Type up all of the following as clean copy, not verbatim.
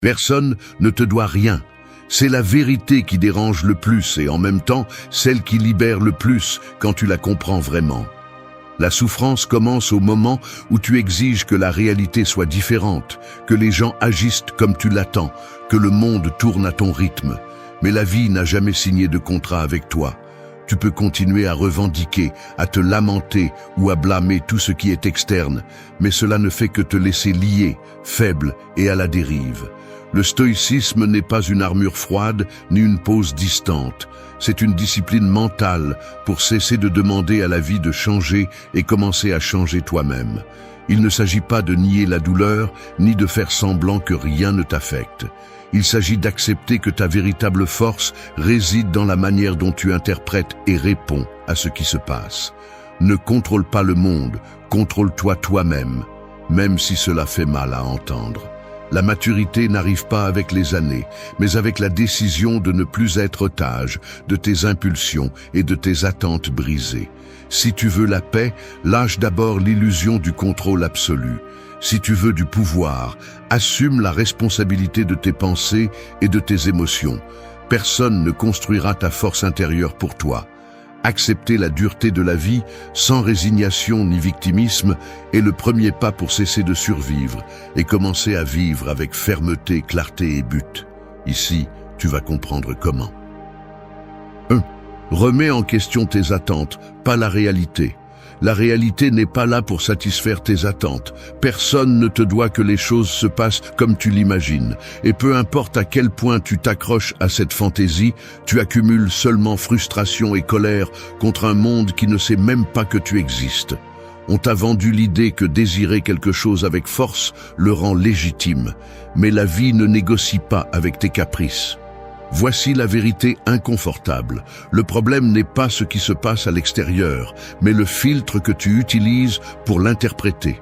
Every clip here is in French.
Personne ne te doit rien. C'est la vérité qui dérange le plus et en même temps celle qui libère le plus quand tu la comprends vraiment. La souffrance commence au moment où tu exiges que la réalité soit différente, que les gens agissent comme tu l'attends, que le monde tourne à ton rythme. Mais la vie n'a jamais signé de contrat avec toi. Tu peux continuer à revendiquer, à te lamenter ou à blâmer tout ce qui est externe, mais cela ne fait que te laisser lié, faible et à la dérive. Le stoïcisme n'est pas une armure froide ni une pose distante. C'est une discipline mentale pour cesser de demander à la vie de changer et commencer à changer toi-même. Il ne s'agit pas de nier la douleur ni de faire semblant que rien ne t'affecte. Il s'agit d'accepter que ta véritable force réside dans la manière dont tu interprètes et réponds à ce qui se passe. Ne contrôle pas le monde, contrôle-toi toi-même, même si cela fait mal à entendre. La maturité n'arrive pas avec les années, mais avec la décision de ne plus être otage de tes impulsions et de tes attentes brisées. Si tu veux la paix, lâche d'abord l'illusion du contrôle absolu. Si tu veux du pouvoir, assume la responsabilité de tes pensées et de tes émotions. Personne ne construira ta force intérieure pour toi. Accepter la dureté de la vie, sans résignation ni victimisme, est le premier pas pour cesser de survivre et commencer à vivre avec fermeté, clarté et but. Ici, tu vas comprendre comment. 1. Remets en question tes attentes, pas la réalité. La réalité n'est pas là pour satisfaire tes attentes. Personne ne te doit que les choses se passent comme tu l'imagines. Et peu importe à quel point tu t'accroches à cette fantaisie, tu accumules seulement frustration et colère contre un monde qui ne sait même pas que tu existes. On t'a vendu l'idée que désirer quelque chose avec force le rend légitime. Mais la vie ne négocie pas avec tes caprices. Voici la vérité inconfortable. Le problème n'est pas ce qui se passe à l'extérieur, mais le filtre que tu utilises pour l'interpréter.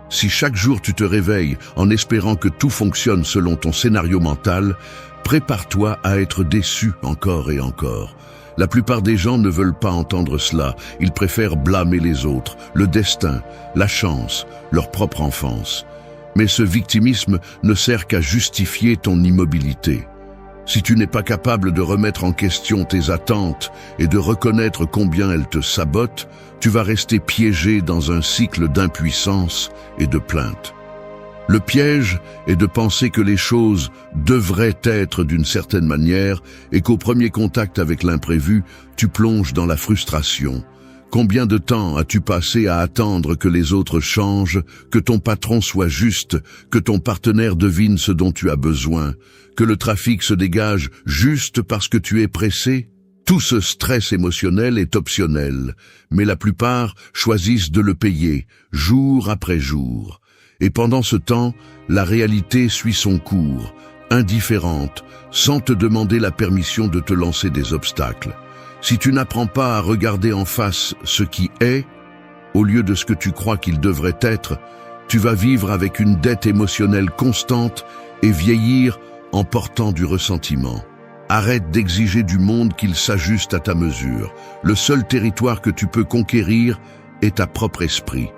Si chaque jour tu te réveilles en espérant que tout fonctionne selon ton scénario mental, prépare-toi à être déçu encore et encore. La plupart des gens ne veulent pas entendre cela. Ils préfèrent blâmer les autres, le destin, la chance, leur propre enfance. Mais ce victimisme ne sert qu'à justifier ton immobilité. Si tu n'es pas capable de remettre en question tes attentes et de reconnaître combien elles te sabotent, tu vas rester piégé dans un cycle d'impuissance et de plainte. Le piège est de penser que les choses devraient être d'une certaine manière et qu'au premier contact avec l'imprévu, tu plonges dans la frustration. Combien de temps as-tu passé à attendre que les autres changent, que ton patron soit juste, que ton partenaire devine ce dont tu as besoin, que le trafic se dégage juste parce que tu es pressé? Tout ce stress émotionnel est optionnel, mais la plupart choisissent de le payer, jour après jour. Et pendant ce temps, la réalité suit son cours, indifférente, sans te demander la permission de te lancer des obstacles. Si tu n'apprends pas à regarder en face ce qui est, au lieu de ce que tu crois qu'il devrait être, tu vas vivre avec une dette émotionnelle constante et vieillir en portant du ressentiment. Arrête d'exiger du monde qu'il s'ajuste à ta mesure. Le seul territoire que tu peux conquérir est ta propre esprit.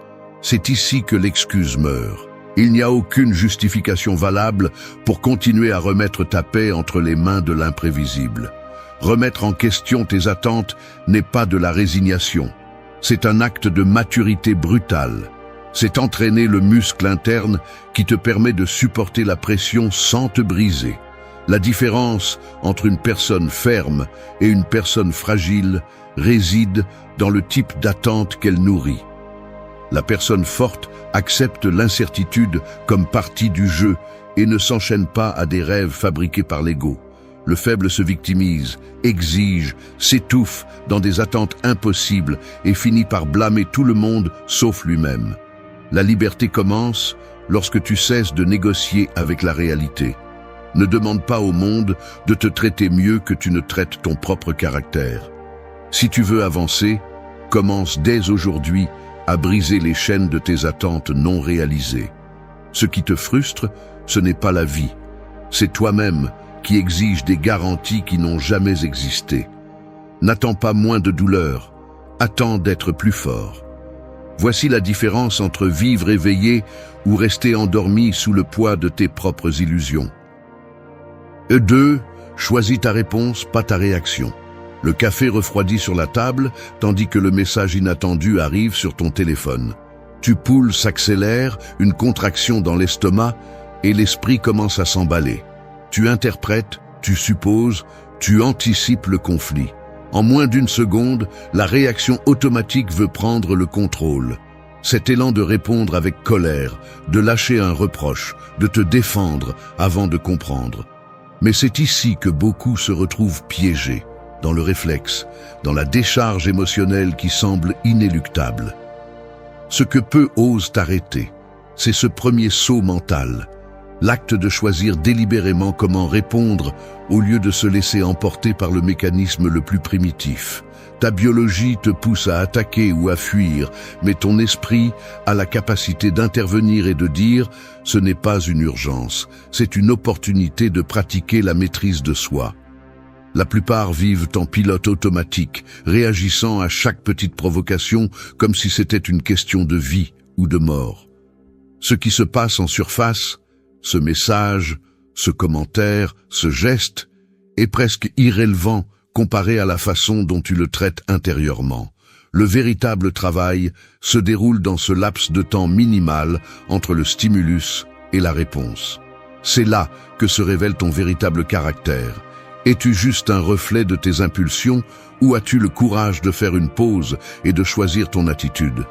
C'est ici que l'excuse meurt. Il n'y a aucune justification valable pour continuer à remettre ta paix entre les mains de l'imprévisible. Remettre en question tes attentes n'est pas de la résignation. C'est un acte de maturité brutale. C'est entraîner le muscle interne qui te permet de supporter la pression sans te briser. La différence entre une personne ferme et une personne fragile réside dans le type d'attente qu'elle nourrit. La personne forte accepte l'incertitude comme partie du jeu et ne s'enchaîne pas à des rêves fabriqués par l'ego. Le faible se victimise, exige, s'étouffe dans des attentes impossibles et finit par blâmer tout le monde sauf lui-même. La liberté commence lorsque tu cesses de négocier avec la réalité. Ne demande pas au monde de te traiter mieux que tu ne traites ton propre caractère. Si tu veux avancer, commence dès aujourd'hui à briser les chaînes de tes attentes non réalisées. Ce qui te frustre, ce n'est pas la vie, c'est toi-même qui exige des garanties qui n'ont jamais existé. N'attends pas moins de douleur, attends d'être plus fort. Voici la différence entre vivre éveillé ou rester endormi sous le poids de tes propres illusions. 2. Choisis ta réponse, pas ta réaction. Le café refroidit sur la table, tandis que le message inattendu arrive sur ton téléphone. Tu pouls s'accélère, une contraction dans l'estomac, et l'esprit commence à s'emballer. Tu interprètes, tu supposes, tu anticipes le conflit. En moins d'une seconde, la réaction automatique veut prendre le contrôle. Cet élan de répondre avec colère, de lâcher un reproche, de te défendre avant de comprendre. Mais c'est ici que beaucoup se retrouvent piégés, dans le réflexe, dans la décharge émotionnelle qui semble inéluctable. Ce que peu osent arrêter, c'est ce premier saut mental, l'acte de choisir délibérément comment répondre au lieu de se laisser emporter par le mécanisme le plus primitif. Ta biologie te pousse à attaquer ou à fuir, mais ton esprit a la capacité d'intervenir et de dire « ce n'est pas une urgence, c'est une opportunité de pratiquer la maîtrise de soi ». La plupart vivent en pilote automatique, réagissant à chaque petite provocation comme si c'était une question de vie ou de mort. Ce qui se passe en surface, ce message, ce commentaire, ce geste, est presque irrélevant comparé à la façon dont tu le traites intérieurement. Le véritable travail se déroule dans ce laps de temps minimal entre le stimulus et la réponse. C'est là que se révèle ton véritable caractère. Es-tu juste un reflet de tes impulsions ou as-tu le courage de faire une pause et de choisir ton attitude?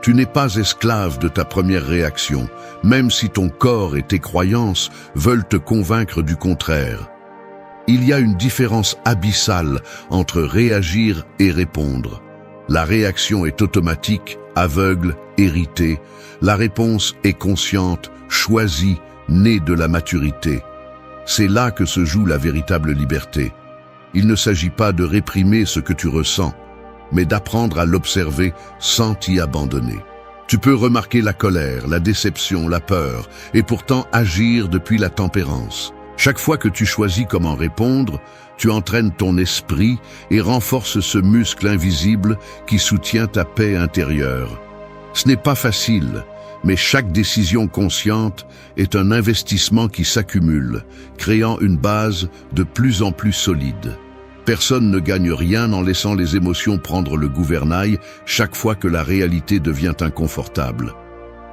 Tu n'es pas esclave de ta première réaction, même si ton corps et tes croyances veulent te convaincre du contraire. Il y a une différence abyssale entre réagir et répondre. La réaction est automatique, aveugle, héritée. La réponse est consciente, choisie, née de la maturité. C'est là que se joue la véritable liberté. Il ne s'agit pas de réprimer ce que tu ressens, mais d'apprendre à l'observer sans t'y abandonner. Tu peux remarquer la colère, la déception, la peur, et pourtant agir depuis la tempérance. Chaque fois que tu choisis comment répondre, tu entraînes ton esprit et renforces ce muscle invisible qui soutient ta paix intérieure. Ce n'est pas facile, mais chaque décision consciente est un investissement qui s'accumule, créant une base de plus en plus solide. Personne ne gagne rien en laissant les émotions prendre le gouvernail chaque fois que la réalité devient inconfortable.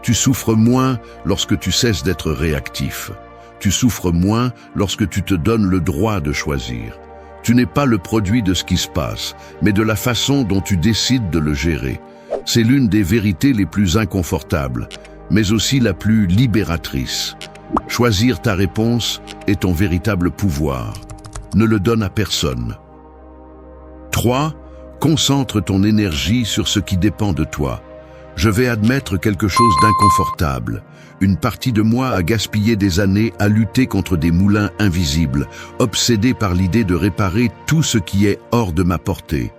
Tu souffres moins lorsque tu cesses d'être réactif. Tu souffres moins lorsque tu te donnes le droit de choisir. Tu n'es pas le produit de ce qui se passe, mais de la façon dont tu décides de le gérer. C'est l'une des vérités les plus inconfortables, mais aussi la plus libératrice. Choisir ta réponse est ton véritable pouvoir. Ne le donne à personne. 3. Concentre ton énergie sur ce qui dépend de toi. Je vais admettre quelque chose d'inconfortable. Une partie de moi a gaspillé des années à lutter contre des moulins invisibles, obsédé par l'idée de réparer tout ce qui est hors de ma portée.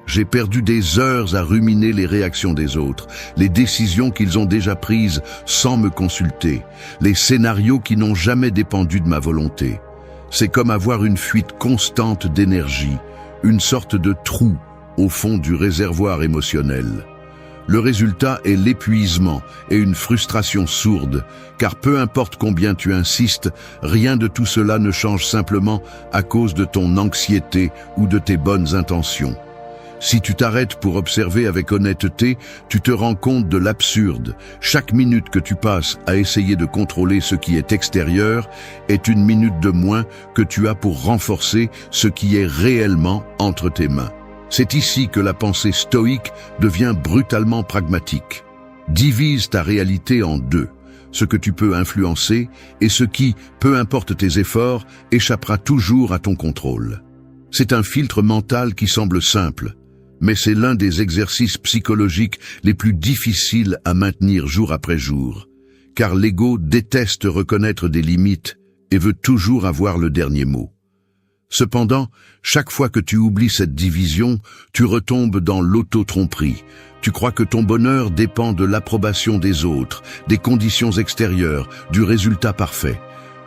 J'ai perdu des heures à ruminer les réactions des autres, les décisions qu'ils ont déjà prises sans me consulter, les scénarios qui n'ont jamais dépendu de ma volonté. C'est comme avoir une fuite constante d'énergie, une sorte de trou au fond du réservoir émotionnel. Le résultat est l'épuisement et une frustration sourde, car peu importe combien tu insistes, rien de tout cela ne change simplement à cause de ton anxiété ou de tes bonnes intentions. Si tu t'arrêtes pour observer avec honnêteté, tu te rends compte de l'absurde. Chaque minute que tu passes à essayer de contrôler ce qui est extérieur est une minute de moins que tu as pour renforcer ce qui est réellement entre tes mains. C'est ici que la pensée stoïque devient brutalement pragmatique. Divise ta réalité en deux, ce que tu peux influencer et ce qui, peu importe tes efforts, échappera toujours à ton contrôle. C'est un filtre mental qui semble simple, mais c'est l'un des exercices psychologiques les plus difficiles à maintenir jour après jour, car l'ego déteste reconnaître des limites et veut toujours avoir le dernier mot. Cependant, chaque fois que tu oublies cette division, tu retombes dans l'auto-tromperie. Tu crois que ton bonheur dépend de l'approbation des autres, des conditions extérieures, du résultat parfait.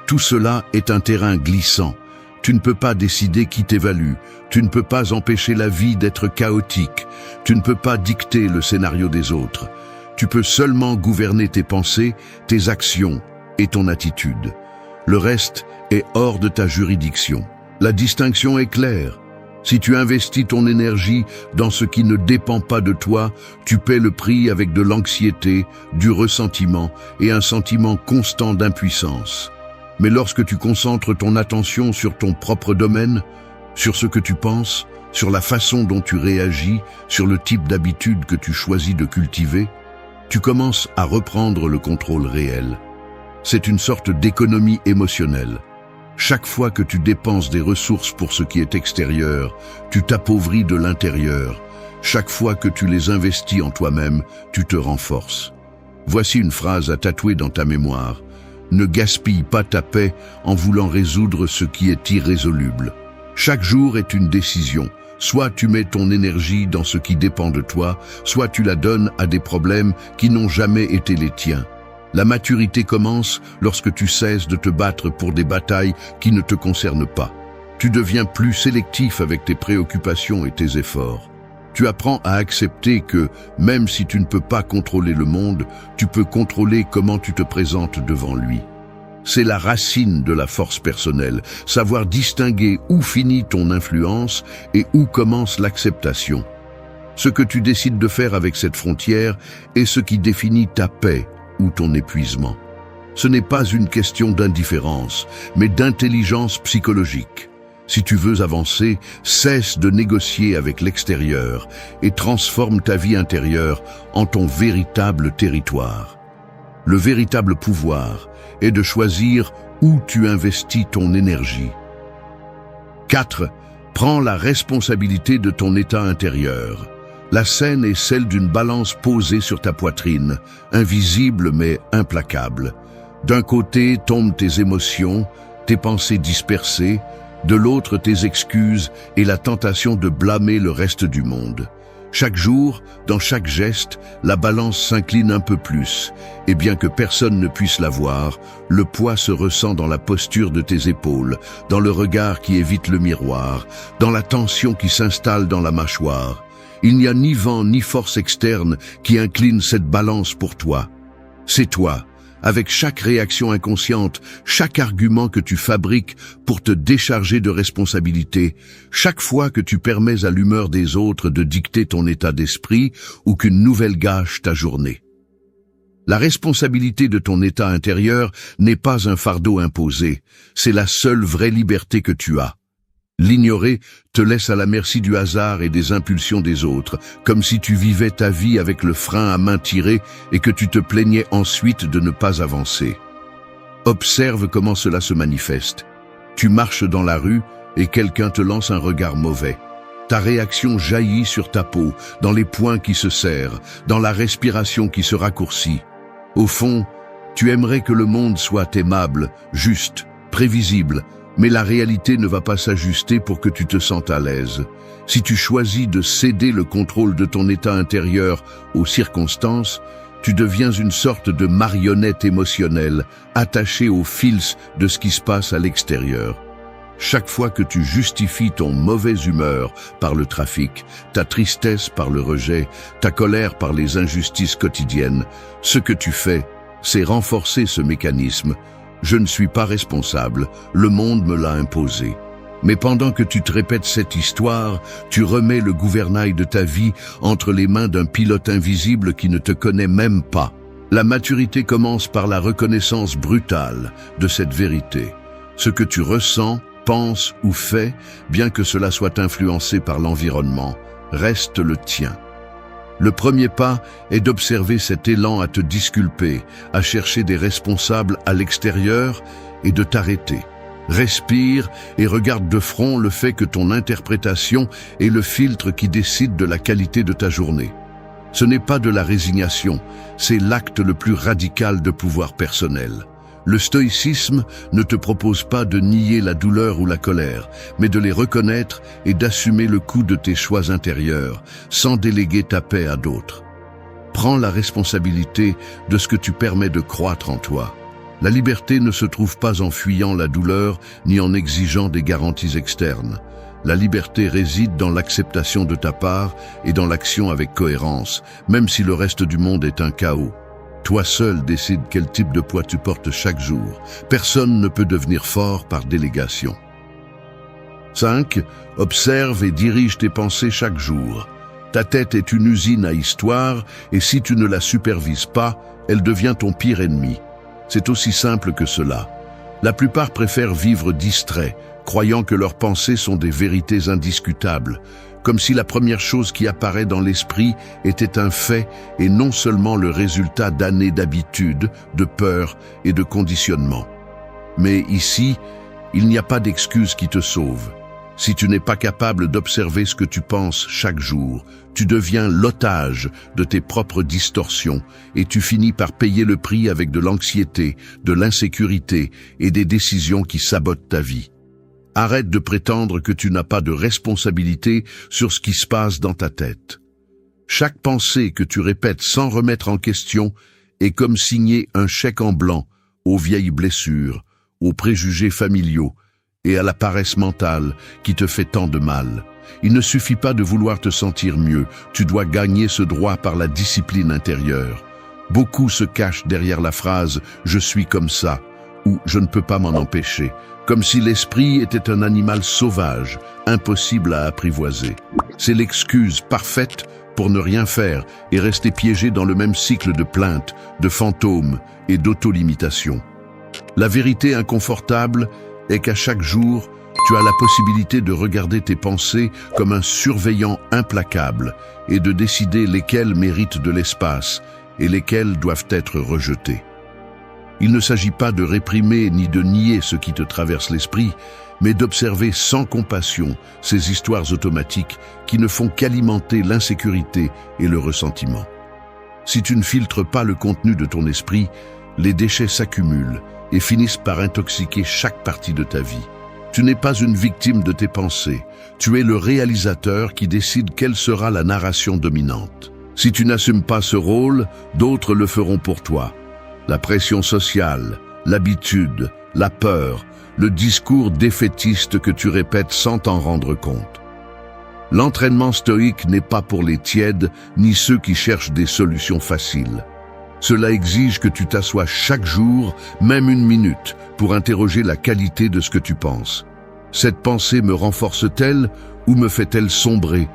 Tout cela est un terrain glissant. Tu ne peux pas décider qui t'évalue. Tu ne peux pas empêcher la vie d'être chaotique. Tu ne peux pas dicter le scénario des autres. Tu peux seulement gouverner tes pensées, tes actions et ton attitude. Le reste est hors de ta juridiction. La distinction est claire. Si tu investis ton énergie dans ce qui ne dépend pas de toi, tu paies le prix avec de l'anxiété, du ressentiment et un sentiment constant d'impuissance. Mais lorsque tu concentres ton attention sur ton propre domaine, sur ce que tu penses, sur la façon dont tu réagis, sur le type d'habitude que tu choisis de cultiver, tu commences à reprendre le contrôle réel. C'est une sorte d'économie émotionnelle. Chaque fois que tu dépenses des ressources pour ce qui est extérieur, tu t'appauvris de l'intérieur. Chaque fois que tu les investis en toi-même, tu te renforces. Voici une phrase à tatouer dans ta mémoire. Ne gaspille pas ta paix en voulant résoudre ce qui est irrésoluble. Chaque jour est une décision. Soit tu mets ton énergie dans ce qui dépend de toi, soit tu la donnes à des problèmes qui n'ont jamais été les tiens. La maturité commence lorsque tu cesses de te battre pour des batailles qui ne te concernent pas. Tu deviens plus sélectif avec tes préoccupations et tes efforts. Tu apprends à accepter que, même si tu ne peux pas contrôler le monde, tu peux contrôler comment tu te présentes devant lui. C'est la racine de la force personnelle, savoir distinguer où finit ton influence et où commence l'acceptation. Ce que tu décides de faire avec cette frontière est ce qui définit ta paix ou ton épuisement. Ce n'est pas une question d'indifférence, mais d'intelligence psychologique. Si tu veux avancer, cesse de négocier avec l'extérieur et transforme ta vie intérieure en ton véritable territoire. Le véritable pouvoir est de choisir où tu investis ton énergie. 4. Prends la responsabilité de ton état intérieur. La scène est celle d'une balance posée sur ta poitrine, invisible mais implacable. D'un côté tombent tes émotions, tes pensées dispersées, de l'autre tes excuses et la tentation de blâmer le reste du monde. Chaque jour, dans chaque geste, la balance s'incline un peu plus, et bien que personne ne puisse la voir, le poids se ressent dans la posture de tes épaules, dans le regard qui évite le miroir, dans la tension qui s'installe dans la mâchoire. Il n'y a ni vent ni force externe qui incline cette balance pour toi. C'est toi, avec chaque réaction inconsciente, chaque argument que tu fabriques pour te décharger de responsabilité, chaque fois que tu permets à l'humeur des autres de dicter ton état d'esprit ou qu'une nouvelle gâche ta journée. La responsabilité de ton état intérieur n'est pas un fardeau imposé, c'est la seule vraie liberté que tu as. L'ignorer te laisse à la merci du hasard et des impulsions des autres, comme si tu vivais ta vie avec le frein à main tiré et que tu te plaignais ensuite de ne pas avancer. Observe comment cela se manifeste. Tu marches dans la rue et quelqu'un te lance un regard mauvais. Ta réaction jaillit sur ta peau, dans les poings qui se serrent, dans la respiration qui se raccourcit. Au fond, tu aimerais que le monde soit aimable, juste, prévisible, mais la réalité ne va pas s'ajuster pour que tu te sentes à l'aise. Si tu choisis de céder le contrôle de ton état intérieur aux circonstances, tu deviens une sorte de marionnette émotionnelle, attachée aux fils de ce qui se passe à l'extérieur. Chaque fois que tu justifies ton mauvaise humeur par le trafic, ta tristesse par le rejet, ta colère par les injustices quotidiennes, ce que tu fais, c'est renforcer ce mécanisme. Je ne suis pas responsable, le monde me l'a imposé. Mais pendant que tu te répètes cette histoire, tu remets le gouvernail de ta vie entre les mains d'un pilote invisible qui ne te connaît même pas. La maturité commence par la reconnaissance brutale de cette vérité. Ce que tu ressens, penses ou fais, bien que cela soit influencé par l'environnement, reste le tien. Le premier pas est d'observer cet élan à te disculper, à chercher des responsables à l'extérieur et de t'arrêter. Respire et regarde de front le fait que ton interprétation est le filtre qui décide de la qualité de ta journée. Ce n'est pas de la résignation, c'est l'acte le plus radical de pouvoir personnel. Le stoïcisme ne te propose pas de nier la douleur ou la colère, mais de les reconnaître et d'assumer le coût de tes choix intérieurs, sans déléguer ta paix à d'autres. Prends la responsabilité de ce que tu permets de croître en toi. La liberté ne se trouve pas en fuyant la douleur ni en exigeant des garanties externes. La liberté réside dans l'acceptation de ta part et dans l'action avec cohérence, même si le reste du monde est un chaos. Toi seul décides quel type de poids tu portes chaque jour. Personne ne peut devenir fort par délégation. 5. Observe et dirige tes pensées chaque jour. Ta tête est une usine à histoire et si tu ne la supervises pas, elle devient ton pire ennemi. C'est aussi simple que cela. La plupart préfèrent vivre distraits, croyant que leurs pensées sont des vérités indiscutables, comme si la première chose qui apparaît dans l'esprit était un fait et non seulement le résultat d'années d'habitude, de peur et de conditionnement. Mais ici, il n'y a pas d'excuse qui te sauve. Si tu n'es pas capable d'observer ce que tu penses chaque jour, tu deviens l'otage de tes propres distorsions et tu finis par payer le prix avec de l'anxiété, de l'insécurité et des décisions qui sabotent ta vie. Arrête de prétendre que tu n'as pas de responsabilité sur ce qui se passe dans ta tête. Chaque pensée que tu répètes sans remettre en question est comme signer un chèque en blanc aux vieilles blessures, aux préjugés familiaux et à la paresse mentale qui te fait tant de mal. Il ne suffit pas de vouloir te sentir mieux, tu dois gagner ce droit par la discipline intérieure. Beaucoup se cachent derrière la phrase « je suis comme ça » ou « je ne peux pas m'en empêcher », comme si l'esprit était un animal sauvage, impossible à apprivoiser. C'est l'excuse parfaite pour ne rien faire et rester piégé dans le même cycle de plaintes, de fantômes et d'autolimitation. La vérité inconfortable est qu'à chaque jour, tu as la possibilité de regarder tes pensées comme un surveillant implacable et de décider lesquelles méritent de l'espace et lesquelles doivent être rejetées. Il ne s'agit pas de réprimer ni de nier ce qui te traverse l'esprit, mais d'observer sans compassion ces histoires automatiques qui ne font qu'alimenter l'insécurité et le ressentiment. Si tu ne filtres pas le contenu de ton esprit, les déchets s'accumulent et finissent par intoxiquer chaque partie de ta vie. Tu n'es pas une victime de tes pensées, tu es le réalisateur qui décide quelle sera la narration dominante. Si tu n'assumes pas ce rôle, d'autres le feront pour toi. La pression sociale, l'habitude, la peur, le discours défaitiste que tu répètes sans t'en rendre compte. L'entraînement stoïque n'est pas pour les tièdes ni ceux qui cherchent des solutions faciles. Cela exige que tu t'assoies chaque jour, même une minute, pour interroger la qualité de ce que tu penses. Cette pensée me renforce-t-elle ou me fait-elle sombrer?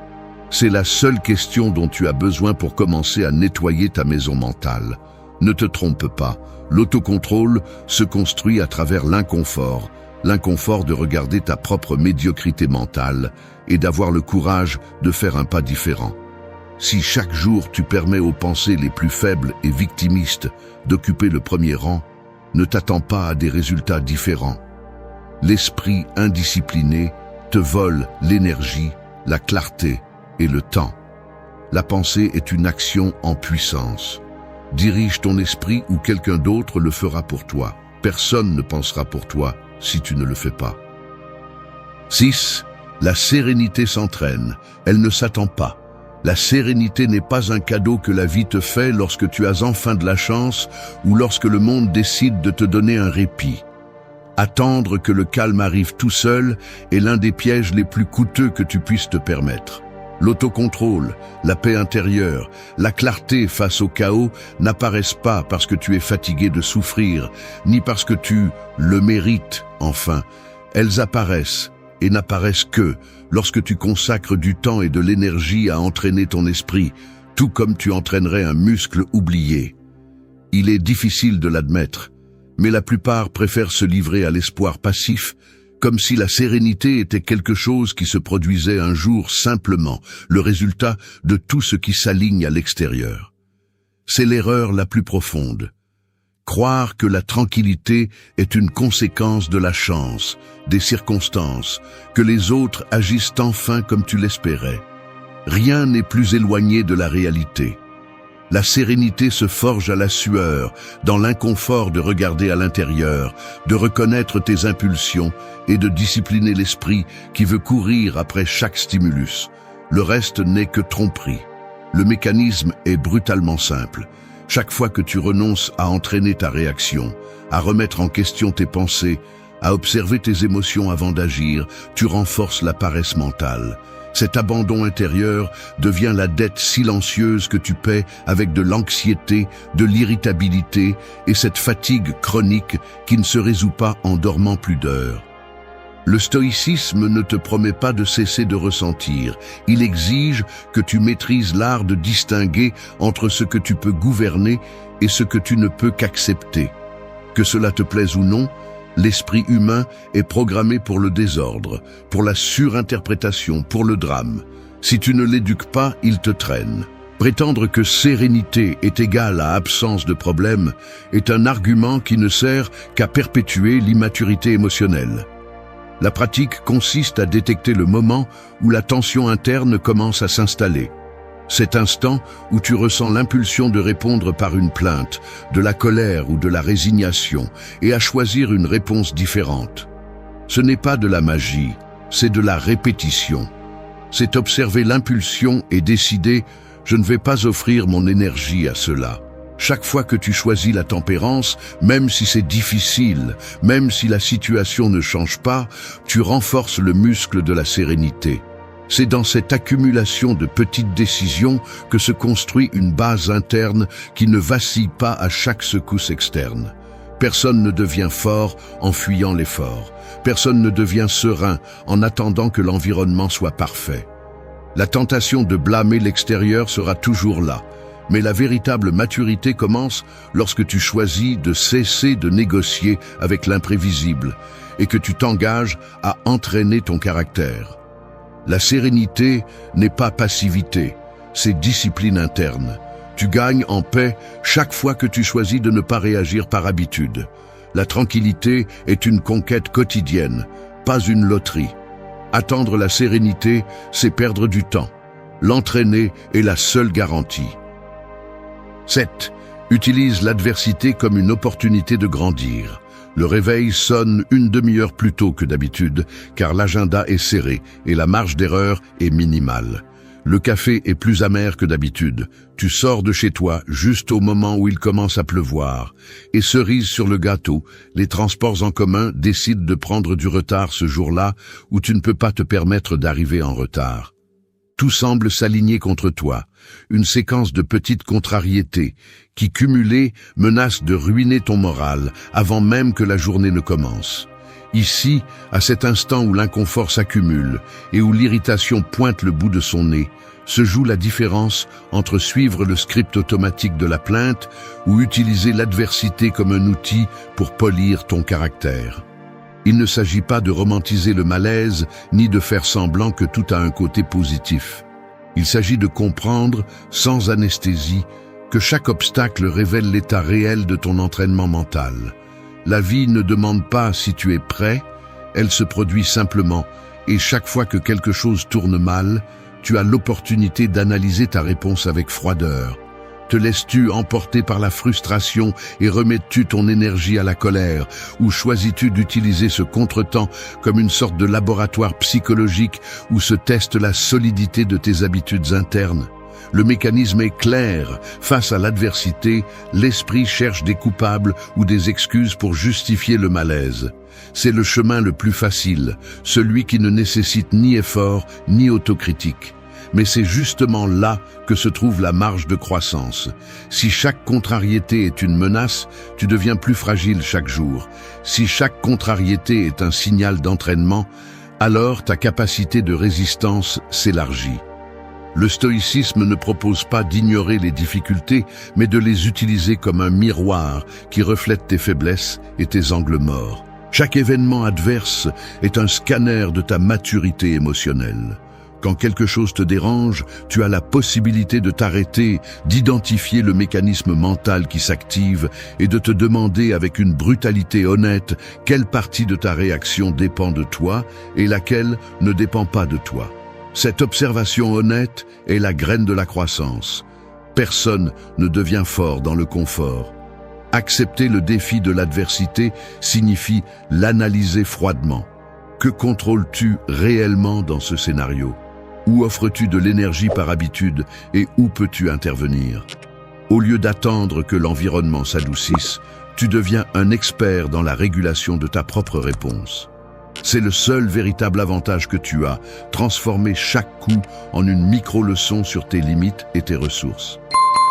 C'est la seule question dont tu as besoin pour commencer à nettoyer ta maison mentale. Ne te trompe pas, l'autocontrôle se construit à travers l'inconfort de regarder ta propre médiocrité mentale et d'avoir le courage de faire un pas différent. Si chaque jour tu permets aux pensées les plus faibles et victimistes d'occuper le premier rang, ne t'attends pas à des résultats différents. L'esprit indiscipliné te vole l'énergie, la clarté et le temps. La pensée est une action en puissance. Dirige ton esprit ou quelqu'un d'autre le fera pour toi. Personne ne pensera pour toi si tu ne le fais pas. 6. La sérénité s'entraîne. Elle ne s'attend pas. La sérénité n'est pas un cadeau que la vie te fait lorsque tu as enfin de la chance ou lorsque le monde décide de te donner un répit. Attendre que le calme arrive tout seul est l'un des pièges les plus coûteux que tu puisses te permettre. L'autocontrôle, la paix intérieure, la clarté face au chaos n'apparaissent pas parce que tu es fatigué de souffrir, ni parce que tu le mérites, enfin. Elles apparaissent et n'apparaissent que lorsque tu consacres du temps et de l'énergie à entraîner ton esprit, tout comme tu entraînerais un muscle oublié. Il est difficile de l'admettre, mais la plupart préfèrent se livrer à l'espoir passif, comme si la sérénité était quelque chose qui se produisait un jour simplement, le résultat de tout ce qui s'aligne à l'extérieur. C'est l'erreur la plus profonde. Croire que la tranquillité est une conséquence de la chance, des circonstances, que les autres agissent enfin comme tu l'espérais. Rien n'est plus éloigné de la réalité. La sérénité se forge à la sueur, dans l'inconfort de regarder à l'intérieur, de reconnaître tes impulsions et de discipliner l'esprit qui veut courir après chaque stimulus. Le reste n'est que tromperie. Le mécanisme est brutalement simple. Chaque fois que tu renonces à entraîner ta réaction, à remettre en question tes pensées, à observer tes émotions avant d'agir, tu renforces la paresse mentale. Cet abandon intérieur devient la dette silencieuse que tu paies avec de l'anxiété, de l'irritabilité et cette fatigue chronique qui ne se résout pas en dormant plus d'heures. Le stoïcisme ne te promet pas de cesser de ressentir. Il exige que tu maîtrises l'art de distinguer entre ce que tu peux gouverner et ce que tu ne peux qu'accepter. Que cela te plaise ou non, l'esprit humain est programmé pour le désordre, pour la surinterprétation, pour le drame. Si tu ne l'éduques pas, il te traîne. Prétendre que sérénité est égale à absence de problème est un argument qui ne sert qu'à perpétuer l'immaturité émotionnelle. La pratique consiste à détecter le moment où la tension interne commence à s'installer. Cet instant où tu ressens l'impulsion de répondre par une plainte, de la colère ou de la résignation, et à choisir une réponse différente. Ce n'est pas de la magie, c'est de la répétition. C'est observer l'impulsion et décider « je ne vais pas offrir mon énergie à cela ». Chaque fois que tu choisis la tempérance, même si c'est difficile, même si la situation ne change pas, tu renforces le muscle de la sérénité. C'est dans cette accumulation de petites décisions que se construit une base interne qui ne vacille pas à chaque secousse externe. Personne ne devient fort en fuyant l'effort. Personne ne devient serein en attendant que l'environnement soit parfait. La tentation de blâmer l'extérieur sera toujours là, mais la véritable maturité commence lorsque tu choisis de cesser de négocier avec l'imprévisible et que tu t'engages à entraîner ton caractère. La sérénité n'est pas passivité, c'est discipline interne. Tu gagnes en paix chaque fois que tu choisis de ne pas réagir par habitude. La tranquillité est une conquête quotidienne, pas une loterie. Attendre la sérénité, c'est perdre du temps. L'entraîner est la seule garantie. 7. Utilise l'adversité comme une opportunité de grandir. Le réveil sonne une demi-heure plus tôt que d'habitude, car l'agenda est serré et la marge d'erreur est minimale. Le café est plus amer que d'habitude. Tu sors de chez toi juste au moment où il commence à pleuvoir. Et cerise sur le gâteau, les transports en commun décident de prendre du retard ce jour-là où tu ne peux pas te permettre d'arriver en retard. Tout semble s'aligner contre toi, une séquence de petites contrariétés qui, cumulées, menacent de ruiner ton moral avant même que la journée ne commence. Ici, à cet instant où l'inconfort s'accumule et où l'irritation pointe le bout de son nez, se joue la différence entre suivre le script automatique de la plainte ou utiliser l'adversité comme un outil pour polir ton caractère. Il ne s'agit pas de romantiser le malaise, ni de faire semblant que tout a un côté positif. Il s'agit de comprendre, sans anesthésie, que chaque obstacle révèle l'état réel de ton entraînement mental. La vie ne demande pas si tu es prêt, elle se produit simplement, et chaque fois que quelque chose tourne mal, tu as l'opportunité d'analyser ta réponse avec froideur. Te laisses-tu emporter par la frustration et remets-tu ton énergie à la colère, ou choisis-tu d'utiliser ce contretemps comme une sorte de laboratoire psychologique où se teste la solidité de tes habitudes internes? Le mécanisme est clair. Face à l'adversité, l'esprit cherche des coupables ou des excuses pour justifier le malaise. C'est le chemin le plus facile, celui qui ne nécessite ni effort ni autocritique. Mais c'est justement là que se trouve la marge de croissance. Si chaque contrariété est une menace, tu deviens plus fragile chaque jour. Si chaque contrariété est un signal d'entraînement, alors ta capacité de résistance s'élargit. Le stoïcisme ne propose pas d'ignorer les difficultés, mais de les utiliser comme un miroir qui reflète tes faiblesses et tes angles morts. Chaque événement adverse est un scanner de ta maturité émotionnelle. Quand quelque chose te dérange, tu as la possibilité de t'arrêter, d'identifier le mécanisme mental qui s'active et de te demander avec une brutalité honnête quelle partie de ta réaction dépend de toi et laquelle ne dépend pas de toi. Cette observation honnête est la graine de la croissance. Personne ne devient fort dans le confort. Accepter le défi de l'adversité signifie l'analyser froidement. Que contrôles-tu réellement dans ce scénario ? Où offres-tu de l'énergie par habitude et où peux-tu intervenir? Au lieu d'attendre que l'environnement s'adoucisse, tu deviens un expert dans la régulation de ta propre réponse. C'est le seul véritable avantage que tu as, transformer chaque coup en une micro-leçon sur tes limites et tes ressources.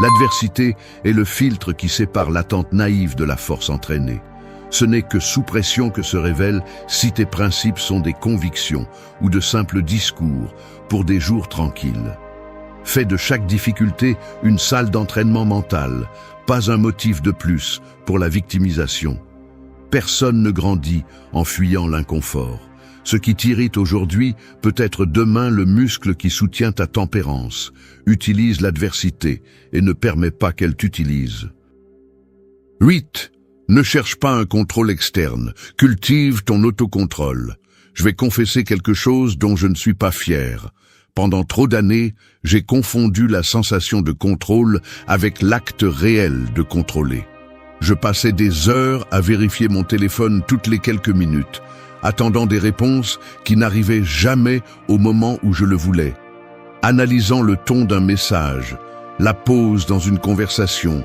L'adversité est le filtre qui sépare l'attente naïve de la force entraînée. Ce n'est que sous pression que se révèle si tes principes sont des convictions ou de simples discours pour des jours tranquilles. Fais de chaque difficulté une salle d'entraînement mental, pas un motif de plus pour la victimisation. Personne ne grandit en fuyant l'inconfort. Ce qui t'irrite aujourd'hui peut être demain le muscle qui soutient ta tempérance. Utilise l'adversité et ne permets pas qu'elle t'utilise. 8. Ne cherche pas un contrôle externe. Cultive ton autocontrôle. Je vais confesser quelque chose dont je ne suis pas fier. Pendant trop d'années, j'ai confondu la sensation de contrôle avec l'acte réel de contrôler. Je passais des heures à vérifier mon téléphone toutes les quelques minutes, attendant des réponses qui n'arrivaient jamais au moment où je le voulais, analysant le ton d'un message, la pause dans une conversation,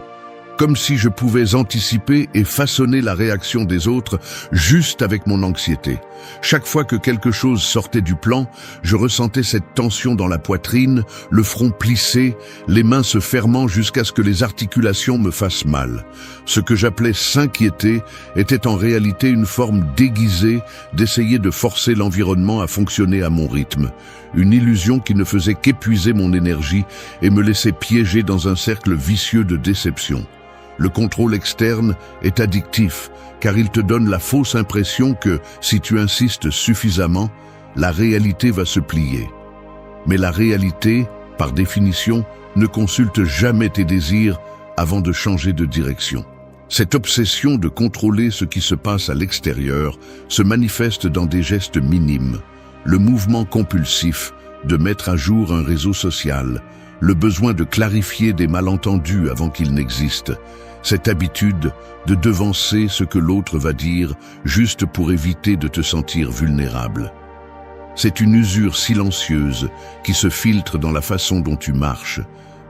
comme si je pouvais anticiper et façonner la réaction des autres juste avec mon anxiété. Chaque fois que quelque chose sortait du plan, je ressentais cette tension dans la poitrine, le front plissé, les mains se fermant jusqu'à ce que les articulations me fassent mal. Ce que j'appelais s'inquiéter était en réalité une forme déguisée d'essayer de forcer l'environnement à fonctionner à mon rythme. Une illusion qui ne faisait qu'épuiser mon énergie et me laissait piéger dans un cercle vicieux de déception. Le contrôle externe est addictif, car il te donne la fausse impression que, si tu insistes suffisamment, la réalité va se plier. Mais la réalité, par définition, ne consulte jamais tes désirs avant de changer de direction. Cette obsession de contrôler ce qui se passe à l'extérieur se manifeste dans des gestes minimes. Le mouvement compulsif de mettre à jour un réseau social, le besoin de clarifier des malentendus avant qu'ils n'existent, cette habitude de devancer ce que l'autre va dire juste pour éviter de te sentir vulnérable. C'est une usure silencieuse qui se filtre dans la façon dont tu marches,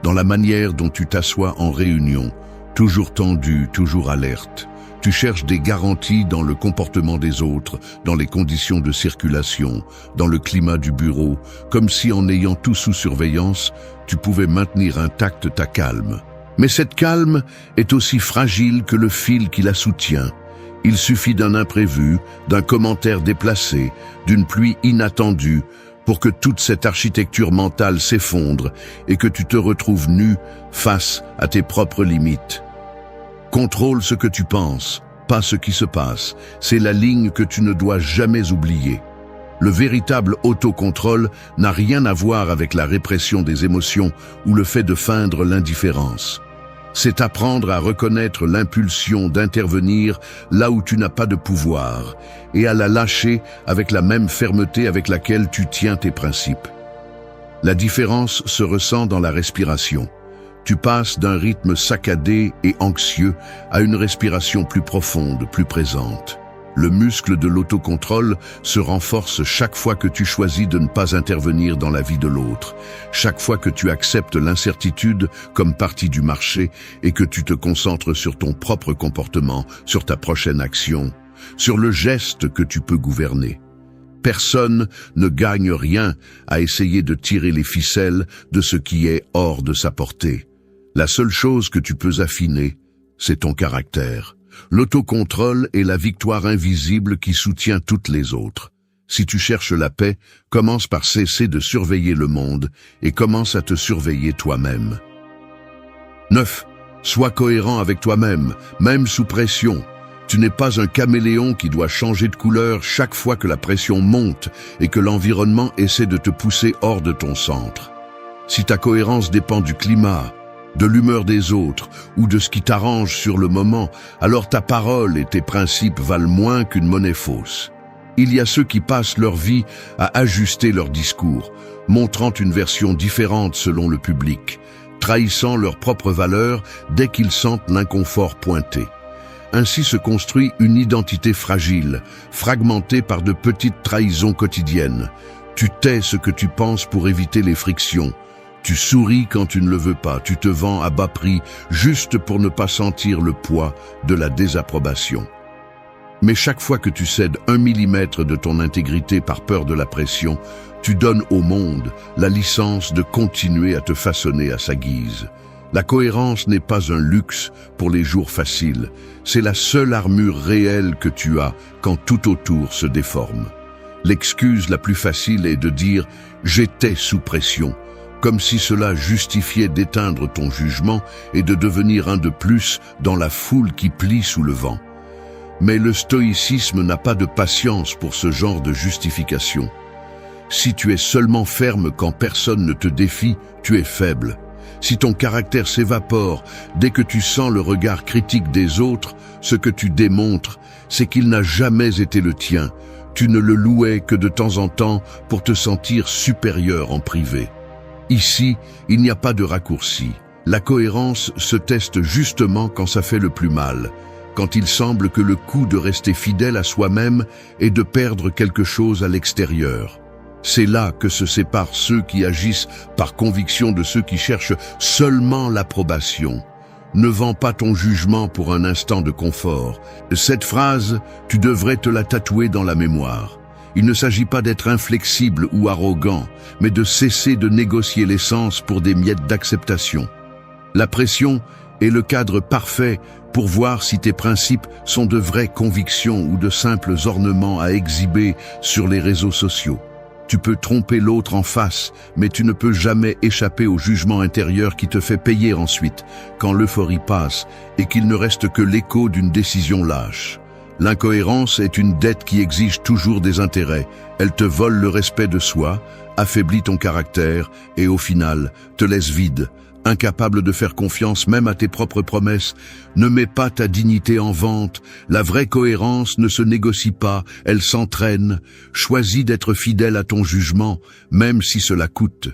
dans la manière dont tu t'assois en réunion, toujours tendu, toujours alerte. Tu cherches des garanties dans le comportement des autres, dans les conditions de circulation, dans le climat du bureau, comme si en ayant tout sous surveillance, tu pouvais maintenir intact ta calme. Mais cette calme est aussi fragile que le fil qui la soutient. Il suffit d'un imprévu, d'un commentaire déplacé, d'une pluie inattendue pour que toute cette architecture mentale s'effondre et que tu te retrouves nu face à tes propres limites. Contrôle ce que tu penses, pas ce qui se passe. C'est la ligne que tu ne dois jamais oublier. Le véritable autocontrôle n'a rien à voir avec la répression des émotions ou le fait de feindre l'indifférence. C'est apprendre à reconnaître l'impulsion d'intervenir là où tu n'as pas de pouvoir et à la lâcher avec la même fermeté avec laquelle tu tiens tes principes. La différence se ressent dans la respiration. Tu passes d'un rythme saccadé et anxieux à une respiration plus profonde, plus présente. Le muscle de l'autocontrôle se renforce chaque fois que tu choisis de ne pas intervenir dans la vie de l'autre, chaque fois que tu acceptes l'incertitude comme partie du marché et que tu te concentres sur ton propre comportement, sur ta prochaine action, sur le geste que tu peux gouverner. Personne ne gagne rien à essayer de tirer les ficelles de ce qui est hors de sa portée. La seule chose que tu peux affiner, c'est ton caractère. L'autocontrôle est la victoire invisible qui soutient toutes les autres. Si tu cherches la paix, commence par cesser de surveiller le monde et commence à te surveiller toi-même. 9. Sois cohérent avec toi-même, même sous pression. Tu n'es pas un caméléon qui doit changer de couleur chaque fois que la pression monte et que l'environnement essaie de te pousser hors de ton centre. Si ta cohérence dépend du climat, de l'humeur des autres ou de ce qui t'arrange sur le moment, alors ta parole et tes principes valent moins qu'une monnaie fausse. Il y a ceux qui passent leur vie à ajuster leur discours, montrant une version différente selon le public, trahissant leurs propres valeurs dès qu'ils sentent l'inconfort pointer. Ainsi se construit une identité fragile, fragmentée par de petites trahisons quotidiennes. Tu tais ce que tu penses pour éviter les frictions. Tu souris quand tu ne le veux pas, tu te vends à bas prix juste pour ne pas sentir le poids de la désapprobation. Mais chaque fois que tu cèdes 1 millimètre de ton intégrité par peur de la pression, tu donnes au monde la licence de continuer à te façonner à sa guise. La cohérence n'est pas un luxe pour les jours faciles, c'est la seule armure réelle que tu as quand tout autour se déforme. L'excuse la plus facile est de dire « j'étais sous pression », comme si cela justifiait d'éteindre ton jugement et de devenir un de plus dans la foule qui plie sous le vent. Mais le stoïcisme n'a pas de patience pour ce genre de justification. Si tu es seulement ferme quand personne ne te défie, tu es faible. Si ton caractère s'évapore dès que tu sens le regard critique des autres, ce que tu démontres, c'est qu'il n'a jamais été le tien. Tu ne le louais que de temps en temps pour te sentir supérieur en privé. Ici, il n'y a pas de raccourci. La cohérence se teste justement quand ça fait le plus mal, quand il semble que le coût de rester fidèle à soi-même est de perdre quelque chose à l'extérieur. C'est là que se séparent ceux qui agissent par conviction de ceux qui cherchent seulement l'approbation. Ne vends pas ton jugement pour un instant de confort. Cette phrase, tu devrais te la tatouer dans la mémoire. Il ne s'agit pas d'être inflexible ou arrogant, mais de cesser de négocier l'essence pour des miettes d'acceptation. La pression est le cadre parfait pour voir si tes principes sont de vraies convictions ou de simples ornements à exhiber sur les réseaux sociaux. Tu peux tromper l'autre en face, mais tu ne peux jamais échapper au jugement intérieur qui te fait payer ensuite, quand l'euphorie passe et qu'il ne reste que l'écho d'une décision lâche. L'incohérence est une dette qui exige toujours des intérêts. Elle te vole le respect de soi, affaiblit ton caractère et au final te laisse vide, incapable de faire confiance même à tes propres promesses. Ne mets pas ta dignité en vente. La vraie cohérence ne se négocie pas, elle s'entraîne. Choisis d'être fidèle à ton jugement, même si cela coûte.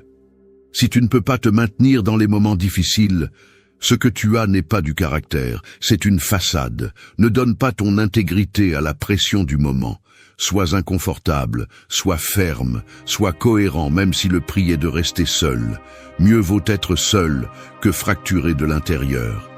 Si tu ne peux pas te maintenir dans les moments difficiles, ce que tu as n'est pas du caractère, c'est une façade. Ne donne pas ton intégrité à la pression du moment. Sois inconfortable, sois ferme, sois cohérent même si le prix est de rester seul. Mieux vaut être seul que fracturé de l'intérieur.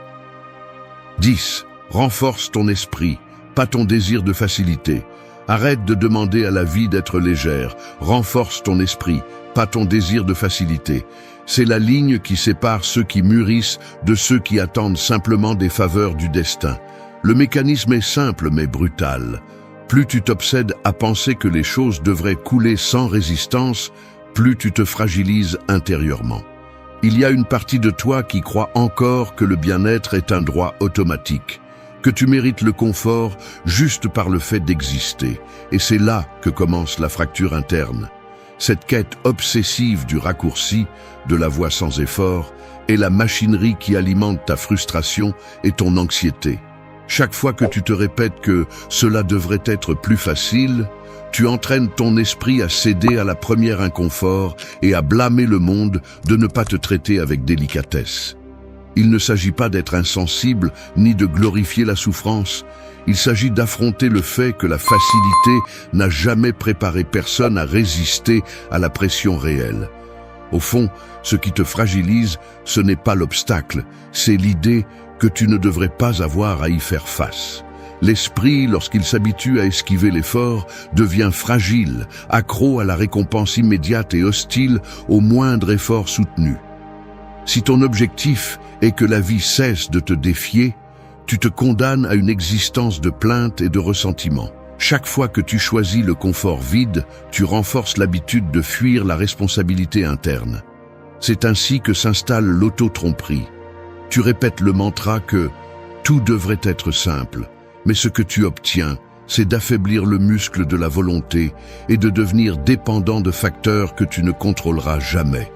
10. Renforce ton esprit, pas ton désir de facilité. Arrête de demander à la vie d'être légère. Renforce ton esprit, pas ton désir de facilité. C'est la ligne qui sépare ceux qui mûrissent de ceux qui attendent simplement des faveurs du destin. Le mécanisme est simple mais brutal. Plus tu t'obsèdes à penser que les choses devraient couler sans résistance, plus tu te fragilises intérieurement. Il y a une partie de toi qui croit encore que le bien-être est un droit automatique, que tu mérites le confort juste par le fait d'exister. Et c'est là que commence la fracture interne. Cette quête obsessive du raccourci, de la voie sans effort, est la machinerie qui alimente ta frustration et ton anxiété. Chaque fois que tu te répètes que cela devrait être plus facile, tu entraînes ton esprit à céder à la première inconfort et à blâmer le monde de ne pas te traiter avec délicatesse. Il ne s'agit pas d'être insensible ni de glorifier la souffrance. Il s'agit d'affronter le fait que la facilité n'a jamais préparé personne à résister à la pression réelle. Au fond, ce qui te fragilise, ce n'est pas l'obstacle, c'est l'idée que tu ne devrais pas avoir à y faire face. L'esprit, lorsqu'il s'habitue à esquiver l'effort, devient fragile, accro à la récompense immédiate et hostile au moindre effort soutenu. Si ton objectif est que la vie cesse de te défier, tu te condamnes à une existence de plainte et de ressentiment. Chaque fois que tu choisis le confort vide, tu renforces l'habitude de fuir la responsabilité interne. C'est ainsi que s'installe l'auto-tromperie. Tu répètes le mantra que tout devrait être simple, mais ce que tu obtiens, c'est d'affaiblir le muscle de la volonté et de devenir dépendant de facteurs que tu ne contrôleras jamais.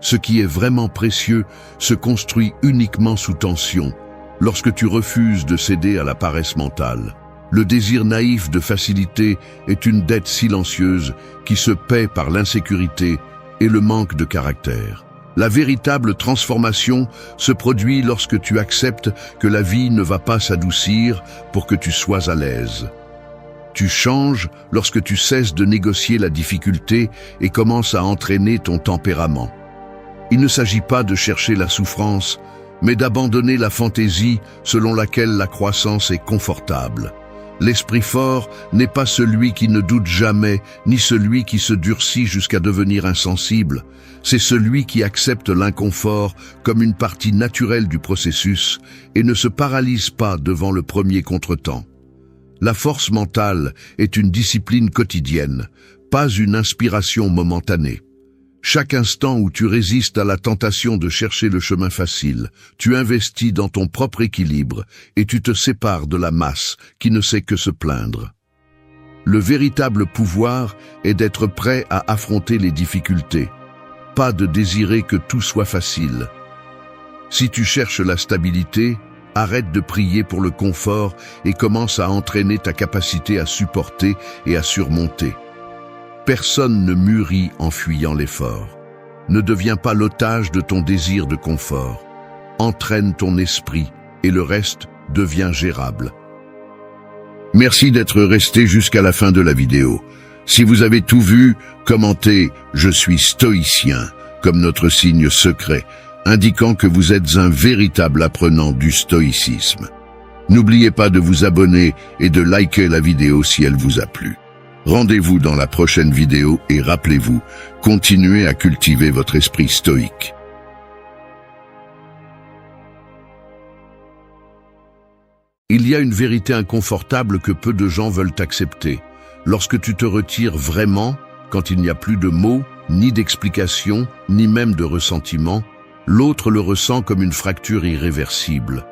Ce qui est vraiment précieux se construit uniquement sous tension, lorsque tu refuses de céder à la paresse mentale. Le désir naïf de facilité est une dette silencieuse qui se paie par l'insécurité et le manque de caractère. La véritable transformation se produit lorsque tu acceptes que la vie ne va pas s'adoucir pour que tu sois à l'aise. Tu changes lorsque tu cesses de négocier la difficulté et commences à entraîner ton tempérament. Il ne s'agit pas de chercher la souffrance, mais d'abandonner la fantaisie selon laquelle la croissance est confortable. L'esprit fort n'est pas celui qui ne doute jamais, ni celui qui se durcit jusqu'à devenir insensible. C'est celui qui accepte l'inconfort comme une partie naturelle du processus et ne se paralyse pas devant le premier contretemps. La force mentale est une discipline quotidienne, pas une inspiration momentanée. Chaque instant où tu résistes à la tentation de chercher le chemin facile, tu investis dans ton propre équilibre et tu te sépares de la masse qui ne sait que se plaindre. Le véritable pouvoir est d'être prêt à affronter les difficultés, pas de désirer que tout soit facile. Si tu cherches la stabilité, arrête de prier pour le confort et commence à entraîner ta capacité à supporter et à surmonter. Personne ne mûrit en fuyant l'effort. Ne deviens pas l'otage de ton désir de confort. Entraîne ton esprit et le reste devient gérable. Merci d'être resté jusqu'à la fin de la vidéo. Si vous avez tout vu, commentez « Je suis stoïcien » comme notre signe secret, indiquant que vous êtes un véritable apprenant du stoïcisme. N'oubliez pas de vous abonner et de liker la vidéo si elle vous a plu. Rendez-vous dans la prochaine vidéo et rappelez-vous, continuez à cultiver votre esprit stoïque. Il y a une vérité inconfortable que peu de gens veulent accepter. Lorsque tu te retires vraiment, quand il n'y a plus de mots, ni d'explications, ni même de ressentiment, l'autre le ressent comme une fracture irréversible.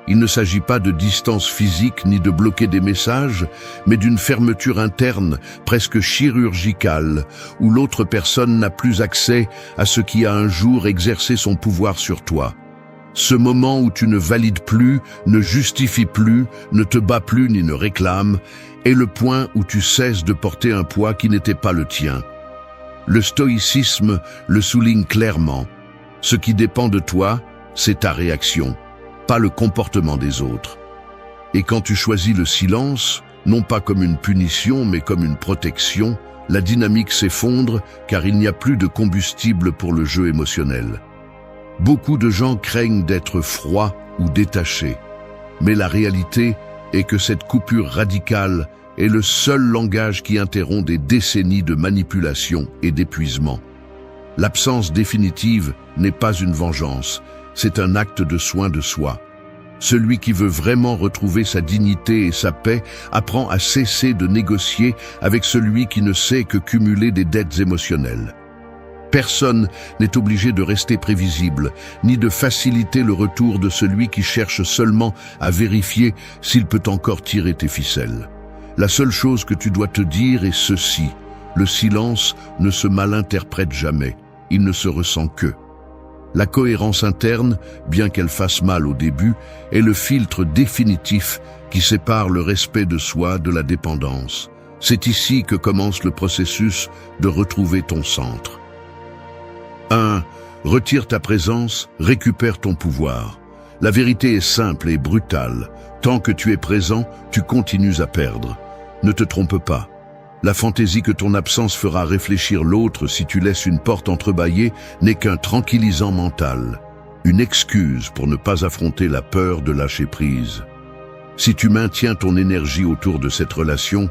Il ne s'agit pas de distance physique ni de bloquer des messages, mais d'une fermeture interne, presque chirurgicale, où l'autre personne n'a plus accès à ce qui a un jour exercé son pouvoir sur toi. Ce moment où tu ne valides plus, ne justifies plus, ne te bats plus ni ne réclames, est le point où tu cesses de porter un poids qui n'était pas le tien. Le stoïcisme le souligne clairement. Ce qui dépend de toi, c'est ta réaction, pas le comportement des autres. Et quand tu choisis le silence, non pas comme une punition mais comme une protection, la dynamique s'effondre car il n'y a plus de combustible pour le jeu émotionnel. Beaucoup de gens craignent d'être froids ou détachés, mais la réalité est que cette coupure radicale est le seul langage qui interrompt des décennies de manipulation et d'épuisement. L'absence définitive n'est pas une vengeance, c'est un acte de soin de soi. Celui qui veut vraiment retrouver sa dignité et sa paix apprend à cesser de négocier avec celui qui ne sait que cumuler des dettes émotionnelles. Personne n'est obligé de rester prévisible, ni de faciliter le retour de celui qui cherche seulement à vérifier s'il peut encore tirer tes ficelles. La seule chose que tu dois te dire est ceci: le silence ne se malinterprète jamais, il ne se ressent que. La cohérence interne, bien qu'elle fasse mal au début, est le filtre définitif qui sépare le respect de soi de la dépendance. C'est ici que commence le processus de retrouver ton centre. 1. Retire ta présence, récupère ton pouvoir. La vérité est simple et brutale. Tant que tu es présent, tu continues à perdre. Ne te trompe pas. La fantaisie que ton absence fera réfléchir l'autre si tu laisses une porte entrebâillée n'est qu'un tranquillisant mental, une excuse pour ne pas affronter la peur de lâcher prise. Si tu maintiens ton énergie autour de cette relation,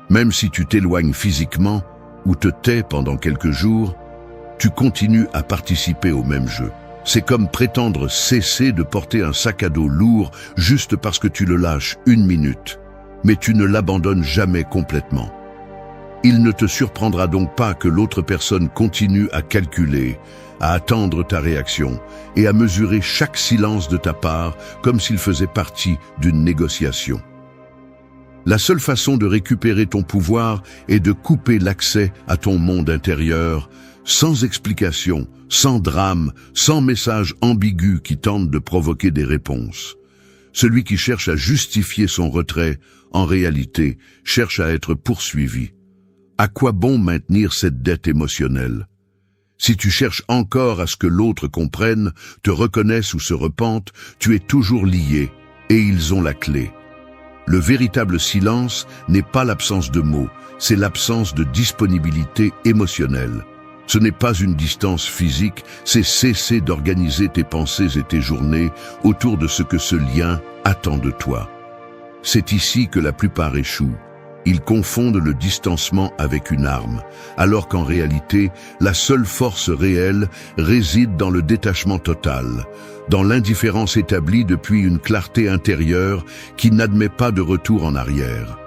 même si tu t'éloignes physiquement ou te tais pendant quelques jours, tu continues à participer au même jeu. C'est comme prétendre cesser de porter un sac à dos lourd juste parce que tu le lâches une minute, mais tu ne l'abandonnes jamais complètement. Il ne te surprendra donc pas que l'autre personne continue à calculer, à attendre ta réaction et à mesurer chaque silence de ta part comme s'il faisait partie d'une négociation. La seule façon de récupérer ton pouvoir est de couper l'accès à ton monde intérieur, sans explication, sans drame, sans message ambigu qui tente de provoquer des réponses. Celui qui cherche à justifier son retrait, en réalité, cherche à être poursuivi. À quoi bon maintenir cette dette émotionnelle? Si tu cherches encore à ce que l'autre comprenne, te reconnaisse ou se repente, tu es toujours lié, et ils ont la clé. Le véritable silence n'est pas l'absence de mots, c'est l'absence de disponibilité émotionnelle. Ce n'est pas une distance physique, c'est cesser d'organiser tes pensées et tes journées autour de ce que ce lien attend de toi. C'est ici que la plupart échouent. Ils confondent le distancement avec une arme, alors qu'en réalité, la seule force réelle réside dans le détachement total, dans l'indifférence établie depuis une clarté intérieure qui n'admet pas de retour en arrière.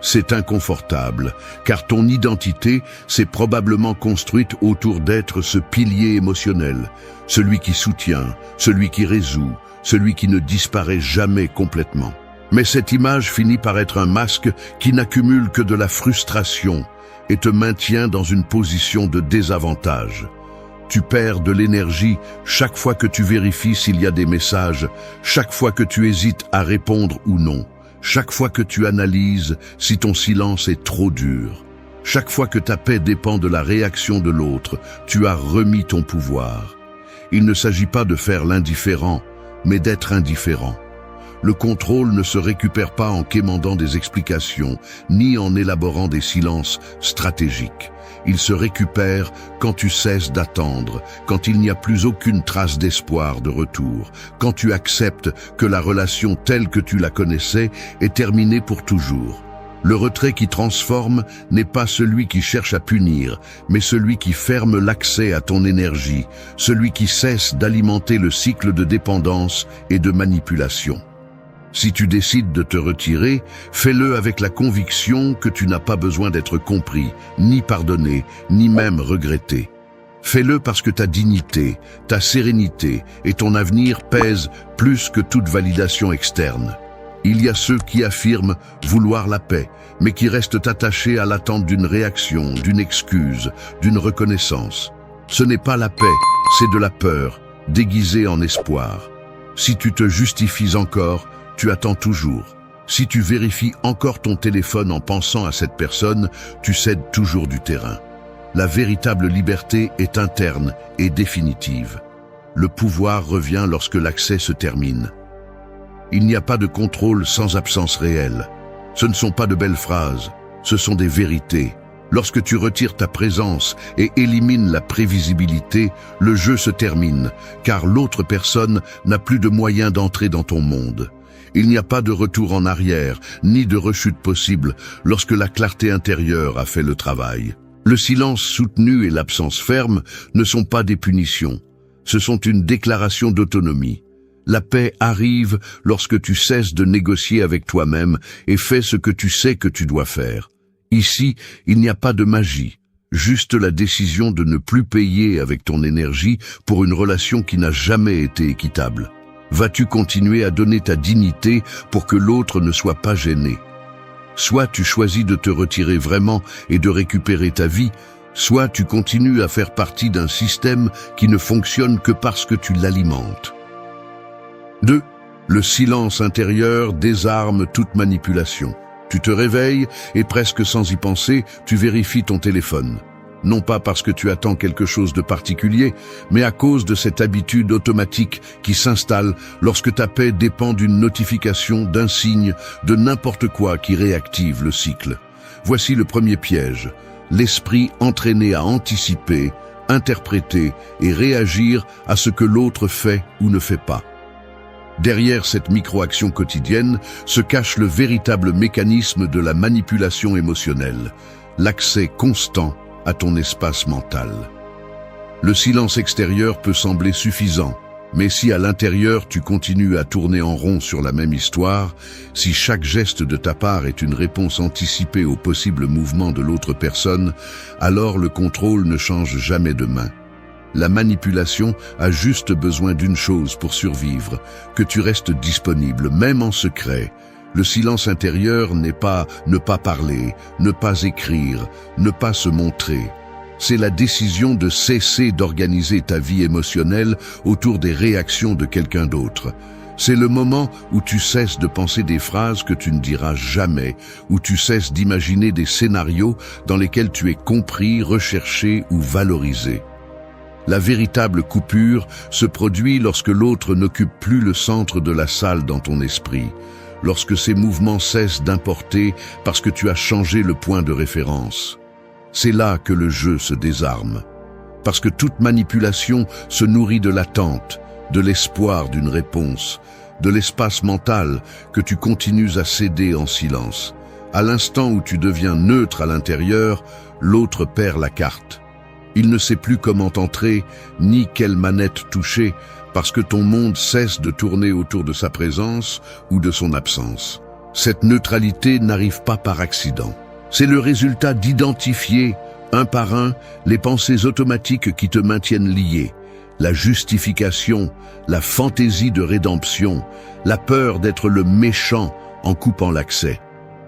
C'est inconfortable, car ton identité s'est probablement construite autour d'être ce pilier émotionnel, celui qui soutient, celui qui résout, celui qui ne disparaît jamais complètement. Mais cette image finit par être un masque qui n'accumule que de la frustration et te maintient dans une position de désavantage. Tu perds de l'énergie chaque fois que tu vérifies s'il y a des messages, chaque fois que tu hésites à répondre ou non, chaque fois que tu analyses si ton silence est trop dur. Chaque fois que ta paix dépend de la réaction de l'autre, tu as remis ton pouvoir. Il ne s'agit pas de faire l'indifférent, mais d'être indifférent. Le contrôle ne se récupère pas en quémandant des explications, ni en élaborant des silences stratégiques. Il se récupère quand tu cesses d'attendre, quand il n'y a plus aucune trace d'espoir de retour, quand tu acceptes que la relation telle que tu la connaissais est terminée pour toujours. Le retrait qui transforme n'est pas celui qui cherche à punir, mais celui qui ferme l'accès à ton énergie, celui qui cesse d'alimenter le cycle de dépendance et de manipulation. Si tu décides de te retirer, fais-le avec la conviction que tu n'as pas besoin d'être compris, ni pardonné, ni même regretté. Fais-le parce que ta dignité, ta sérénité et ton avenir pèsent plus que toute validation externe. Il y a ceux qui affirment vouloir la paix, mais qui restent attachés à l'attente d'une réaction, d'une excuse, d'une reconnaissance. Ce n'est pas la paix, c'est de la peur, déguisée en espoir. Si tu te justifies encore, tu attends toujours. Si tu vérifies encore ton téléphone en pensant à cette personne, tu cèdes toujours du terrain. La véritable liberté est interne et définitive. Le pouvoir revient lorsque l'accès se termine. Il n'y a pas de contrôle sans absence réelle. Ce ne sont pas de belles phrases, ce sont des vérités. Lorsque tu retires ta présence et élimines la prévisibilité, le jeu se termine, car l'autre personne n'a plus de moyens d'entrer dans ton monde. Il n'y a pas de retour en arrière, ni de rechute possible lorsque la clarté intérieure a fait le travail. Le silence soutenu et l'absence ferme ne sont pas des punitions. Ce sont une déclaration d'autonomie. La paix arrive lorsque tu cesses de négocier avec toi-même et fais ce que tu sais que tu dois faire. Ici, il n'y a pas de magie, juste la décision de ne plus payer avec ton énergie pour une relation qui n'a jamais été équitable. Vas-tu continuer à donner ta dignité pour que l'autre ne soit pas gêné? Soit tu choisis de te retirer vraiment et de récupérer ta vie, soit tu continues à faire partie d'un système qui ne fonctionne que parce que tu l'alimentes. 2. Le silence intérieur désarme toute manipulation. Tu te réveilles et presque sans y penser, tu vérifies ton téléphone. Non pas parce que tu attends quelque chose de particulier, mais à cause de cette habitude automatique qui s'installe lorsque ta paix dépend d'une notification, d'un signe, de n'importe quoi qui réactive le cycle. Voici le premier piège. L'esprit entraîné à anticiper, interpréter et réagir à ce que l'autre fait ou ne fait pas. Derrière cette micro-action quotidienne se cache le véritable mécanisme de la manipulation émotionnelle, l'accès constant à ton espace mental. Le silence extérieur peut sembler suffisant, mais si à l'intérieur tu continues à tourner en rond sur la même histoire, si chaque geste de ta part est une réponse anticipée au possible mouvement de l'autre personne, alors le contrôle ne change jamais de main. La manipulation a juste besoin d'une chose pour survivre, que tu restes disponible, même en secret. Le silence intérieur n'est pas ne pas parler, ne pas écrire, ne pas se montrer. C'est la décision de cesser d'organiser ta vie émotionnelle autour des réactions de quelqu'un d'autre. C'est le moment où tu cesses de penser des phrases que tu ne diras jamais, où tu cesses d'imaginer des scénarios dans lesquels tu es compris, recherché ou valorisé. La véritable coupure se produit lorsque l'autre n'occupe plus le centre de la salle dans ton esprit, lorsque ses mouvements cessent d'importer parce que tu as changé le point de référence. C'est là que le jeu se désarme, parce que toute manipulation se nourrit de l'attente, de l'espoir d'une réponse, de l'espace mental que tu continues à céder en silence. À l'instant où tu deviens neutre à l'intérieur, l'autre perd la carte. Il ne sait plus comment entrer, ni quelle manette toucher, parce que ton monde cesse de tourner autour de sa présence ou de son absence. Cette neutralité n'arrive pas par accident. C'est le résultat d'identifier, un par un, les pensées automatiques qui te maintiennent lié. La justification, la fantaisie de rédemption, la peur d'être le méchant en coupant l'accès.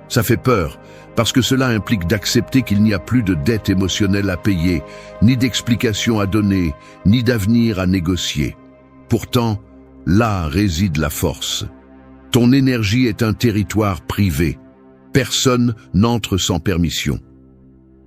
Ça fait peur, parce que cela implique d'accepter qu'il n'y a plus de dette émotionnelle à payer, ni d'explication à donner, ni d'avenir à négocier. Pourtant, là réside la force. Ton énergie est un territoire privé. Personne n'entre sans permission.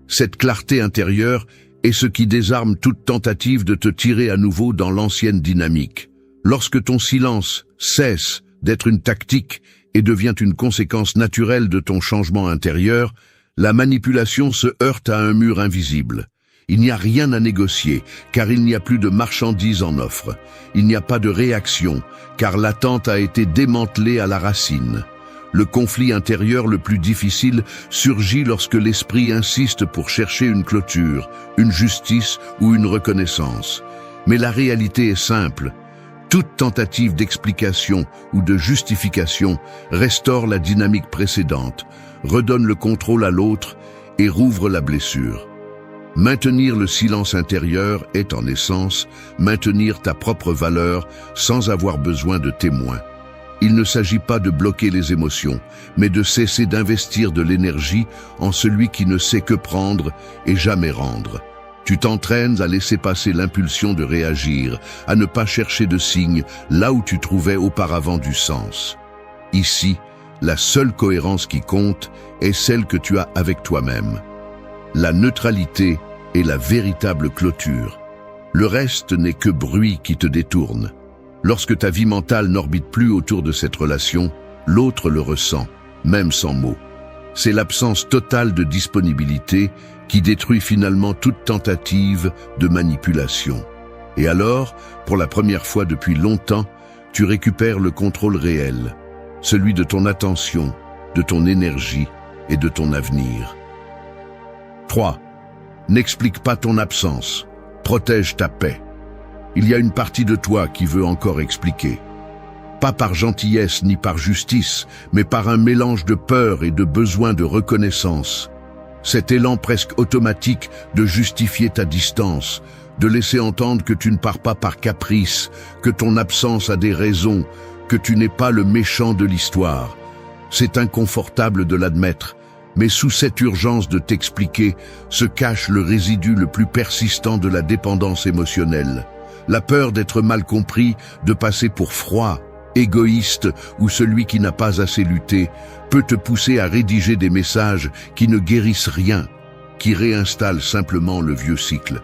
Cette clarté intérieure est ce qui désarme toute tentative de te tirer à nouveau dans l'ancienne dynamique. Lorsque ton silence cesse d'être une tactique et devient une conséquence naturelle de ton changement intérieur, la manipulation se heurte à un mur invisible. Il n'y a rien à négocier, car il n'y a plus de marchandises en offre. Il n'y a pas de réaction, car l'attente a été démantelée à la racine. Le conflit intérieur le plus difficile surgit lorsque l'esprit insiste pour chercher une clôture, une justice ou une reconnaissance. Mais la réalité est simple. Toute tentative d'explication ou de justification restaure la dynamique précédente, redonne le contrôle à l'autre et rouvre la blessure. Maintenir le silence intérieur est en essence maintenir ta propre valeur sans avoir besoin de témoins. Il ne s'agit pas de bloquer les émotions, mais de cesser d'investir de l'énergie en celui qui ne sait que prendre et jamais rendre. Tu t'entraînes à laisser passer l'impulsion de réagir, à ne pas chercher de signes là où tu trouvais auparavant du sens. Ici, la seule cohérence qui compte est celle que tu as avec toi-même. La neutralité est la véritable clôture. Le reste n'est que bruit qui te détourne. Lorsque ta vie mentale n'orbite plus autour de cette relation, l'autre le ressent, même sans mots. C'est l'absence totale de disponibilité qui détruit finalement toute tentative de manipulation. Et alors, pour la première fois depuis longtemps, tu récupères le contrôle réel, celui de ton attention, de ton énergie et de ton avenir. 3. N'explique pas ton absence, protège ta paix. Il y a une partie de toi qui veut encore expliquer. Pas par gentillesse ni par justice, mais par un mélange de peur et de besoin de reconnaissance. Cet élan presque automatique de justifier ta distance, de laisser entendre que tu ne pars pas par caprice, que ton absence a des raisons, que tu n'es pas le méchant de l'histoire. C'est inconfortable de l'admettre, mais sous cette urgence de t'expliquer se cache le résidu le plus persistant de la dépendance émotionnelle. La peur d'être mal compris, de passer pour froid, égoïste ou celui qui n'a pas assez lutté, peut te pousser à rédiger des messages qui ne guérissent rien, qui réinstallent simplement le vieux cycle.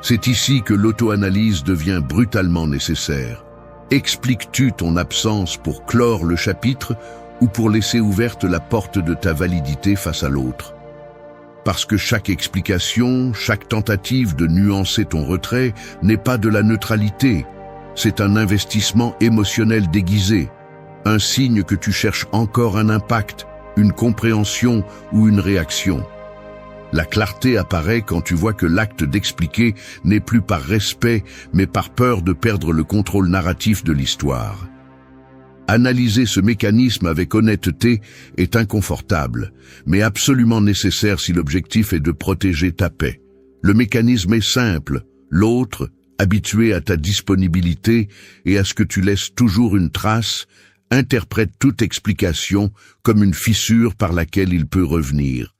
C'est ici que l'auto-analyse devient brutalement nécessaire. Expliques-tu ton absence pour clore le chapitre ou pour laisser ouverte la porte de ta validité face à l'autre? Parce que chaque explication, chaque tentative de nuancer ton retrait n'est pas de la neutralité. C'est un investissement émotionnel déguisé, un signe que tu cherches encore un impact, une compréhension ou une réaction. La clarté apparaît quand tu vois que l'acte d'expliquer n'est plus par respect, mais par peur de perdre le contrôle narratif de l'histoire. Analyser ce mécanisme avec honnêteté est inconfortable, mais absolument nécessaire si l'objectif est de protéger ta paix. Le mécanisme est simple, l'autre, habitué à ta disponibilité et à ce que tu laisses toujours une trace, interprète toute explication comme une fissure par laquelle il peut revenir.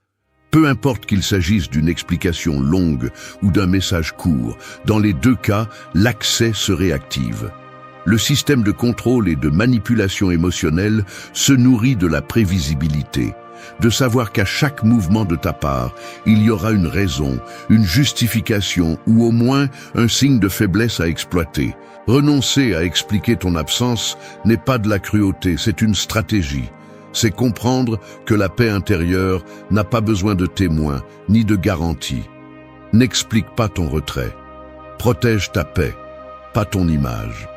Peu importe qu'il s'agisse d'une explication longue ou d'un message court, dans les deux cas, l'accès se réactive. Le système de contrôle et de manipulation émotionnelle se nourrit de la prévisibilité, de savoir qu'à chaque mouvement de ta part, il y aura une raison, une justification ou au moins un signe de faiblesse à exploiter. Renoncer à expliquer ton absence n'est pas de la cruauté, c'est une stratégie. C'est comprendre que la paix intérieure n'a pas besoin de témoins ni de garanties. N'explique pas ton retrait. Protège ta paix, pas ton image.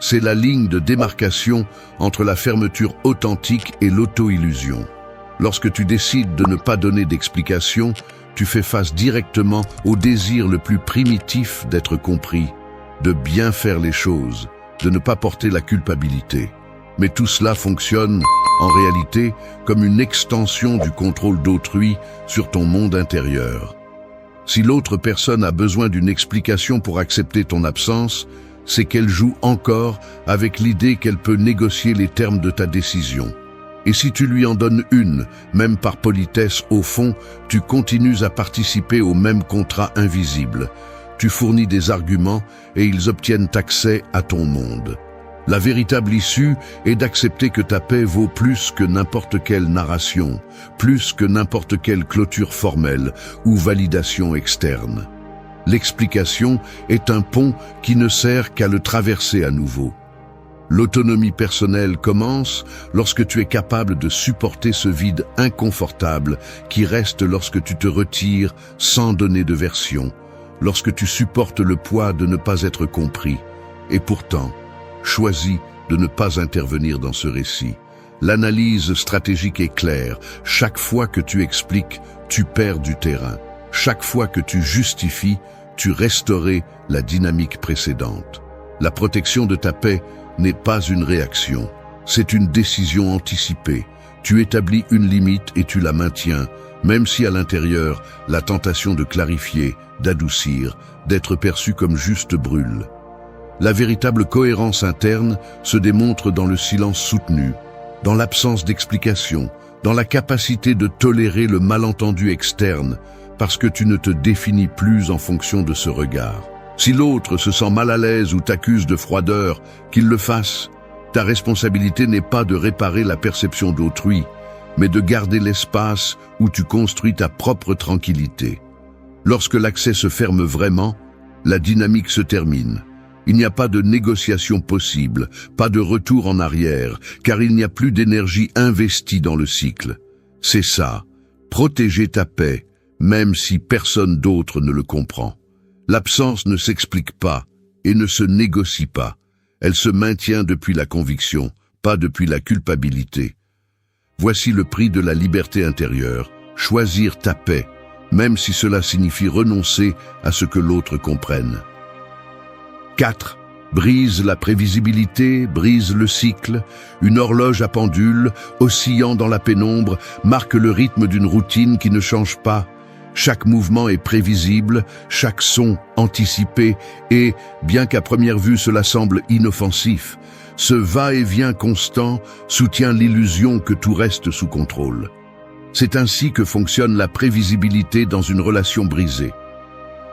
C'est la ligne de démarcation entre la fermeture authentique et l'auto-illusion. Lorsque tu décides de ne pas donner d'explication, tu fais face directement au désir le plus primitif d'être compris, de bien faire les choses, de ne pas porter la culpabilité. Mais tout cela fonctionne, en réalité, comme une extension du contrôle d'autrui sur ton monde intérieur. Si l'autre personne a besoin d'une explication pour accepter ton absence, c'est qu'elle joue encore avec l'idée qu'elle peut négocier les termes de ta décision. Et si tu lui en donnes une, même par politesse, au fond, tu continues à participer au même contrat invisible. Tu fournis des arguments et ils obtiennent accès à ton monde. La véritable issue est d'accepter que ta paix vaut plus que n'importe quelle narration, plus que n'importe quelle clôture formelle ou validation externe. L'explication est un pont qui ne sert qu'à le traverser à nouveau. L'autonomie personnelle commence lorsque tu es capable de supporter ce vide inconfortable qui reste lorsque tu te retires sans donner de version, lorsque tu supportes le poids de ne pas être compris. Et pourtant, choisis de ne pas intervenir dans ce récit. L'analyse stratégique est claire. Chaque fois que tu expliques, tu perds du terrain. Chaque fois que tu justifies, tu restaures la dynamique précédente. La protection de ta paix n'est pas une réaction, c'est une décision anticipée. Tu établis une limite et tu la maintiens, même si à l'intérieur, la tentation de clarifier, d'adoucir, d'être perçu comme juste brûle. La véritable cohérence interne se démontre dans le silence soutenu, dans l'absence d'explication, dans la capacité de tolérer le malentendu externe, parce que tu ne te définis plus en fonction de ce regard. Si l'autre se sent mal à l'aise ou t'accuse de froideur, qu'il le fasse. Ta responsabilité n'est pas de réparer la perception d'autrui, mais de garder l'espace où tu construis ta propre tranquillité. Lorsque l'accès se ferme vraiment, la dynamique se termine. Il n'y a pas de négociation possible, pas de retour en arrière, car il n'y a plus d'énergie investie dans le cycle. C'est ça, protéger ta paix, même si personne d'autre ne le comprend. L'absence ne s'explique pas et ne se négocie pas. Elle se maintient depuis la conviction, pas depuis la culpabilité. Voici le prix de la liberté intérieure, choisir ta paix, même si cela signifie renoncer à ce que l'autre comprenne. 4. Brise la prévisibilité, brise le cycle. Une horloge à pendule, oscillant dans la pénombre, marque le rythme d'une routine qui ne change pas. Chaque mouvement est prévisible, chaque son anticipé et, bien qu'à première vue cela semble inoffensif, ce va-et-vient constant soutient l'illusion que tout reste sous contrôle. C'est ainsi que fonctionne la prévisibilité dans une relation brisée.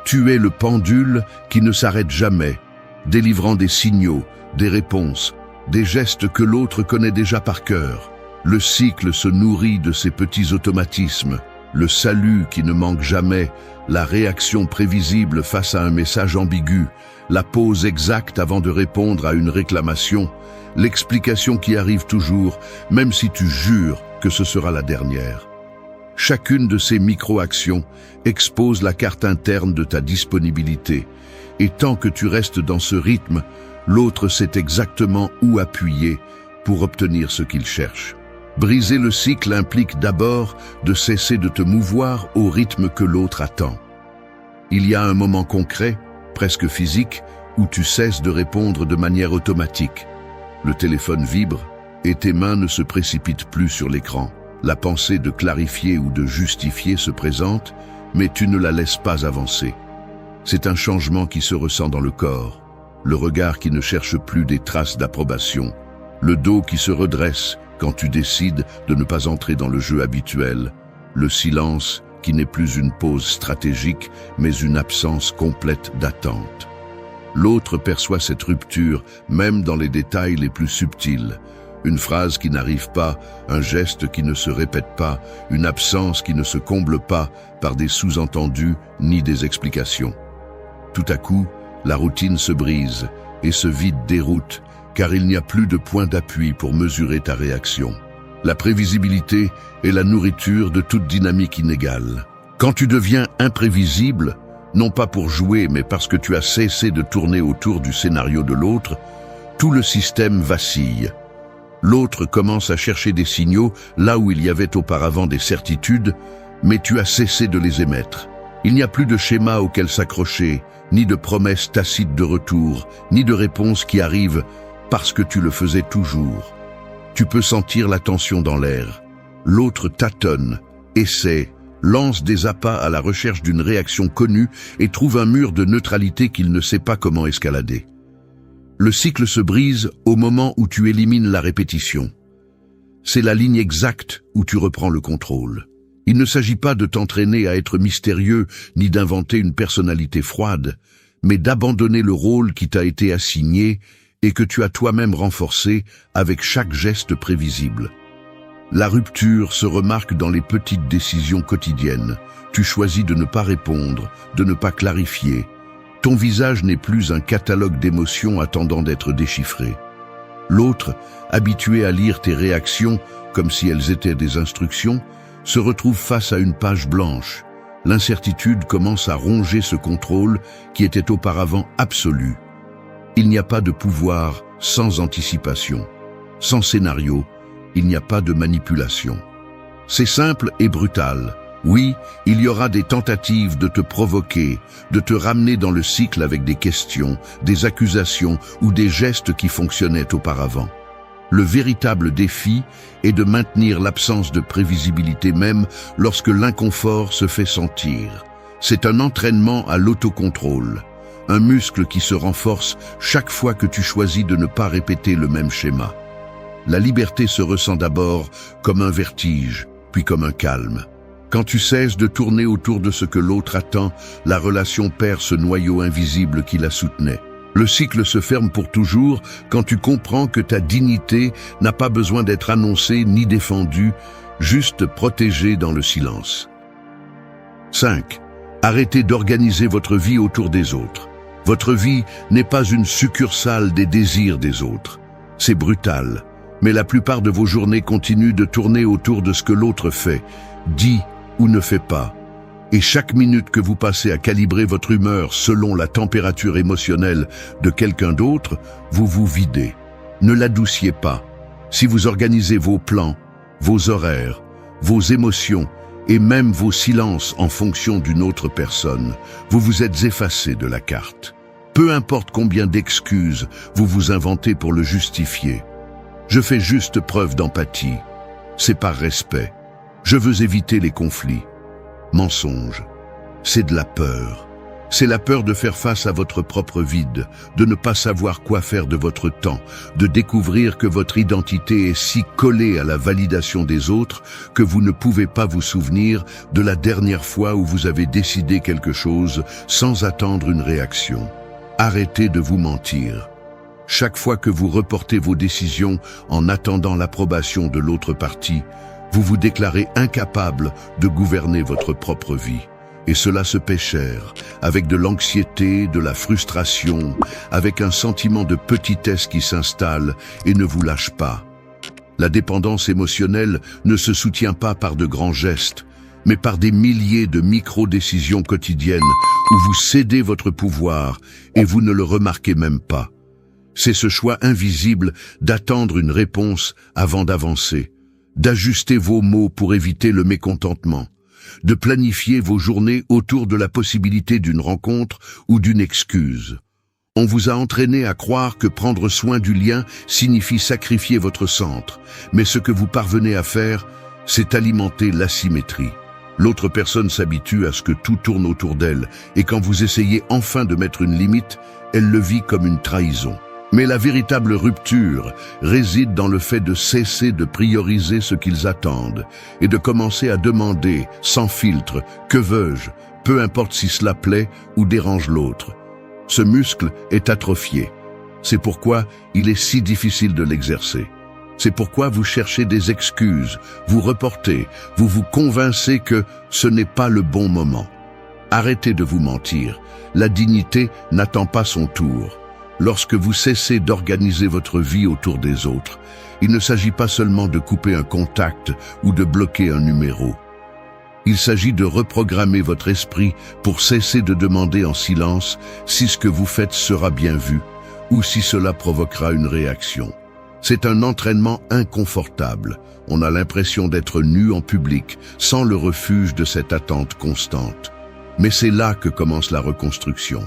Tu es le pendule qui ne s'arrête jamais, délivrant des signaux, des réponses, des gestes que l'autre connaît déjà par cœur. Le cycle se nourrit de ces petits automatismes. Le salut qui ne manque jamais, la réaction prévisible face à un message ambigu, la pause exacte avant de répondre à une réclamation, l'explication qui arrive toujours, même si tu jures que ce sera la dernière. Chacune de ces micro-actions expose la carte interne de ta disponibilité, et tant que tu restes dans ce rythme, l'autre sait exactement où appuyer pour obtenir ce qu'il cherche. Briser le cycle implique d'abord de cesser de te mouvoir au rythme que l'autre attend. Il y a un moment concret, presque physique, où tu cesses de répondre de manière automatique. Le téléphone vibre et tes mains ne se précipitent plus sur l'écran. La pensée de clarifier ou de justifier se présente, mais tu ne la laisses pas avancer. C'est un changement qui se ressent dans le corps, le regard qui ne cherche plus des traces d'approbation, le dos qui se redresse quand tu décides de ne pas entrer dans le jeu habituel, le silence qui n'est plus une pause stratégique, mais une absence complète d'attente. L'autre perçoit cette rupture, même dans les détails les plus subtils. Une phrase qui n'arrive pas, un geste qui ne se répète pas, une absence qui ne se comble pas par des sous-entendus ni des explications. Tout à coup, la routine se brise et ce vide déroute, car il n'y a plus de point d'appui pour mesurer ta réaction. La prévisibilité est la nourriture de toute dynamique inégale. Quand tu deviens imprévisible, non pas pour jouer, mais parce que tu as cessé de tourner autour du scénario de l'autre, tout le système vacille. L'autre commence à chercher des signaux là où il y avait auparavant des certitudes, mais tu as cessé de les émettre. Il n'y a plus de schéma auquel s'accrocher, ni de promesses tacites de retour, ni de réponses qui arrivent parce que tu le faisais toujours. Tu peux sentir la tension dans l'air. L'autre tâtonne, essaie, lance des appâts à la recherche d'une réaction connue et trouve un mur de neutralité qu'il ne sait pas comment escalader. Le cycle se brise au moment où tu élimines la répétition. C'est la ligne exacte où tu reprends le contrôle. Il ne s'agit pas de t'entraîner à être mystérieux ni d'inventer une personnalité froide, mais d'abandonner le rôle qui t'a été assigné et que tu as toi-même renforcé avec chaque geste prévisible. La rupture se remarque dans les petites décisions quotidiennes. Tu choisis de ne pas répondre, de ne pas clarifier. Ton visage n'est plus un catalogue d'émotions attendant d'être déchiffré. L'autre, habitué à lire tes réactions comme si elles étaient des instructions, se retrouve face à une page blanche. L'incertitude commence à ronger ce contrôle qui était auparavant absolu. Il n'y a pas de pouvoir sans anticipation. Sans scénario, il n'y a pas de manipulation. C'est simple et brutal. Oui, il y aura des tentatives de te provoquer, de te ramener dans le cycle avec des questions, des accusations ou des gestes qui fonctionnaient auparavant. Le véritable défi est de maintenir l'absence de prévisibilité même lorsque l'inconfort se fait sentir. C'est un entraînement à l'autocontrôle, un muscle qui se renforce chaque fois que tu choisis de ne pas répéter le même schéma. La liberté se ressent d'abord comme un vertige, puis comme un calme. Quand tu cesses de tourner autour de ce que l'autre attend, la relation perd ce noyau invisible qui la soutenait. Le cycle se ferme pour toujours quand tu comprends que ta dignité n'a pas besoin d'être annoncée ni défendue, juste protégée dans le silence. 5. Arrêtez d'organiser votre vie autour des autres. Votre vie n'est pas une succursale des désirs des autres. C'est brutal, mais la plupart de vos journées continuent de tourner autour de ce que l'autre fait, dit ou ne fait pas. Et chaque minute que vous passez à calibrer votre humeur selon la température émotionnelle de quelqu'un d'autre, vous vous videz. Ne l'adouciez pas. Si vous organisez vos plans, vos horaires, vos émotions et même vos silences en fonction d'une autre personne, vous vous êtes effacé de la carte. Peu importe combien d'excuses vous vous inventez pour le justifier. Je fais juste preuve d'empathie. C'est par respect. Je veux éviter les conflits. Mensonge. C'est de la peur. C'est la peur de faire face à votre propre vide, de ne pas savoir quoi faire de votre temps, de découvrir que votre identité est si collée à la validation des autres que vous ne pouvez pas vous souvenir de la dernière fois où vous avez décidé quelque chose sans attendre une réaction. Arrêtez de vous mentir. Chaque fois que vous reportez vos décisions en attendant l'approbation de l'autre partie, vous vous déclarez incapable de gouverner votre propre vie. Et cela se paie cher, avec de l'anxiété, de la frustration, avec un sentiment de petitesse qui s'installe et ne vous lâche pas. La dépendance émotionnelle ne se soutient pas par de grands gestes, mais par des milliers de micro-décisions quotidiennes où vous cédez votre pouvoir et vous ne le remarquez même pas. C'est ce choix invisible d'attendre une réponse avant d'avancer, d'ajuster vos mots pour éviter le mécontentement, de planifier vos journées autour de la possibilité d'une rencontre ou d'une excuse. On vous a entraîné à croire que prendre soin du lien signifie sacrifier votre centre, mais ce que vous parvenez à faire, c'est alimenter l'asymétrie. L'autre personne s'habitue à ce que tout tourne autour d'elle, et quand vous essayez enfin de mettre une limite, elle le vit comme une trahison. Mais la véritable rupture réside dans le fait de cesser de prioriser ce qu'ils attendent et de commencer à demander, sans filtre, « Que veux-je ?» peu importe si cela plaît ou dérange l'autre. Ce muscle est atrophié. C'est pourquoi il est si difficile de l'exercer. C'est pourquoi vous cherchez des excuses, vous reportez, vous vous convainquez que ce n'est pas le bon moment. Arrêtez de vous mentir. La dignité n'attend pas son tour. Lorsque vous cessez d'organiser votre vie autour des autres, il ne s'agit pas seulement de couper un contact ou de bloquer un numéro. Il s'agit de reprogrammer votre esprit pour cesser de demander en silence si ce que vous faites sera bien vu, ou si cela provoquera une réaction. C'est un entraînement inconfortable. On a l'impression d'être nu en public, sans le refuge de cette attente constante. Mais c'est là que commence la reconstruction.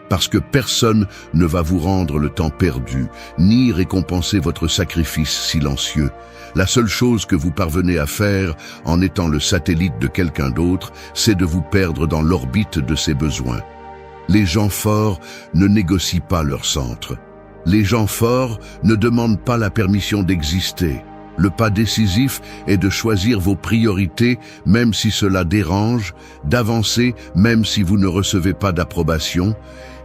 Parce que personne ne va vous rendre le temps perdu, ni récompenser votre sacrifice silencieux. La seule chose que vous parvenez à faire, en étant le satellite de quelqu'un d'autre, c'est de vous perdre dans l'orbite de ses besoins. Les gens forts ne négocient pas leur centre. Les gens forts ne demandent pas la permission d'exister. Le pas décisif est de choisir vos priorités, même si cela dérange, d'avancer même si vous ne recevez pas d'approbation,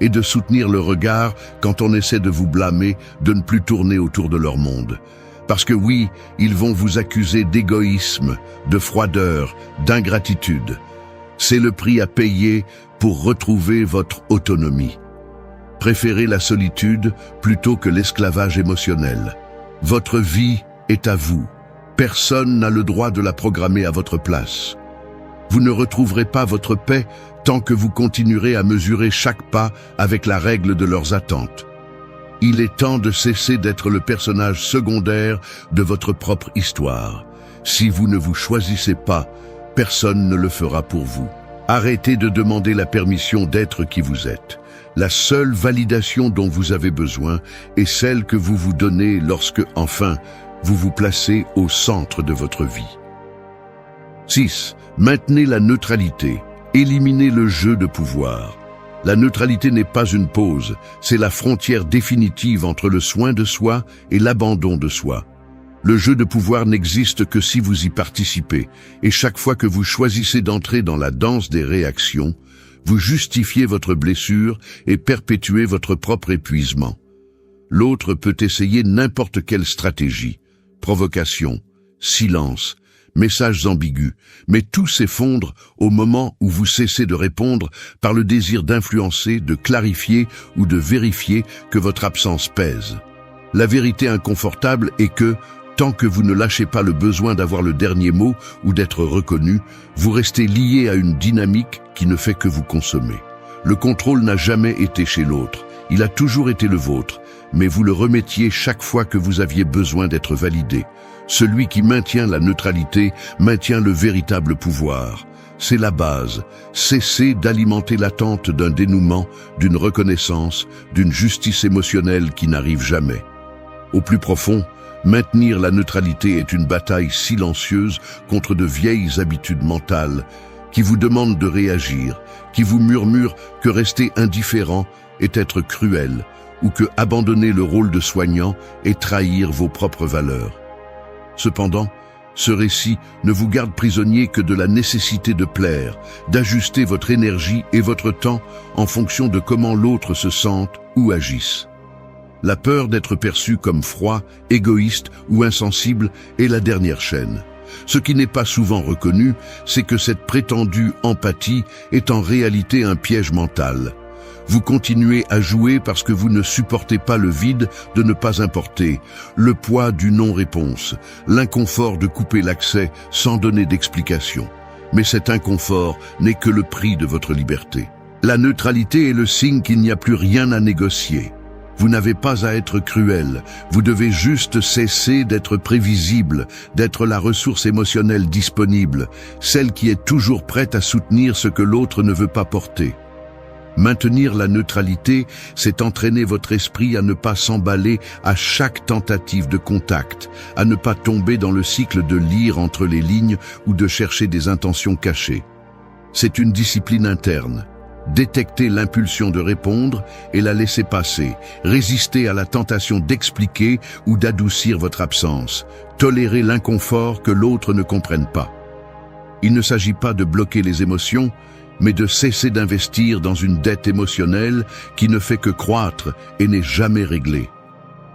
et de soutenir le regard quand on essaie de vous blâmer, de ne plus tourner autour de leur monde. Parce que oui, ils vont vous accuser d'égoïsme, de froideur, d'ingratitude. C'est le prix à payer pour retrouver votre autonomie. Préférez la solitude plutôt que l'esclavage émotionnel. Votre vie est à vous. Personne n'a le droit de la programmer à votre place. Vous ne retrouverez pas votre paix tant que vous continuerez à mesurer chaque pas avec la règle de leurs attentes. Il est temps de cesser d'être le personnage secondaire de votre propre histoire. Si vous ne vous choisissez pas, personne ne le fera pour vous. Arrêtez de demander la permission d'être qui vous êtes. La seule validation dont vous avez besoin est celle que vous vous donnez lorsque, enfin, vous vous placez au centre de votre vie. 6. Maintenez la neutralité. Éliminez le jeu de pouvoir. La neutralité n'est pas une pause, c'est la frontière définitive entre le soin de soi et l'abandon de soi. Le jeu de pouvoir n'existe que si vous y participez, et chaque fois que vous choisissez d'entrer dans la danse des réactions, vous justifiez votre blessure et perpétuez votre propre épuisement. L'autre peut essayer n'importe quelle stratégie, provocation, silence, messages ambigus, mais tout s'effondre au moment où vous cessez de répondre par le désir d'influencer, de clarifier ou de vérifier que votre absence pèse. La vérité inconfortable est que, tant que vous ne lâchez pas le besoin d'avoir le dernier mot ou d'être reconnu, vous restez lié à une dynamique qui ne fait que vous consommer. Le contrôle n'a jamais été chez l'autre, il a toujours été le vôtre, mais vous le remettiez chaque fois que vous aviez besoin d'être validé. Celui qui maintient la neutralité maintient le véritable pouvoir. C'est la base. Cessez d'alimenter l'attente d'un dénouement, d'une reconnaissance, d'une justice émotionnelle qui n'arrive jamais. Au plus profond, maintenir la neutralité est une bataille silencieuse contre de vieilles habitudes mentales qui vous demandent de réagir, qui vous murmurent que rester indifférent est être cruel ou que abandonner le rôle de soignant est trahir vos propres valeurs. Cependant, ce récit ne vous garde prisonnier que de la nécessité de plaire, d'ajuster votre énergie et votre temps en fonction de comment l'autre se sente ou agisse. La peur d'être perçu comme froid, égoïste ou insensible est la dernière chaîne. Ce qui n'est pas souvent reconnu, c'est que cette prétendue empathie est en réalité un piège mental. Vous continuez à jouer parce que vous ne supportez pas le vide de ne pas importer, le poids du non-réponse, l'inconfort de couper l'accès sans donner d'explication. Mais cet inconfort n'est que le prix de votre liberté. La neutralité est le signe qu'il n'y a plus rien à négocier. Vous n'avez pas à être cruel, vous devez juste cesser d'être prévisible, d'être la ressource émotionnelle disponible, celle qui est toujours prête à soutenir ce que l'autre ne veut pas porter. Maintenir la neutralité, c'est entraîner votre esprit à ne pas s'emballer à chaque tentative de contact, à ne pas tomber dans le cycle de lire entre les lignes ou de chercher des intentions cachées. C'est une discipline interne. Détecter l'impulsion de répondre et la laisser passer, résister à la tentation d'expliquer ou d'adoucir votre absence, tolérer l'inconfort que l'autre ne comprenne pas. Il ne s'agit pas de bloquer les émotions, mais de cesser d'investir dans une dette émotionnelle qui ne fait que croître et n'est jamais réglée.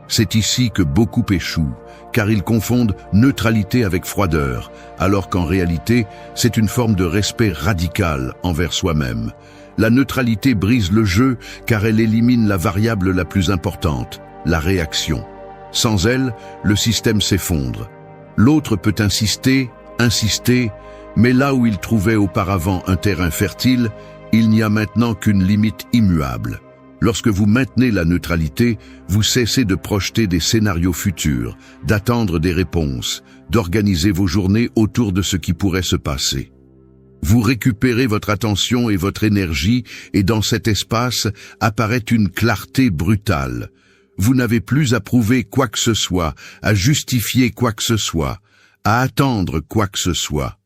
C'est ici que beaucoup échouent, car ils confondent neutralité avec froideur, alors qu'en réalité, c'est une forme de respect radical envers soi-même. La neutralité brise le jeu car elle élimine la variable la plus importante, la réaction. Sans elle, le système s'effondre. L'autre peut insister, mais là où il trouvait auparavant un terrain fertile, il n'y a maintenant qu'une limite immuable. Lorsque vous maintenez la neutralité, vous cessez de projeter des scénarios futurs, d'attendre des réponses, d'organiser vos journées autour de ce qui pourrait se passer. Vous récupérez votre attention et votre énergie, et dans cet espace apparaît une clarté brutale. Vous n'avez plus à prouver quoi que ce soit, à justifier quoi que ce soit, à attendre quoi que ce soit.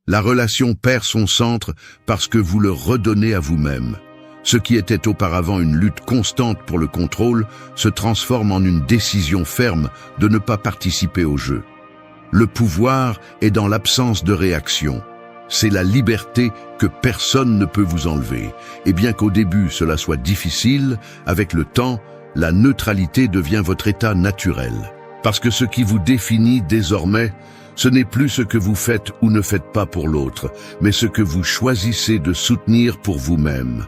La relation perd son centre parce que vous le redonnez à vous-même. Ce qui était auparavant une lutte constante pour le contrôle se transforme en une décision ferme de ne pas participer au jeu. Le pouvoir est dans l'absence de réaction. C'est la liberté que personne ne peut vous enlever. Et bien qu'au début cela soit difficile, avec le temps, la neutralité devient votre état naturel. Parce que ce qui vous définit désormais, ce n'est plus ce que vous faites ou ne faites pas pour l'autre, mais ce que vous choisissez de soutenir pour vous-même.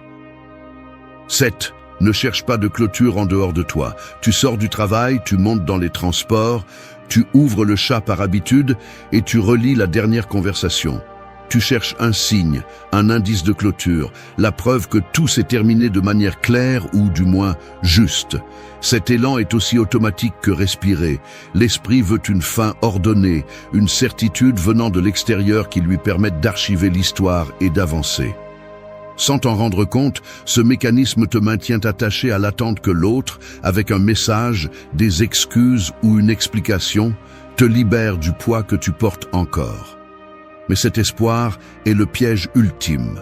7. Ne cherche pas de clôture en dehors de toi. Tu sors du travail, tu montes dans les transports, tu ouvres le chat par habitude et tu relis la dernière conversation. Tu cherches un signe, un indice de clôture, la preuve que tout s'est terminé de manière claire ou du moins juste. Cet élan est aussi automatique que respiré. L'esprit veut une fin ordonnée, une certitude venant de l'extérieur qui lui permette d'archiver l'histoire et d'avancer. Sans t'en rendre compte, ce mécanisme te maintient attaché à l'attente que l'autre, avec un message, des excuses ou une explication, te libère du poids que tu portes encore. Mais cet espoir est le piège ultime.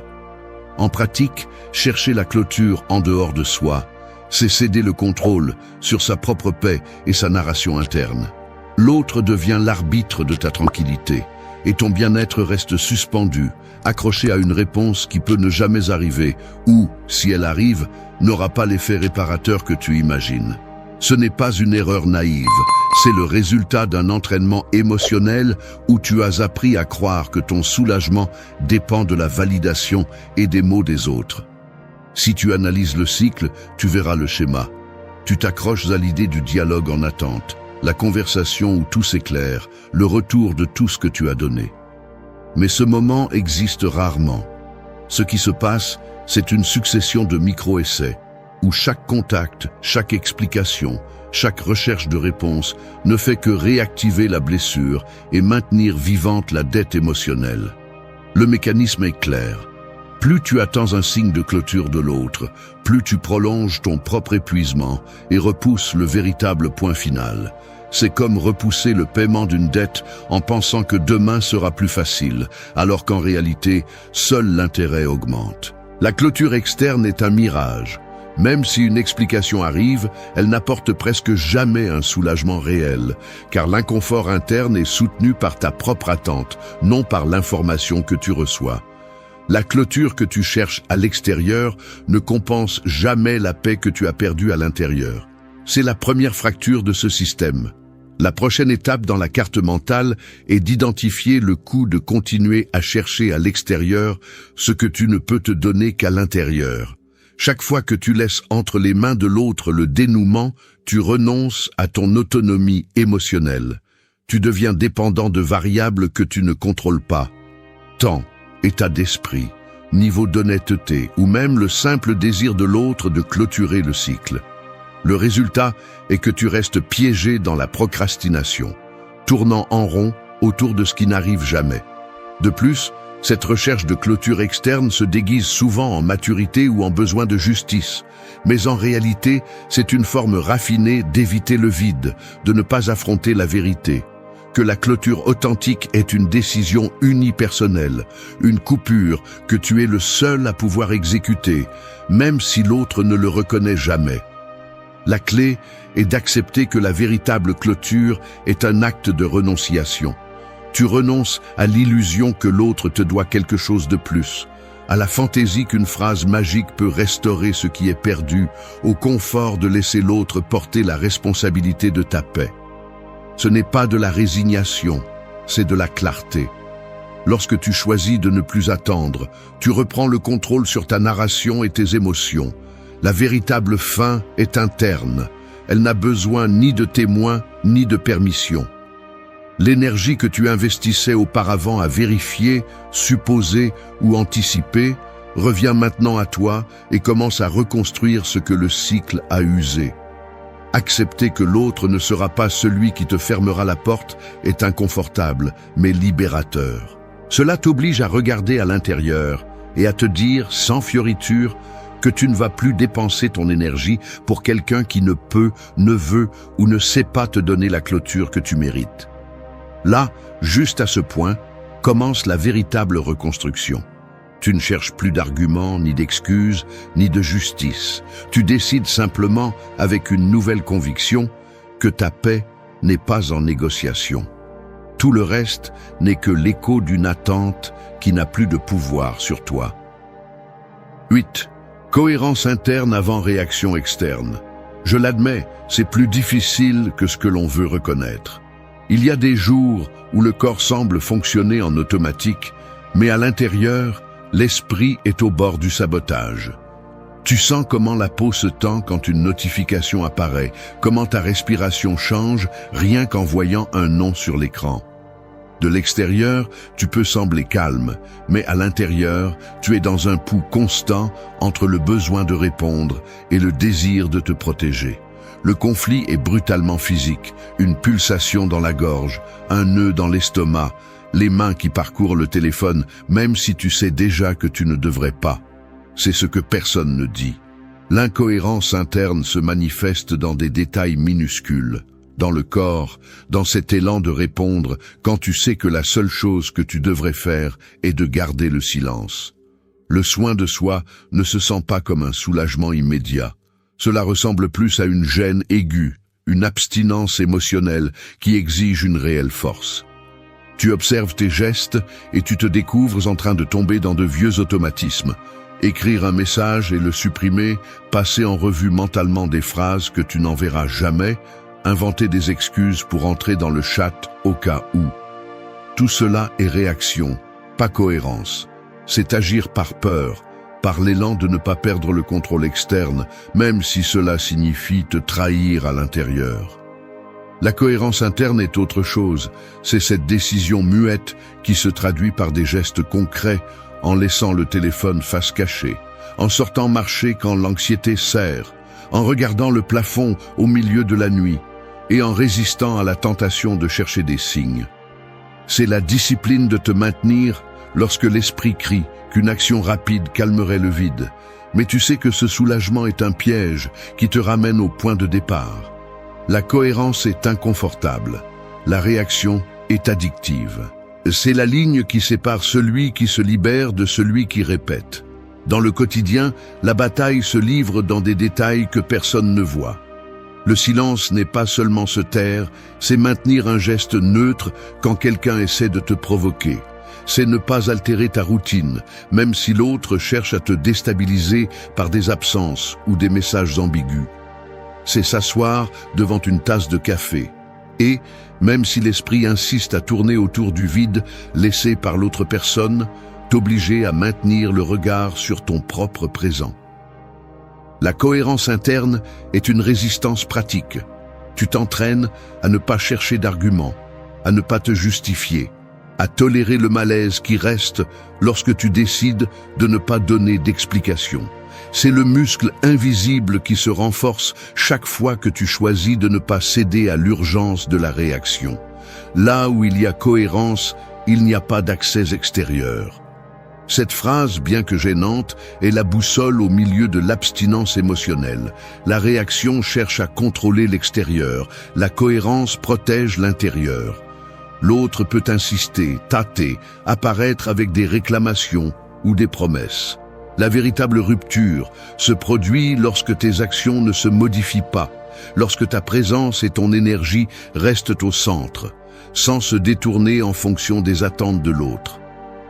En pratique, chercher la clôture en dehors de soi, c'est céder le contrôle sur sa propre paix et sa narration interne. L'autre devient l'arbitre de ta tranquillité, et ton bien-être reste suspendu, accroché à une réponse qui peut ne jamais arriver, ou, si elle arrive, n'aura pas l'effet réparateur que tu imagines. Ce n'est pas une erreur naïve, c'est le résultat d'un entraînement émotionnel où tu as appris à croire que ton soulagement dépend de la validation et des mots des autres. Si tu analyses le cycle, tu verras le schéma. Tu t'accroches à l'idée du dialogue en attente, la conversation où tout s'éclaire, le retour de tout ce que tu as donné. Mais ce moment existe rarement. Ce qui se passe, c'est une succession de micro-essais, où chaque contact, chaque explication, chaque recherche de réponse ne fait que réactiver la blessure et maintenir vivante la dette émotionnelle. Le mécanisme est clair. Plus tu attends un signe de clôture de l'autre, plus tu prolonges ton propre épuisement et repousses le véritable point final. C'est comme repousser le paiement d'une dette en pensant que demain sera plus facile, alors qu'en réalité, seul l'intérêt augmente. La clôture externe est un mirage. Même si une explication arrive, elle n'apporte presque jamais un soulagement réel, car l'inconfort interne est soutenu par ta propre attente, non par l'information que tu reçois. La clôture que tu cherches à l'extérieur ne compense jamais la paix que tu as perdue à l'intérieur. C'est la première fracture de ce système. La prochaine étape dans la carte mentale est d'identifier le coût de continuer à chercher à l'extérieur ce que tu ne peux te donner qu'à l'intérieur. Chaque fois que tu laisses entre les mains de l'autre le dénouement, tu renonces à ton autonomie émotionnelle. Tu deviens dépendant de variables que tu ne contrôles pas. Temps, état d'esprit, niveau d'honnêteté ou même le simple désir de l'autre de clôturer le cycle. Le résultat est que tu restes piégé dans la procrastination, tournant en rond autour de ce qui n'arrive jamais. De plus, cette recherche de clôture externe se déguise souvent en maturité ou en besoin de justice. Mais en réalité, c'est une forme raffinée d'éviter le vide, de ne pas affronter la vérité. Que la clôture authentique est une décision unipersonnelle, une coupure que tu es le seul à pouvoir exécuter, même si l'autre ne le reconnaît jamais. La clé est d'accepter que la véritable clôture est un acte de renonciation. Tu renonces à l'illusion que l'autre te doit quelque chose de plus, à la fantaisie qu'une phrase magique peut restaurer ce qui est perdu, au confort de laisser l'autre porter la responsabilité de ta paix. Ce n'est pas de la résignation, c'est de la clarté. Lorsque tu choisis de ne plus attendre, tu reprends le contrôle sur ta narration et tes émotions. La véritable fin est interne. Elle n'a besoin ni de témoins, ni de permission. L'énergie que tu investissais auparavant à vérifier, supposer ou anticiper Reviens maintenant à toi et commence à reconstruire ce que le cycle a usé. Accepter que l'autre ne sera pas celui qui te fermera la porte est inconfortable, mais libérateur. Cela t'oblige à regarder à l'intérieur et à te dire, sans fioriture, que tu ne vas plus dépenser ton énergie pour quelqu'un qui ne peut, ne veut ou ne sait pas te donner la clôture que tu mérites. Là, juste à ce point, commence la véritable reconstruction. Tu ne cherches plus d'arguments, ni d'excuses, ni de justice. Tu décides simplement, avec une nouvelle conviction, que ta paix n'est pas en négociation. Tout le reste n'est que l'écho d'une attente qui n'a plus de pouvoir sur toi. 8. Cohérence interne avant réaction externe. Je l'admets, c'est plus difficile que ce que l'on veut reconnaître. Il y a des jours où le corps semble fonctionner en automatique, mais à l'intérieur, l'esprit est au bord du sabotage. Tu sens comment la peau se tend quand une notification apparaît, comment ta respiration change rien qu'en voyant un nom sur l'écran. De l'extérieur, tu peux sembler calme, mais à l'intérieur, tu es dans un pouls constant entre le besoin de répondre et le désir de te protéger. Le conflit est brutalement physique, une pulsation dans la gorge, un nœud dans l'estomac, les mains qui parcourent le téléphone, même si tu sais déjà que tu ne devrais pas. C'est ce que personne ne dit. L'incohérence interne se manifeste dans des détails minuscules. Dans le corps, dans cet élan de répondre, quand tu sais que la seule chose que tu devrais faire est de garder le silence. Le soin de soi ne se sent pas comme un soulagement immédiat. Cela ressemble plus à une gêne aiguë, une abstinence émotionnelle qui exige une réelle force. Tu observes tes gestes et tu te découvres en train de tomber dans de vieux automatismes. Écrire un message et le supprimer, passer en revue mentalement des phrases que tu n'enverras jamais, inventer des excuses pour entrer dans le chat au cas où. Tout cela est réaction, pas cohérence. C'est agir par peur, par l'élan de ne pas perdre le contrôle externe, même si cela signifie te trahir à l'intérieur. La cohérence interne est autre chose, c'est cette décision muette qui se traduit par des gestes concrets, en laissant le téléphone face cachée, en sortant marcher quand l'anxiété serre, en regardant le plafond au milieu de la nuit, et en résistant à la tentation de chercher des signes. C'est la discipline de te maintenir lorsque l'esprit crie qu'une action rapide calmerait le vide, mais tu sais que ce soulagement est un piège qui te ramène au point de départ. La cohérence est inconfortable, la réaction est addictive. C'est la ligne qui sépare celui qui se libère de celui qui répète. Dans le quotidien, la bataille se livre dans des détails que personne ne voit. Le silence n'est pas seulement se taire, c'est maintenir un geste neutre quand quelqu'un essaie de te provoquer. C'est ne pas altérer ta routine, même si l'autre cherche à te déstabiliser par des absences ou des messages ambigus. C'est s'asseoir devant une tasse de café. Et, même si l'esprit insiste à tourner autour du vide laissé par l'autre personne, t'obliger à maintenir le regard sur ton propre présent. La cohérence interne est une résistance pratique. Tu t'entraînes à ne pas chercher d'arguments, à ne pas te justifier, à tolérer le malaise qui reste lorsque tu décides de ne pas donner d'explication. C'est le muscle invisible qui se renforce chaque fois que tu choisis de ne pas céder à l'urgence de la réaction. Là où il y a cohérence, il n'y a pas d'accès extérieur. Cette phrase, bien que gênante, est la boussole au milieu de l'abstinence émotionnelle. La réaction cherche à contrôler l'extérieur, la cohérence protège l'intérieur. L'autre peut insister, tâter, apparaître avec des réclamations ou des promesses. La véritable rupture se produit lorsque tes actions ne se modifient pas, lorsque ta présence et ton énergie restent au centre, sans se détourner en fonction des attentes de l'autre.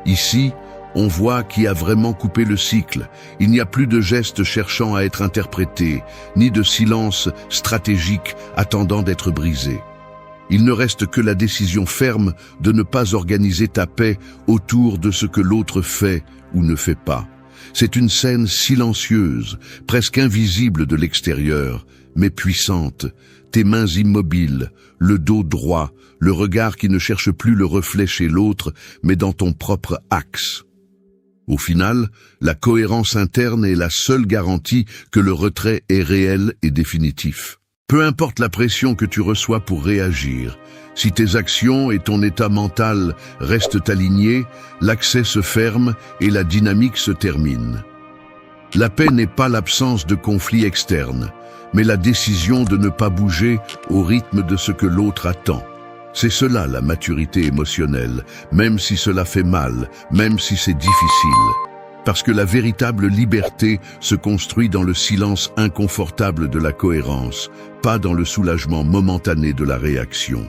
Ici, on voit qui a vraiment coupé le cycle. Il n'y a plus de gestes cherchant à être interprétés, ni de silence stratégique attendant d'être brisé. Il ne reste que la décision ferme de ne pas organiser ta paix autour de ce que l'autre fait ou ne fait pas. C'est une scène silencieuse, presque invisible de l'extérieur, mais puissante. Tes mains immobiles, le dos droit, le regard qui ne cherche plus le reflet chez l'autre, mais dans ton propre axe. Au final, la cohérence interne est la seule garantie que le retrait est réel et définitif. Peu importe la pression que tu reçois pour réagir, si tes actions et ton état mental restent alignés, l'accès se ferme et la dynamique se termine. La paix n'est pas l'absence de conflits externes, mais la décision de ne pas bouger au rythme de ce que l'autre attend. C'est cela la maturité émotionnelle, même si cela fait mal, même si c'est difficile. Parce que la véritable liberté se construit dans le silence inconfortable de la cohérence, pas dans le soulagement momentané de la réaction.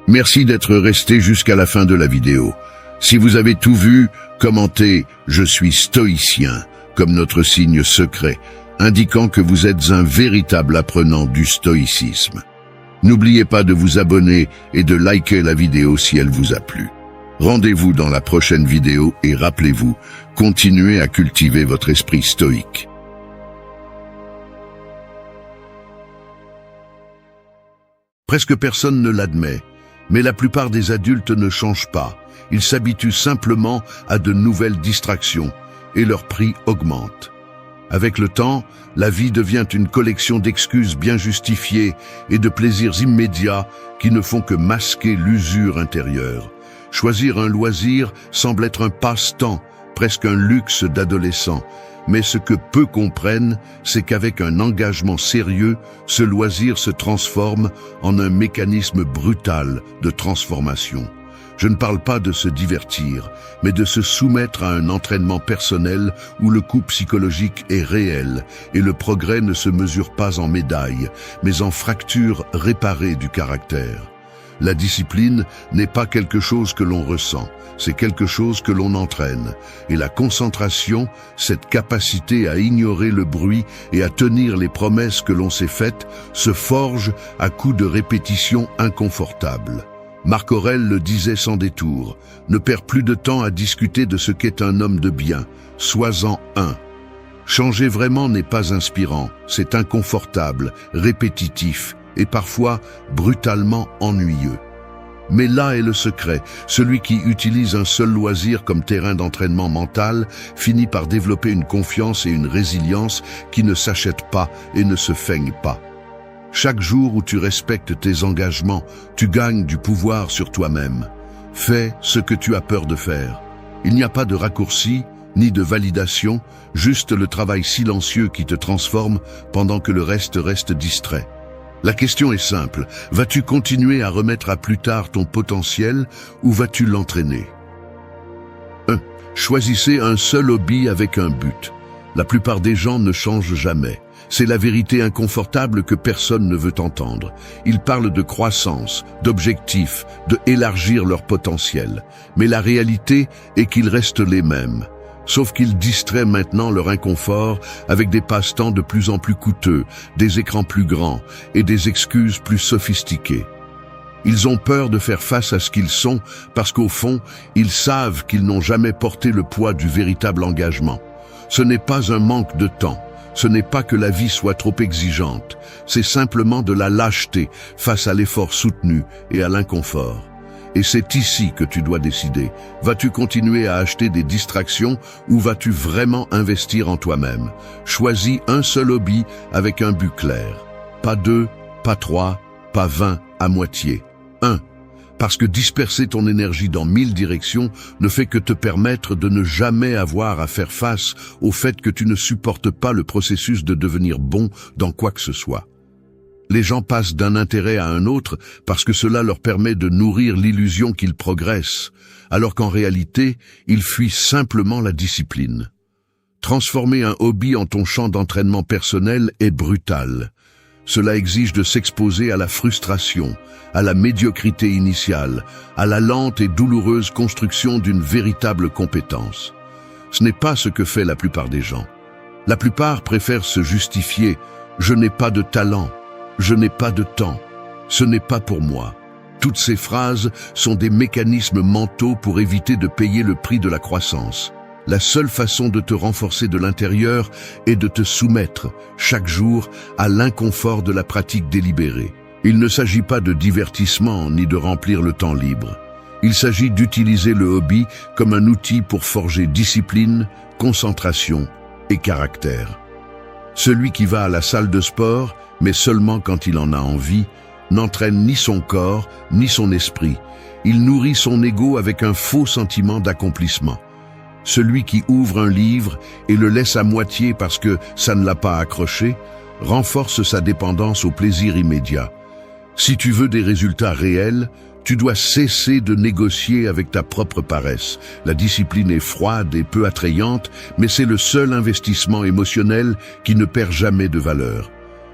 Merci d'être resté jusqu'à la fin de la vidéo. Si vous avez tout vu, commentez « Je suis stoïcien » comme notre signe secret, indiquant que vous êtes un véritable apprenant du stoïcisme. N'oubliez pas de vous abonner et de liker la vidéo si elle vous a plu. Rendez-vous dans la prochaine vidéo et rappelez-vous, continuez à cultiver votre esprit stoïque. Presque personne ne l'admet, mais la plupart des adultes ne changent pas. Ils s'habituent simplement à de nouvelles distractions et leur prix augmente. Avec le temps, la vie devient une collection d'excuses bien justifiées et de plaisirs immédiats qui ne font que masquer l'usure intérieure. Choisir un loisir semble être un passe-temps, presque un luxe d'adolescent. Mais ce que peu comprennent, c'est qu'avec un engagement sérieux, ce loisir se transforme en un mécanisme brutal de transformation. Je ne parle pas de se divertir, mais de se soumettre à un entraînement personnel où le coût psychologique est réel et le progrès ne se mesure pas en médailles, mais en fractures réparées du caractère. La discipline n'est pas quelque chose que l'on ressent, c'est quelque chose que l'on entraîne. Et la concentration, cette capacité à ignorer le bruit et à tenir les promesses que l'on s'est faites, se forge à coups de répétitions inconfortables. Marc Aurèle le disait sans détour, ne perds plus de temps à discuter de ce qu'est un homme de bien, sois-en un. Changer vraiment n'est pas inspirant, c'est inconfortable, répétitif et parfois brutalement ennuyeux. Mais là est le secret, celui qui utilise un seul loisir comme terrain d'entraînement mental finit par développer une confiance et une résilience qui ne s'achètent pas et ne se feignent pas. Chaque jour où tu respectes tes engagements, tu gagnes du pouvoir sur toi-même. Fais ce que tu as peur de faire. Il n'y a pas de raccourci, ni de validation, juste le travail silencieux qui te transforme pendant que le reste reste distrait. La question est simple, vas-tu continuer à remettre à plus tard ton potentiel ou vas-tu l'entraîner? 1. Choisissez un seul hobby avec un but. La plupart des gens ne changent jamais. C'est la vérité inconfortable que personne ne veut entendre. Ils parlent de croissance, d'objectifs, de élargir leur potentiel. Mais la réalité est qu'ils restent les mêmes. Sauf qu'ils distraient maintenant leur inconfort avec des passe-temps de plus en plus coûteux, des écrans plus grands et des excuses plus sophistiquées. Ils ont peur de faire face à ce qu'ils sont parce qu'au fond, ils savent qu'ils n'ont jamais porté le poids du véritable engagement. Ce n'est pas un manque de temps. Ce n'est pas que la vie soit trop exigeante, c'est simplement de la lâcheté face à l'effort soutenu et à l'inconfort. Et c'est ici que tu dois décider. Vas-tu continuer à acheter des distractions ou vas-tu vraiment investir en toi-même? Choisis un seul hobby avec un but clair. Pas 2, pas 3, pas 20 à moitié. 1. Parce que disperser ton énergie dans 1000 directions ne fait que te permettre de ne jamais avoir à faire face au fait que tu ne supportes pas le processus de devenir bon dans quoi que ce soit. Les gens passent d'un intérêt à un autre parce que cela leur permet de nourrir l'illusion qu'ils progressent, alors qu'en réalité, ils fuient simplement la discipline. Transformer un hobby en ton champ d'entraînement personnel est brutal. Cela exige de s'exposer à la frustration, à la médiocrité initiale, à la lente et douloureuse construction d'une véritable compétence. Ce n'est pas ce que fait la plupart des gens. La plupart préfèrent se justifier « je n'ai pas de talent »,« je n'ai pas de temps »,« ce n'est pas pour moi ». Toutes ces phrases sont des mécanismes mentaux pour éviter de payer le prix de la croissance. La seule façon de te renforcer de l'intérieur est de te soumettre, chaque jour, à l'inconfort de la pratique délibérée. Il ne s'agit pas de divertissement ni de remplir le temps libre. Il s'agit d'utiliser le hobby comme un outil pour forger discipline, concentration et caractère. Celui qui va à la salle de sport, mais seulement quand il en a envie, n'entraîne ni son corps, ni son esprit. Il nourrit son ego avec un faux sentiment d'accomplissement. Celui qui ouvre un livre et le laisse à moitié parce que ça ne l'a pas accroché, renforce sa dépendance au plaisir immédiat. Si tu veux des résultats réels, tu dois cesser de négocier avec ta propre paresse. La discipline est froide et peu attrayante, mais c'est le seul investissement émotionnel qui ne perd jamais de valeur.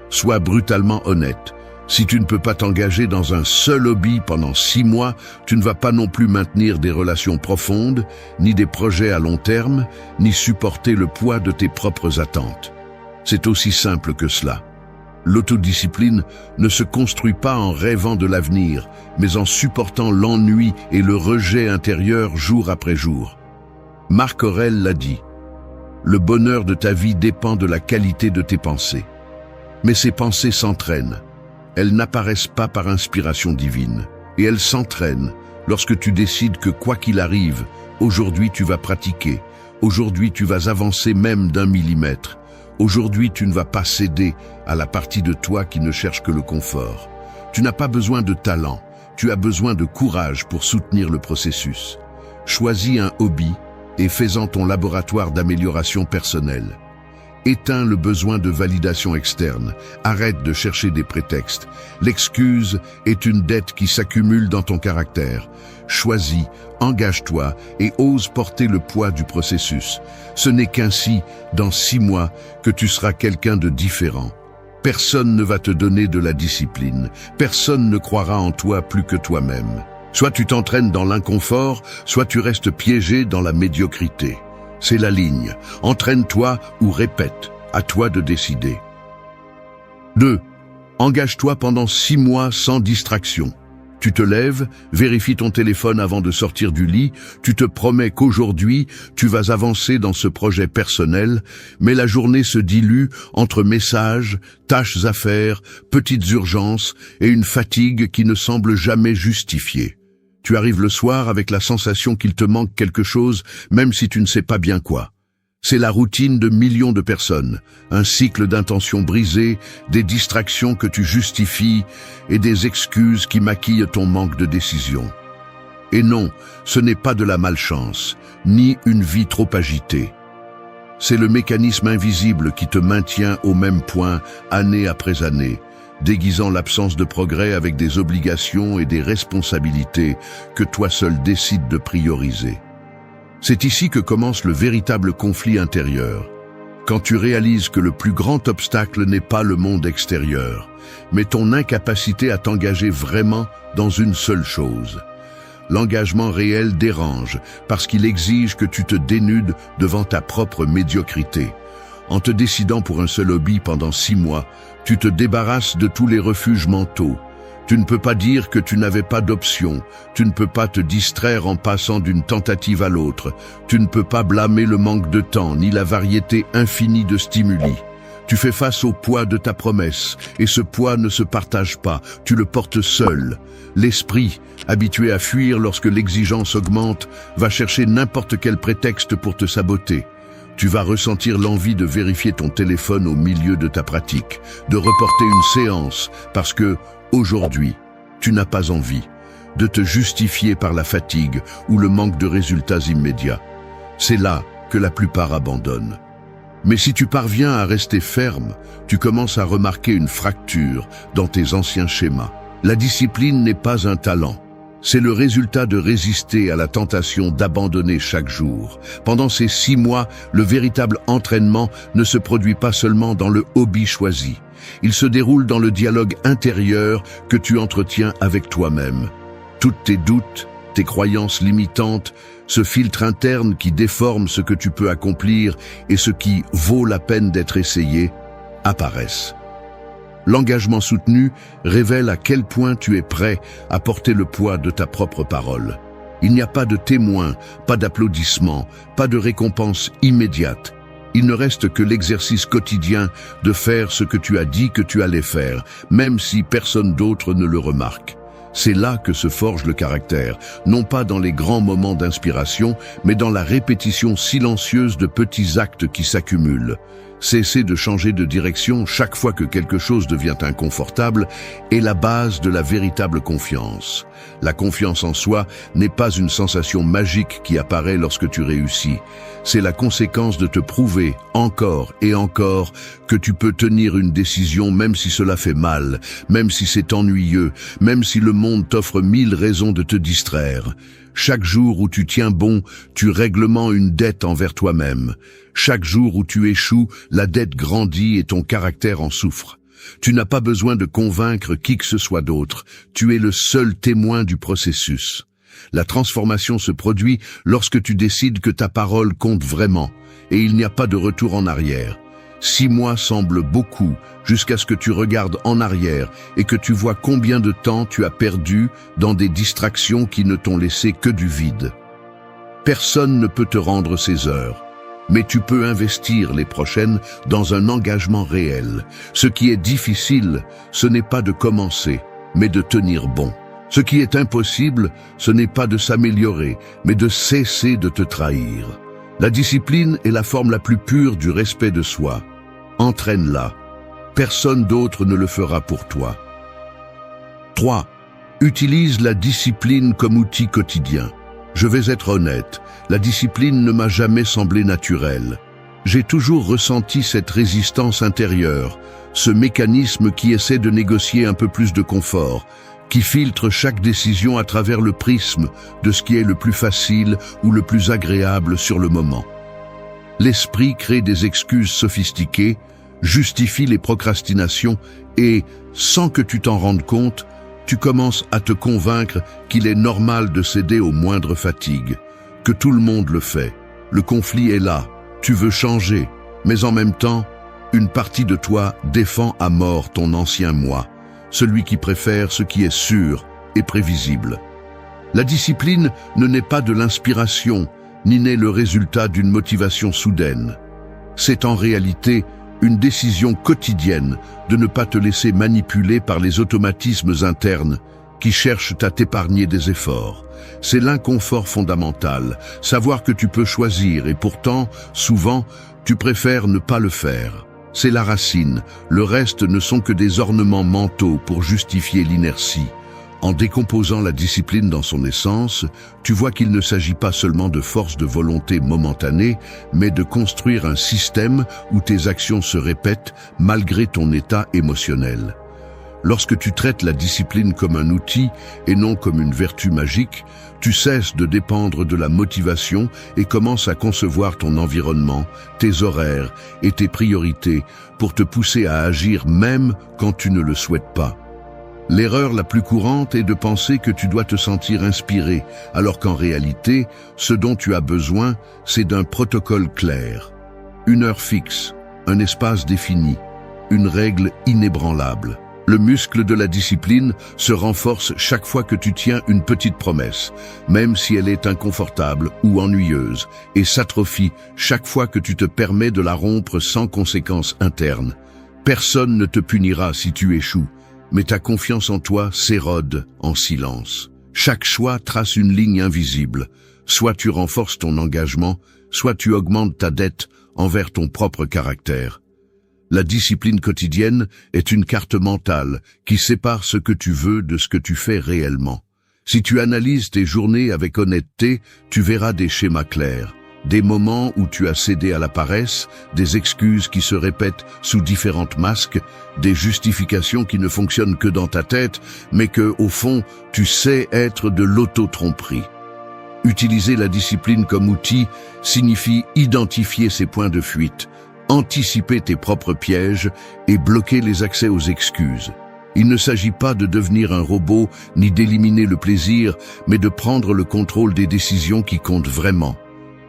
Sois brutalement honnête. Si tu ne peux pas t'engager dans un seul hobby pendant 6 mois, tu ne vas pas non plus maintenir des relations profondes, ni des projets à long terme, ni supporter le poids de tes propres attentes. C'est aussi simple que cela. L'autodiscipline ne se construit pas en rêvant de l'avenir, mais en supportant l'ennui et le rejet intérieur jour après jour. Marc Aurèle l'a dit, « Le bonheur de ta vie dépend de la qualité de tes pensées. » Mais ces pensées s'entraînent. Elles n'apparaissent pas par inspiration divine, et elles s'entraînent lorsque tu décides que quoi qu'il arrive, aujourd'hui tu vas pratiquer, aujourd'hui tu vas avancer même d'1 millimètre, aujourd'hui tu ne vas pas céder à la partie de toi qui ne cherche que le confort. Tu n'as pas besoin de talent, tu as besoin de courage pour soutenir le processus. Choisis un hobby et fais-en ton laboratoire d'amélioration personnelle. Éteins le besoin de validation externe. Arrête de chercher des prétextes. L'excuse est une dette qui s'accumule dans ton caractère. Choisis, engage-toi et ose porter le poids du processus. Ce n'est qu'ainsi, dans 6 mois, que tu seras quelqu'un de différent. Personne ne va te donner de la discipline. Personne ne croira en toi plus que toi-même. Soit tu t'entraînes dans l'inconfort, soit tu restes piégé dans la médiocrité. C'est la ligne. Entraîne-toi ou répète. À toi de décider. 2. Engage-toi pendant 6 mois sans distraction. Tu te lèves, vérifie ton téléphone avant de sortir du lit, tu te promets qu'aujourd'hui, tu vas avancer dans ce projet personnel, mais la journée se dilue entre messages, tâches à faire, petites urgences et une fatigue qui ne semble jamais justifiée. Tu arrives le soir avec la sensation qu'il te manque quelque chose, même si tu ne sais pas bien quoi. C'est la routine de millions de personnes, un cycle d'intentions brisées, des distractions que tu justifies et des excuses qui maquillent ton manque de décision. Et non, ce n'est pas de la malchance, ni une vie trop agitée. C'est le mécanisme invisible qui te maintient au même point, année après année, déguisant l'absence de progrès avec des obligations et des responsabilités que toi seul décides de prioriser. C'est ici que commence le véritable conflit intérieur, quand tu réalises que le plus grand obstacle n'est pas le monde extérieur, mais ton incapacité à t'engager vraiment dans une seule chose. L'engagement réel dérange parce qu'il exige que tu te dénudes devant ta propre médiocrité. En te décidant pour un seul hobby pendant 6 mois, tu te débarrasses de tous les refuges mentaux. Tu ne peux pas dire que tu n'avais pas d'option. Tu ne peux pas te distraire en passant d'une tentative à l'autre. Tu ne peux pas blâmer le manque de temps ni la variété infinie de stimuli. Tu fais face au poids de ta promesse, et ce poids ne se partage pas, tu le portes seul. L'esprit, habitué à fuir lorsque l'exigence augmente, va chercher n'importe quel prétexte pour te saboter. Tu vas ressentir l'envie de vérifier ton téléphone au milieu de ta pratique, de reporter une séance, parce que, aujourd'hui, tu n'as pas envie, de te justifier par la fatigue ou le manque de résultats immédiats. C'est là que la plupart abandonnent. Mais si tu parviens à rester ferme, tu commences à remarquer une fracture dans tes anciens schémas. La discipline n'est pas un talent. C'est le résultat de résister à la tentation d'abandonner chaque jour. Pendant ces 6 mois, le véritable entraînement ne se produit pas seulement dans le hobby choisi. Il se déroule dans le dialogue intérieur que tu entretiens avec toi-même. Tous tes doutes, tes croyances limitantes, ce filtre interne qui déforme ce que tu peux accomplir et ce qui vaut la peine d'être essayé, apparaissent. L'engagement soutenu révèle à quel point tu es prêt à porter le poids de ta propre parole. Il n'y a pas de témoins, pas d'applaudissements, pas de récompense immédiate. Il ne reste que l'exercice quotidien de faire ce que tu as dit que tu allais faire, même si personne d'autre ne le remarque. C'est là que se forge le caractère, non pas dans les grands moments d'inspiration, mais dans la répétition silencieuse de petits actes qui s'accumulent. Cesser de changer de direction chaque fois que quelque chose devient inconfortable est la base de la véritable confiance. La confiance en soi n'est pas une sensation magique qui apparaît lorsque tu réussis. C'est la conséquence de te prouver encore et encore que tu peux tenir une décision même si cela fait mal, même si c'est ennuyeux, même si le monde t'offre 1000 raisons de te distraire. Chaque jour où tu tiens bon, tu règlements une dette envers toi-même. Chaque jour où tu échoues, la dette grandit et ton caractère en souffre. Tu n'as pas besoin de convaincre qui que ce soit d'autre. Tu es le seul témoin du processus. La transformation se produit lorsque tu décides que ta parole compte vraiment, et il n'y a pas de retour en arrière. 6 mois semblent beaucoup jusqu'à ce que tu regardes en arrière et que tu vois combien de temps tu as perdu dans des distractions qui ne t'ont laissé que du vide. Personne ne peut te rendre ces heures, mais tu peux investir les prochaines dans un engagement réel. Ce qui est difficile, ce n'est pas de commencer, mais de tenir bon. Ce qui est impossible, ce n'est pas de s'améliorer, mais de cesser de te trahir. La discipline est la forme la plus pure du respect de soi. Entraîne-la. Personne d'autre ne le fera pour toi. 3. Utilise la discipline comme outil quotidien. Je vais être honnête, la discipline ne m'a jamais semblé naturelle. J'ai toujours ressenti cette résistance intérieure, ce mécanisme qui essaie de négocier un peu plus de confort, qui filtre chaque décision à travers le prisme de ce qui est le plus facile ou le plus agréable sur le moment. L'esprit crée des excuses sophistiquées, justifie les procrastinations et, sans que tu t'en rendes compte, tu commences à te convaincre qu'il est normal de céder aux moindres fatigues, que tout le monde le fait. Le conflit est là, tu veux changer, mais en même temps, une partie de toi défend à mort ton ancien moi, celui qui préfère ce qui est sûr et prévisible. La discipline ne naît pas de l'inspiration, ni n'est le résultat d'une motivation soudaine. C'est en réalité une décision quotidienne de ne pas te laisser manipuler par les automatismes internes qui cherchent à t'épargner des efforts. C'est l'inconfort fondamental, savoir que tu peux choisir et pourtant, souvent, tu préfères ne pas le faire. C'est la racine, le reste ne sont que des ornements mentaux pour justifier l'inertie. En décomposant la discipline dans son essence, tu vois qu'il ne s'agit pas seulement de force de volonté momentanée, mais de construire un système où tes actions se répètent malgré ton état émotionnel. Lorsque tu traites la discipline comme un outil et non comme une vertu magique, tu cesses de dépendre de la motivation et commences à concevoir ton environnement, tes horaires et tes priorités pour te pousser à agir même quand tu ne le souhaites pas. L'erreur la plus courante est de penser que tu dois te sentir inspiré, alors qu'en réalité, ce dont tu as besoin, c'est d'un protocole clair. Une heure fixe, un espace défini, une règle inébranlable. Le muscle de la discipline se renforce chaque fois que tu tiens une petite promesse, même si elle est inconfortable ou ennuyeuse, et s'atrophie chaque fois que tu te permets de la rompre sans conséquences internes. Personne ne te punira si tu échoues, mais ta confiance en toi s'érode en silence. Chaque choix trace une ligne invisible. Soit tu renforces ton engagement, soit tu augmentes ta dette envers ton propre caractère. La discipline quotidienne est une carte mentale qui sépare ce que tu veux de ce que tu fais réellement. Si tu analyses tes journées avec honnêteté, tu verras des schémas clairs. Des moments où tu as cédé à la paresse, des excuses qui se répètent sous différentes masques, des justifications qui ne fonctionnent que dans ta tête, mais que, au fond, tu sais être de l'auto-tromperie. Utiliser la discipline comme outil signifie identifier ses points de fuite, anticiper tes propres pièges et bloquer les accès aux excuses. Il ne s'agit pas de devenir un robot ni d'éliminer le plaisir, mais de prendre le contrôle des décisions qui comptent vraiment.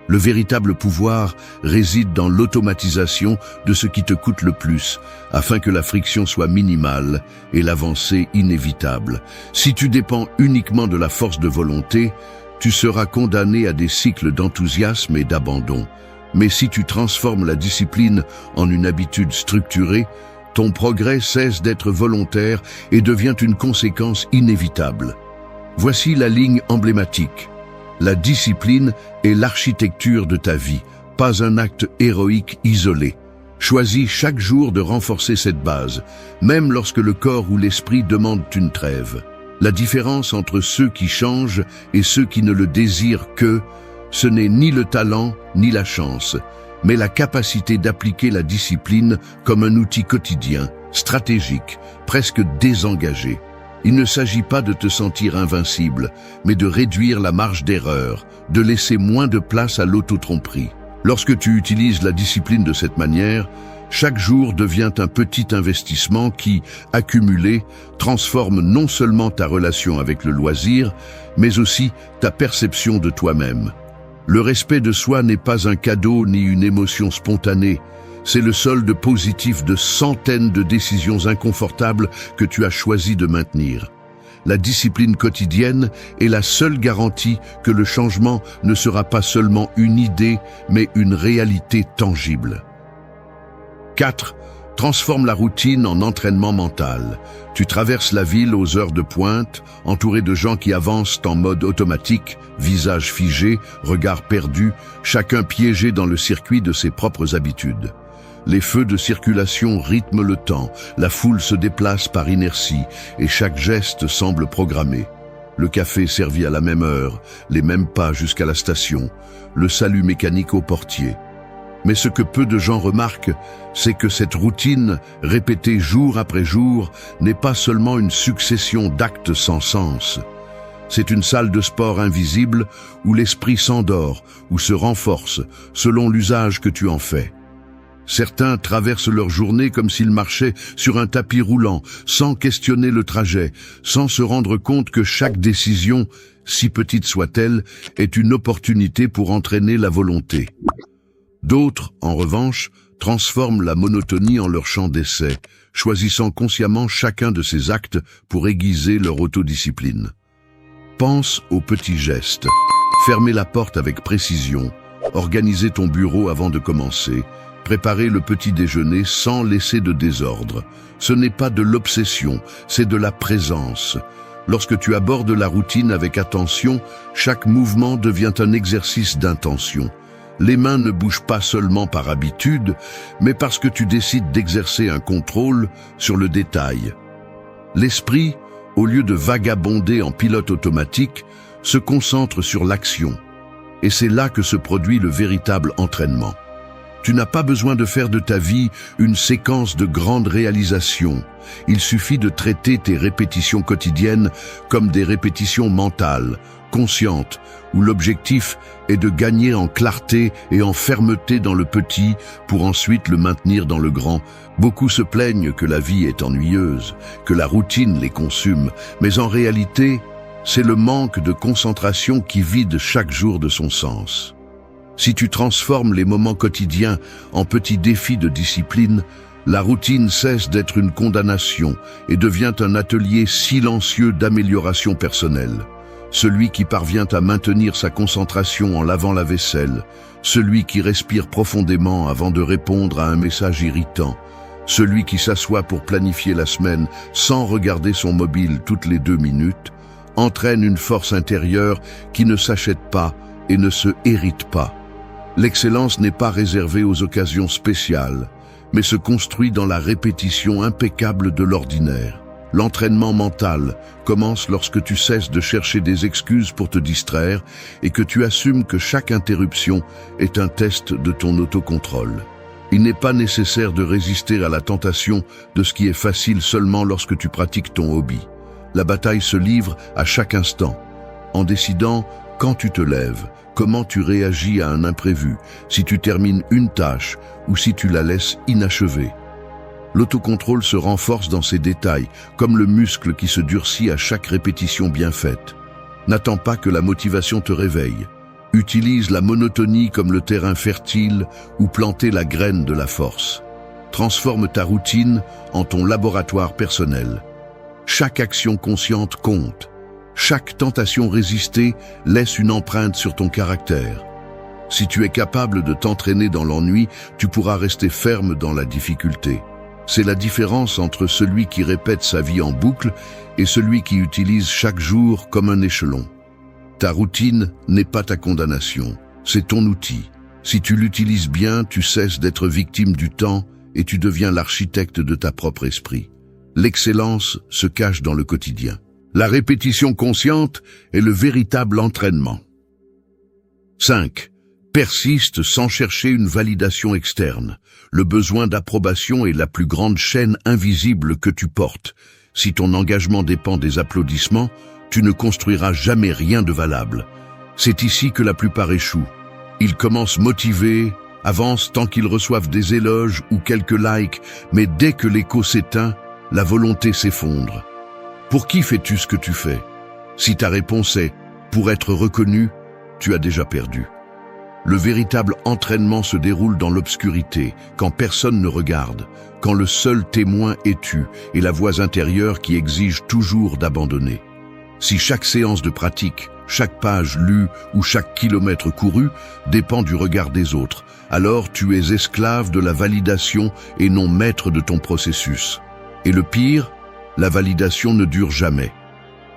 Le véritable pouvoir réside dans l'automatisation de ce qui te coûte le plus, afin que la friction soit minimale et l'avancée inévitable. Si tu dépends uniquement de la force de volonté, tu seras condamné à des cycles d'enthousiasme et d'abandon. Mais si tu transformes la discipline en une habitude structurée, ton progrès cesse d'être volontaire et devient une conséquence inévitable. Voici la ligne emblématique. La discipline est l'architecture de ta vie, pas un acte héroïque isolé. Choisis chaque jour de renforcer cette base, même lorsque le corps ou l'esprit demandent une trêve. La différence entre ceux qui changent et ceux qui ne le désirent que, ce n'est ni le talent ni la chance, mais la capacité d'appliquer la discipline comme un outil quotidien, stratégique, presque désengagé. Il ne s'agit pas de te sentir invincible, mais de réduire la marge d'erreur, de laisser moins de place à l'auto-tromperie. Lorsque tu utilises la discipline de cette manière, chaque jour devient un petit investissement qui, accumulé, transforme non seulement ta relation avec le loisir, mais aussi ta perception de toi-même. Le respect de soi n'est pas un cadeau ni une émotion spontanée, c'est le solde positif de centaines de décisions inconfortables que tu as choisi de maintenir. La discipline quotidienne est la seule garantie que le changement ne sera pas seulement une idée, mais une réalité tangible. 4. Transforme la routine en entraînement mental. Tu traverses la ville aux heures de pointe, entouré de gens qui avancent en mode automatique, visage figé, regard perdu, chacun piégé dans le circuit de ses propres habitudes. Les feux de circulation rythment le temps, la foule se déplace par inertie et chaque geste semble programmé. Le café servi à la même heure, les mêmes pas jusqu'à la station, le salut mécanique au portier. Mais ce que peu de gens remarquent, c'est que cette routine, répétée jour après jour, n'est pas seulement une succession d'actes sans sens. C'est une salle de sport invisible où l'esprit s'endort ou se renforce selon l'usage que tu en fais. Certains traversent leur journée comme s'ils marchaient sur un tapis roulant, sans questionner le trajet, sans se rendre compte que chaque décision, si petite soit-elle, est une opportunité pour entraîner la volonté. D'autres, en revanche, transforment la monotonie en leur champ d'essai, choisissant consciemment chacun de ces actes pour aiguiser leur autodiscipline. Pense aux petits gestes. Fermer la porte avec précision, organiser ton bureau avant de commencer, préparer le petit déjeuner sans laisser de désordre. Ce n'est pas de l'obsession, c'est de la présence. Lorsque tu abordes la routine avec attention, chaque mouvement devient un exercice d'intention. Les mains ne bougent pas seulement par habitude, mais parce que tu décides d'exercer un contrôle sur le détail. L'esprit, au lieu de vagabonder en pilote automatique, se concentre sur l'action. Et c'est là que se produit le véritable entraînement. Tu n'as pas besoin de faire de ta vie une séquence de grandes réalisations. Il suffit de traiter tes répétitions quotidiennes comme des répétitions mentales, conscientes, où l'objectif est de gagner en clarté et en fermeté dans le petit pour ensuite le maintenir dans le grand. Beaucoup se plaignent que la vie est ennuyeuse, que la routine les consume, mais en réalité, c'est le manque de concentration qui vide chaque jour de son sens. Si tu transformes les moments quotidiens en petits défis de discipline, la routine cesse d'être une condamnation et devient un atelier silencieux d'amélioration personnelle. Celui qui parvient à maintenir sa concentration en lavant la vaisselle, celui qui respire profondément avant de répondre à un message irritant, celui qui s'assoit pour planifier la semaine sans regarder son mobile toutes les 2 minutes, entraîne une force intérieure qui ne s'achète pas et ne se hérite pas. L'excellence n'est pas réservée aux occasions spéciales, mais se construit dans la répétition impeccable de l'ordinaire. L'entraînement mental commence lorsque tu cesses de chercher des excuses pour te distraire et que tu assumes que chaque interruption est un test de ton autocontrôle. Il n'est pas nécessaire de résister à la tentation de ce qui est facile seulement lorsque tu pratiques ton hobby. La bataille se livre à chaque instant, en décidant quand tu te lèves, comment tu réagis à un imprévu, si tu termines une tâche ou si tu la laisses inachevée. L'autocontrôle se renforce dans ces détails, comme le muscle qui se durcit à chaque répétition bien faite. N'attends pas que la motivation te réveille. Utilise la monotonie comme le terrain fertile où planter la graine de la force. Transforme ta routine en ton laboratoire personnel. Chaque action consciente compte. Chaque tentation résistée laisse une empreinte sur ton caractère. Si tu es capable de t'entraîner dans l'ennui, tu pourras rester ferme dans la difficulté. C'est la différence entre celui qui répète sa vie en boucle et celui qui utilise chaque jour comme un échelon. Ta routine n'est pas ta condamnation, c'est ton outil. Si tu l'utilises bien, tu cesses d'être victime du temps et tu deviens l'architecte de ta propre esprit. L'excellence se cache dans le quotidien. La répétition consciente est le véritable entraînement. 5. Persiste sans chercher une validation externe. Le besoin d'approbation est la plus grande chaîne invisible que tu portes. Si ton engagement dépend des applaudissements, tu ne construiras jamais rien de valable. C'est ici que la plupart échouent. Ils commencent motivés, avancent tant qu'ils reçoivent des éloges ou quelques likes, mais dès que l'écho s'éteint, la volonté s'effondre. Pour qui fais-tu ce que tu fais? Si ta réponse est « pour être reconnu », tu as déjà perdu. Le véritable entraînement se déroule dans l'obscurité, quand personne ne regarde, quand le seul témoin est tu et la voix intérieure qui exige toujours d'abandonner. Si chaque séance de pratique, chaque page lue ou chaque kilomètre couru dépend du regard des autres, alors tu es esclave de la validation et non maître de ton processus. Et le pire, la validation ne dure jamais.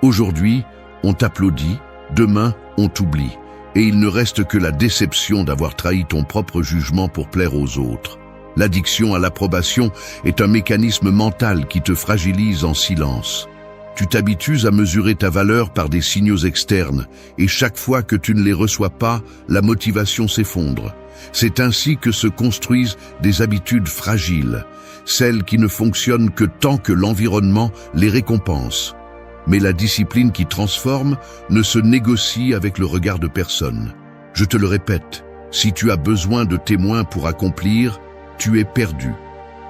Aujourd'hui, on t'applaudit, demain, on t'oublie. Et il ne reste que la déception d'avoir trahi ton propre jugement pour plaire aux autres. L'addiction à l'approbation est un mécanisme mental qui te fragilise en silence. Tu t'habitues à mesurer ta valeur par des signaux externes, et chaque fois que tu ne les reçois pas, la motivation s'effondre. C'est ainsi que se construisent des habitudes fragiles, celles qui ne fonctionnent que tant que l'environnement les récompense. Mais la discipline qui transforme ne se négocie avec le regard de personne. Je te le répète, si tu as besoin de témoins pour accomplir, tu es perdu.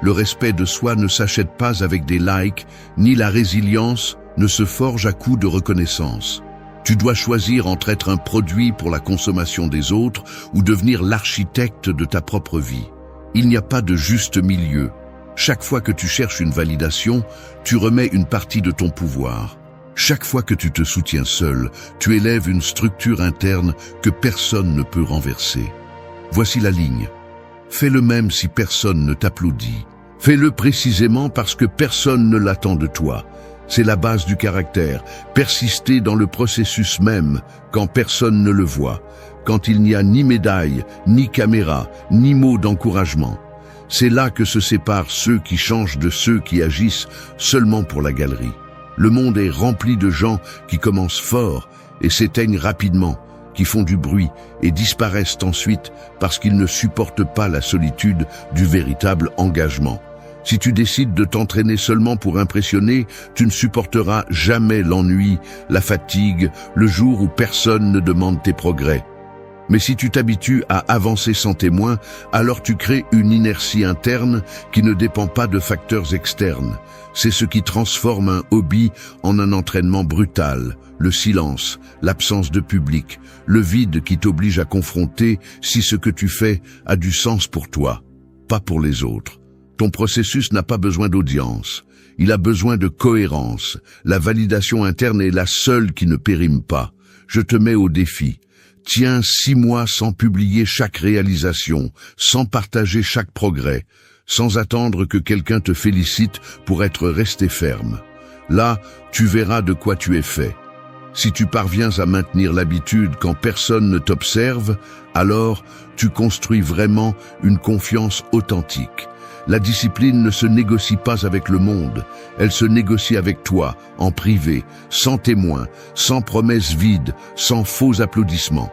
Le respect de soi ne s'achète pas avec des likes, ni la résilience ne se forge à coups de reconnaissance. Tu dois choisir entre être un produit pour la consommation des autres ou devenir l'architecte de ta propre vie. Il n'y a pas de juste milieu. Chaque fois que tu cherches une validation, tu remets une partie de ton pouvoir. Chaque fois que tu te soutiens seul, tu élèves une structure interne que personne ne peut renverser. Voici la ligne. Fais-le même si personne ne t'applaudit. Fais-le précisément parce que personne ne l'attend de toi. C'est la base du caractère. Persister dans le processus même quand personne ne le voit, quand il n'y a ni médaille, ni caméra, ni mots d'encouragement. C'est là que se séparent ceux qui changent de ceux qui agissent seulement pour la galerie. Le monde est rempli de gens qui commencent fort et s'éteignent rapidement, qui font du bruit et disparaissent ensuite parce qu'ils ne supportent pas la solitude du véritable engagement. Si tu décides de t'entraîner seulement pour impressionner, tu ne supporteras jamais l'ennui, la fatigue, le jour où personne ne demande tes progrès. Mais si tu t'habitues à avancer sans témoin, alors tu crées une inertie interne qui ne dépend pas de facteurs externes. C'est ce qui transforme un hobby en un entraînement brutal. Le silence, l'absence de public, le vide qui t'oblige à confronter si ce que tu fais a du sens pour toi, pas pour les autres. Ton processus n'a pas besoin d'audience. Il a besoin de cohérence. La validation interne est la seule qui ne périme pas. Je te mets au défi. Tiens 6 mois sans publier chaque réalisation, sans partager chaque progrès, sans attendre que quelqu'un te félicite pour être resté ferme. Là, tu verras de quoi tu es fait. Si tu parviens à maintenir l'habitude quand personne ne t'observe, alors tu construis vraiment une confiance authentique. La discipline ne se négocie pas avec le monde, elle se négocie avec toi, en privé, sans témoin, sans promesses vides, sans faux applaudissements.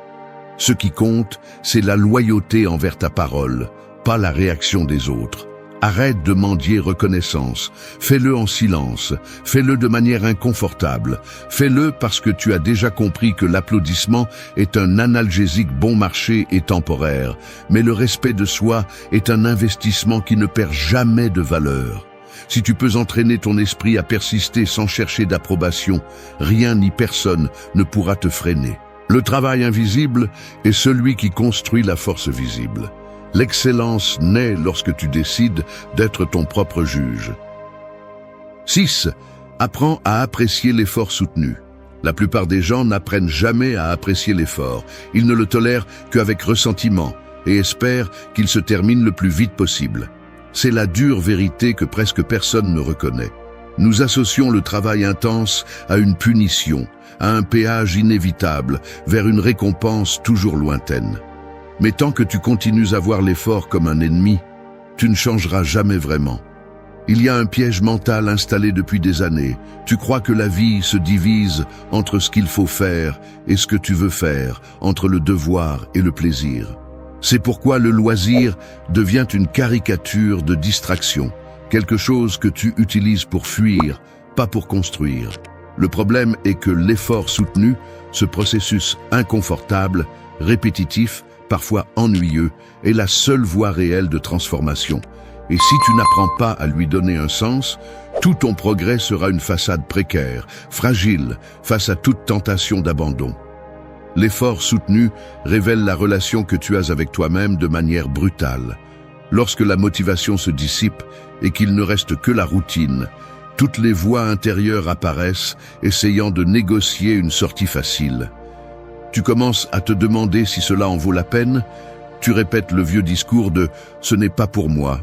Ce qui compte, c'est la loyauté envers ta parole, pas la réaction des autres. Arrête de mendier reconnaissance, fais-le en silence, fais-le de manière inconfortable, fais-le parce que tu as déjà compris que l'applaudissement est un analgésique bon marché et temporaire, mais le respect de soi est un investissement qui ne perd jamais de valeur. Si tu peux entraîner ton esprit à persister sans chercher d'approbation, rien ni personne ne pourra te freiner. Le travail invisible est celui qui construit la force visible. L'excellence naît lorsque tu décides d'être ton propre juge. 6. Apprends à apprécier l'effort soutenu. La plupart des gens n'apprennent jamais à apprécier l'effort. Ils ne le tolèrent qu'avec ressentiment et espèrent qu'il se termine le plus vite possible. C'est la dure vérité que presque personne ne reconnaît. Nous associons le travail intense à une punition, à un péage inévitable, vers une récompense toujours lointaine. Mais tant que tu continues à voir l'effort comme un ennemi, tu ne changeras jamais vraiment. Il y a un piège mental installé depuis des années. Tu crois que la vie se divise entre ce qu'il faut faire et ce que tu veux faire, entre le devoir et le plaisir. C'est pourquoi le loisir devient une caricature de distraction, quelque chose que tu utilises pour fuir, pas pour construire. Le problème est que l'effort soutenu, ce processus inconfortable, répétitif, parfois ennuyeux, est la seule voie réelle de transformation. Et si tu n'apprends pas à lui donner un sens, tout ton progrès sera une façade précaire, fragile, face à toute tentation d'abandon. L'effort soutenu révèle la relation que tu as avec toi-même de manière brutale. Lorsque la motivation se dissipe et qu'il ne reste que la routine, toutes les voix intérieures apparaissent, essayant de négocier une sortie facile. Tu commences à te demander si cela en vaut la peine. Tu répètes le vieux discours de « ce n'est pas pour moi »,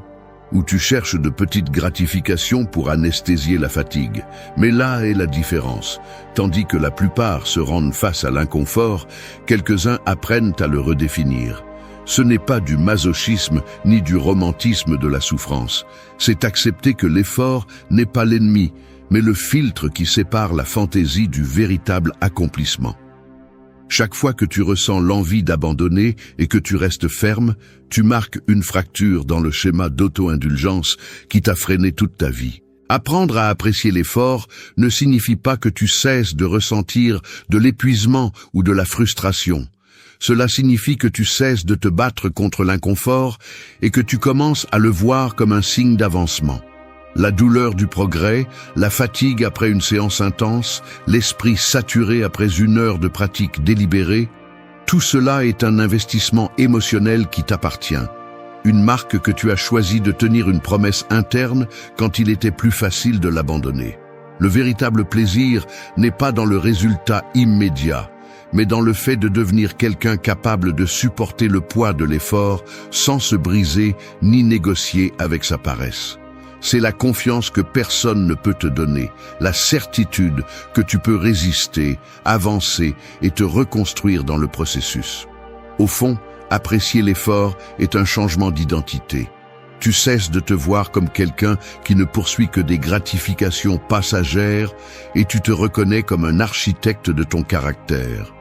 où tu cherches de petites gratifications pour anesthésier la fatigue. Mais là est la différence. Tandis que la plupart se rendent face à l'inconfort, quelques-uns apprennent à le redéfinir. Ce n'est pas du masochisme ni du romantisme de la souffrance. C'est accepter que l'effort n'est pas l'ennemi, mais le filtre qui sépare la fantaisie du véritable accomplissement. Chaque fois que tu ressens l'envie d'abandonner et que tu restes ferme, tu marques une fracture dans le schéma d'auto-indulgence qui t'a freiné toute ta vie. Apprendre à apprécier l'effort ne signifie pas que tu cesses de ressentir de l'épuisement ou de la frustration. Cela signifie que tu cesses de te battre contre l'inconfort et que tu commences à le voir comme un signe d'avancement. La douleur du progrès, la fatigue après une séance intense, l'esprit saturé après une heure de pratique délibérée, tout cela est un investissement émotionnel qui t'appartient. Une marque que tu as choisi de tenir une promesse interne quand il était plus facile de l'abandonner. Le véritable plaisir n'est pas dans le résultat immédiat, mais dans le fait de devenir quelqu'un capable de supporter le poids de l'effort sans se briser ni négocier avec sa paresse. C'est la confiance que personne ne peut te donner, la certitude que tu peux résister, avancer et te reconstruire dans le processus. Au fond, apprécier l'effort est un changement d'identité. Tu cesses de te voir comme quelqu'un qui ne poursuit que des gratifications passagères et tu te reconnais comme un architecte de ton caractère.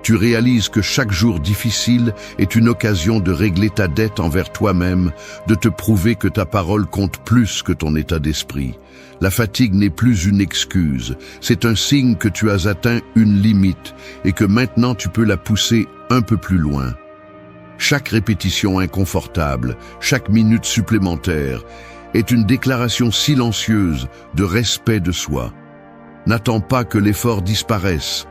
Tu réalises que chaque jour difficile est une occasion de régler ta dette envers toi-même, de te prouver que ta parole compte plus que ton état d'esprit. La fatigue n'est plus une excuse, c'est un signe que tu as atteint une limite et que maintenant tu peux la pousser un peu plus loin. Chaque répétition inconfortable, chaque minute supplémentaire est une déclaration silencieuse de respect de soi. N'attends pas que l'effort disparaisse.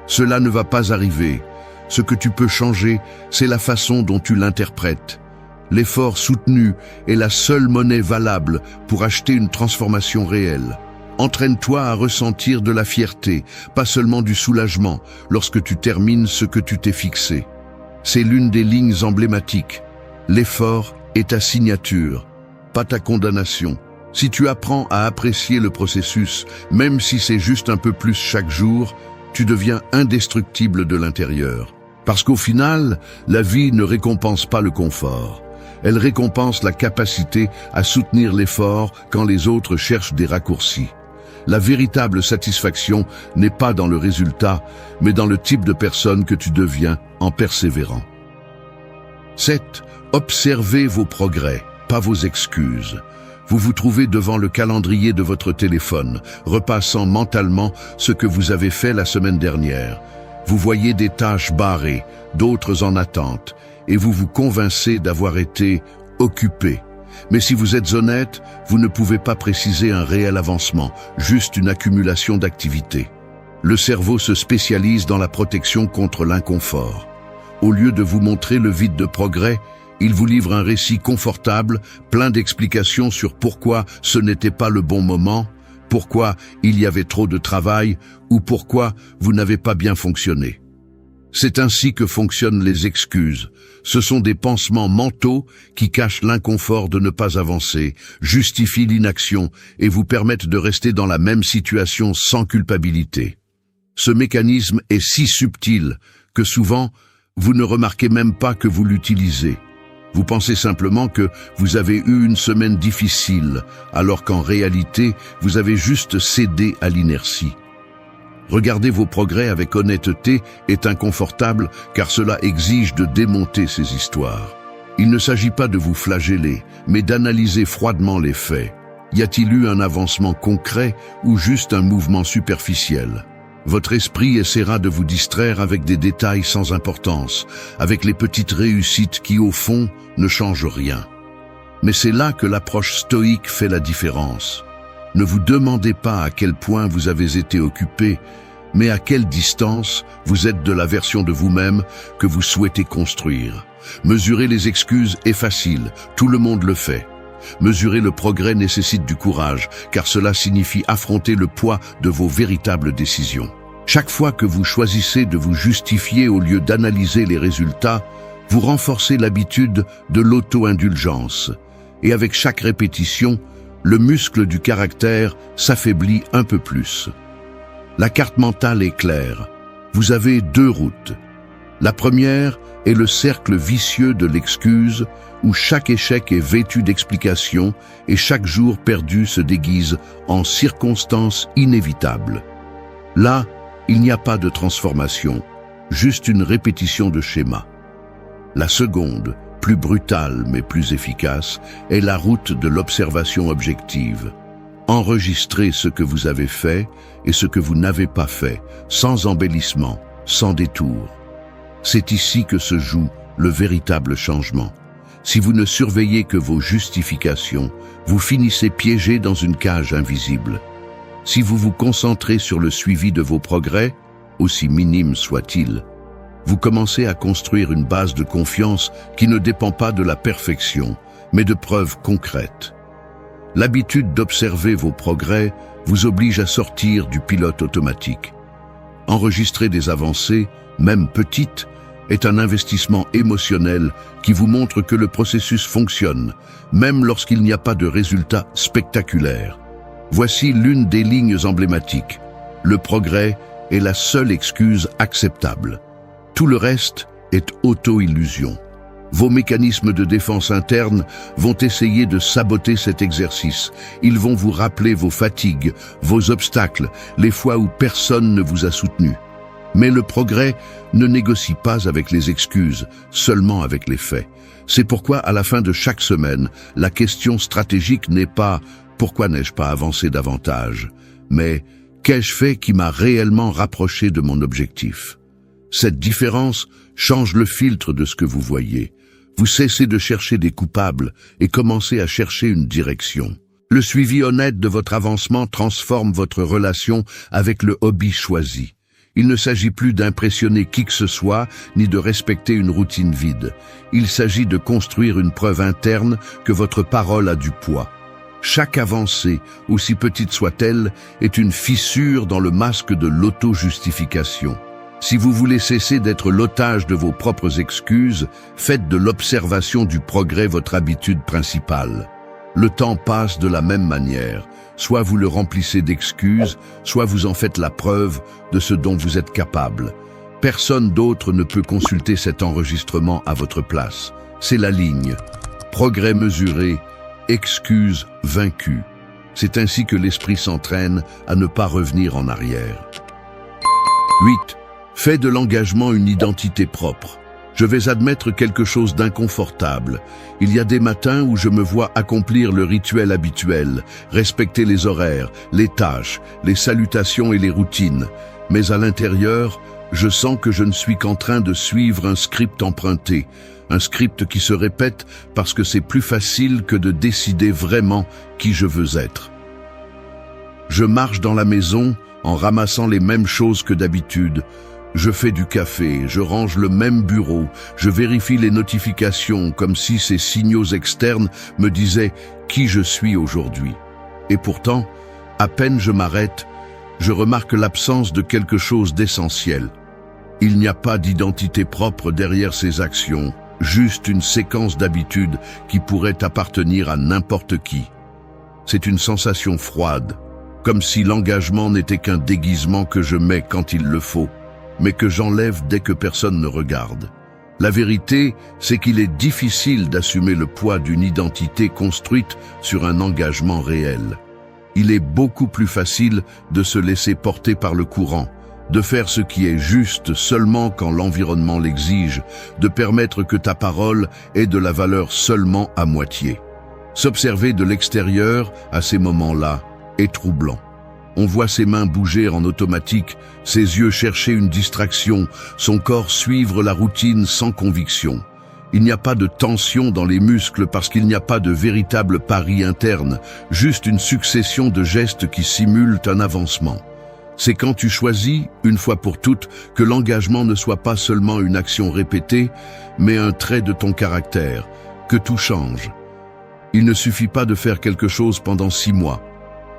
Cela ne va pas arriver. Ce que tu peux changer, c'est la façon dont tu l'interprètes. L'effort soutenu est la seule monnaie valable pour acheter une transformation réelle. Entraîne-toi à ressentir de la fierté, pas seulement du soulagement, lorsque tu termines ce que tu t'es fixé. C'est l'une des lignes emblématiques. L'effort est ta signature, pas ta condamnation. Si tu apprends à apprécier le processus, même si c'est juste un peu plus chaque jour, tu deviens indestructible de l'intérieur. Parce qu'au final, la vie ne récompense pas le confort. Elle récompense la capacité à soutenir l'effort quand les autres cherchent des raccourcis. La véritable satisfaction n'est pas dans le résultat, mais dans le type de personne que tu deviens en persévérant. 7. Observez vos progrès, pas vos excuses. Vous vous trouvez devant le calendrier de votre téléphone, repassant mentalement ce que vous avez fait la semaine dernière. Vous voyez des tâches barrées, d'autres en attente, et vous vous convainquez d'avoir été occupé. Mais si vous êtes honnête, vous ne pouvez pas préciser un réel avancement, juste une accumulation d'activités. Le cerveau se spécialise dans la protection contre l'inconfort. Au lieu de vous montrer le vide de progrès, il vous livre un récit confortable, plein d'explications sur pourquoi ce n'était pas le bon moment, pourquoi il y avait trop de travail ou pourquoi vous n'avez pas bien fonctionné. C'est ainsi que fonctionnent les excuses. Ce sont des pansements mentaux qui cachent l'inconfort de ne pas avancer, justifient l'inaction et vous permettent de rester dans la même situation sans culpabilité. Ce mécanisme est si subtil que souvent, vous ne remarquez même pas que vous l'utilisez. Vous pensez simplement que vous avez eu une semaine difficile, alors qu'en réalité, vous avez juste cédé à l'inertie. Regarder vos progrès avec honnêteté est inconfortable car cela exige de démonter ces histoires. Il ne s'agit pas de vous flageller, mais d'analyser froidement les faits. Y a-t-il eu un avancement concret ou juste un mouvement superficiel ? Votre esprit essaiera de vous distraire avec des détails sans importance, avec les petites réussites qui, au fond, ne changent rien. Mais c'est là que l'approche stoïque fait la différence. Ne vous demandez pas à quel point vous avez été occupé, mais à quelle distance vous êtes de la version de vous-même que vous souhaitez construire. Mesurer les excuses est facile, tout le monde le fait. Mesurer le progrès nécessite du courage, car cela signifie affronter le poids de vos véritables décisions. Chaque fois que vous choisissez de vous justifier au lieu d'analyser les résultats, vous renforcez l'habitude de l'auto-indulgence. Et avec chaque répétition, le muscle du caractère s'affaiblit un peu plus. La carte mentale est claire. Vous avez deux routes. La première est le cercle vicieux de l'excuse, où chaque échec est vêtu d'explications et chaque jour perdu se déguise en circonstances inévitables. Là, il n'y a pas de transformation, juste une répétition de schémas. La seconde, plus brutale mais plus efficace, est la route de l'observation objective. Enregistrez ce que vous avez fait et ce que vous n'avez pas fait, sans embellissement, sans détour. C'est ici que se joue le véritable changement. Si vous ne surveillez que vos justifications, vous finissez piégé dans une cage invisible. Si vous vous concentrez sur le suivi de vos progrès, aussi minimes soient-ils, vous commencez à construire une base de confiance qui ne dépend pas de la perfection, mais de preuves concrètes. L'habitude d'observer vos progrès vous oblige à sortir du pilote automatique. Enregistrer des avancées, même petites, est un investissement émotionnel qui vous montre que le processus fonctionne, même lorsqu'il n'y a pas de résultat spectaculaire. Voici l'une des lignes emblématiques. Le progrès est la seule excuse acceptable. Tout le reste est auto-illusion. Vos mécanismes de défense interne vont essayer de saboter cet exercice. Ils vont vous rappeler vos fatigues, vos obstacles, les fois où personne ne vous a soutenu. Mais le progrès ne négocie pas avec les excuses, seulement avec les faits. C'est pourquoi, à la fin de chaque semaine, la question stratégique n'est pas « Pourquoi n'ai-je pas avancé davantage ?», mais « Qu'ai-je fait qui m'a réellement rapproché de mon objectif ?» Cette différence change le filtre de ce que vous voyez. Vous cessez de chercher des coupables et commencez à chercher une direction. Le suivi honnête de votre avancement transforme votre relation avec le hobby choisi. Il ne s'agit plus d'impressionner qui que ce soit, ni de respecter une routine vide. Il s'agit de construire une preuve interne que votre parole a du poids. Chaque avancée, aussi petite soit-elle, est une fissure dans le masque de l'auto-justification. Si vous voulez cesser d'être l'otage de vos propres excuses, faites de l'observation du progrès votre habitude principale. Le temps passe de la même manière. Soit vous le remplissez d'excuses, soit vous en faites la preuve de ce dont vous êtes capable. Personne d'autre ne peut consulter cet enregistrement à votre place. C'est la ligne. Progrès mesuré, excuses vaincues. C'est ainsi que l'esprit s'entraîne à ne pas revenir en arrière. 8. Fais de l'engagement une identité propre. Je vais admettre quelque chose d'inconfortable. Il y a des matins où je me vois accomplir le rituel habituel, respecter les horaires, les tâches, les salutations et les routines. Mais à l'intérieur, je sens que je ne suis qu'en train de suivre un script emprunté. Un script qui se répète parce que c'est plus facile que de décider vraiment qui je veux être. Je marche dans la maison en ramassant les mêmes choses que d'habitude. Je fais du café, je range le même bureau, je vérifie les notifications comme si ces signaux externes me disaient qui je suis aujourd'hui. Et pourtant, à peine je m'arrête, je remarque l'absence de quelque chose d'essentiel. Il n'y a pas d'identité propre derrière ces actions, juste une séquence d'habitudes qui pourrait appartenir à n'importe qui. C'est une sensation froide, comme si l'engagement n'était qu'un déguisement que je mets quand il le faut, mais que j'enlève dès que personne ne regarde. La vérité, c'est qu'il est difficile d'assumer le poids d'une identité construite sur un engagement réel. Il est beaucoup plus facile de se laisser porter par le courant, de faire ce qui est juste seulement quand l'environnement l'exige, de permettre que ta parole ait de la valeur seulement à moitié. S'observer de l'extérieur à ces moments-là est troublant. On voit ses mains bouger en automatique, ses yeux chercher une distraction, son corps suivre la routine sans conviction. Il n'y a pas de tension dans les muscles parce qu'il n'y a pas de véritable pari interne, juste une succession de gestes qui simulent un avancement. C'est quand tu choisis, une fois pour toutes, que l'engagement ne soit pas seulement une action répétée, mais un trait de ton caractère, que tout change. Il ne suffit pas de faire quelque chose pendant 6 mois.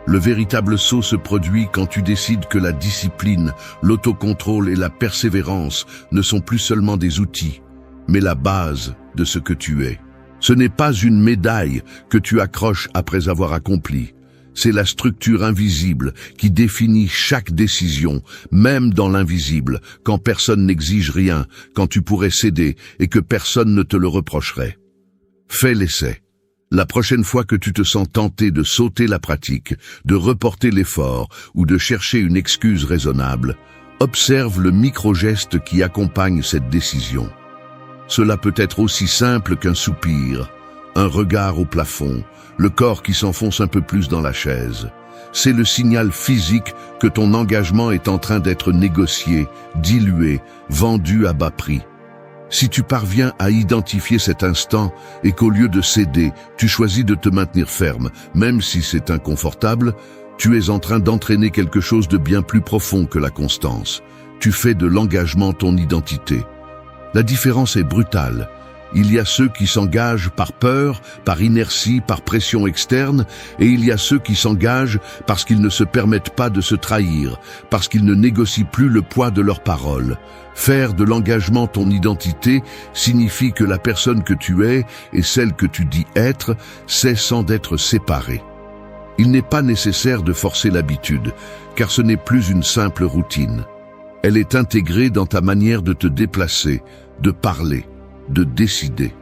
Le véritable saut se produit quand tu décides que la discipline, l'autocontrôle et la persévérance ne sont plus seulement des outils, mais la base de ce que tu es. Ce n'est pas une médaille que tu accroches après avoir accompli. C'est la structure invisible qui définit chaque décision, même dans l'invisible, quand personne n'exige rien, quand tu pourrais céder et que personne ne te le reprocherait. Fais l'essai. La prochaine fois que tu te sens tenté de sauter la pratique, de reporter l'effort ou de chercher une excuse raisonnable, observe le micro-geste qui accompagne cette décision. Cela peut être aussi simple qu'un soupir, un regard au plafond, le corps qui s'enfonce un peu plus dans la chaise. C'est le signal physique que ton engagement est en train d'être négocié, dilué, vendu à bas prix. Si tu parviens à identifier cet instant et qu'au lieu de céder, tu choisis de te maintenir ferme, même si c'est inconfortable, tu es en train d'entraîner quelque chose de bien plus profond que la constance. Tu fais de l'engagement ton identité. La différence est brutale. Il y a ceux qui s'engagent par peur, par inertie, par pression externe, et il y a ceux qui s'engagent parce qu'ils ne se permettent pas de se trahir, parce qu'ils ne négocient plus le poids de leurs paroles. Faire de l'engagement ton identité signifie que la personne que tu es et celle que tu dis être cessent d'être séparées. Il n'est pas nécessaire de forcer l'habitude, car ce n'est plus une simple routine. Elle est intégrée dans ta manière de te déplacer, de parler, de décider.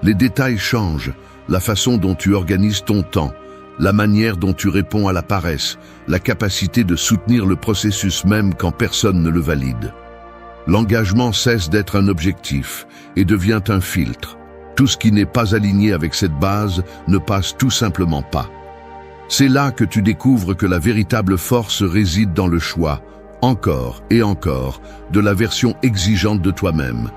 Les détails changent, la façon dont tu organises ton temps, la manière dont tu réponds à la paresse, la capacité de soutenir le processus même quand personne ne le valide. L'engagement cesse d'être un objectif et devient un filtre. Tout ce qui n'est pas aligné avec cette base ne passe tout simplement pas. C'est là que tu découvres que la véritable force réside dans le choix, encore et encore, de la version exigeante de toi-même.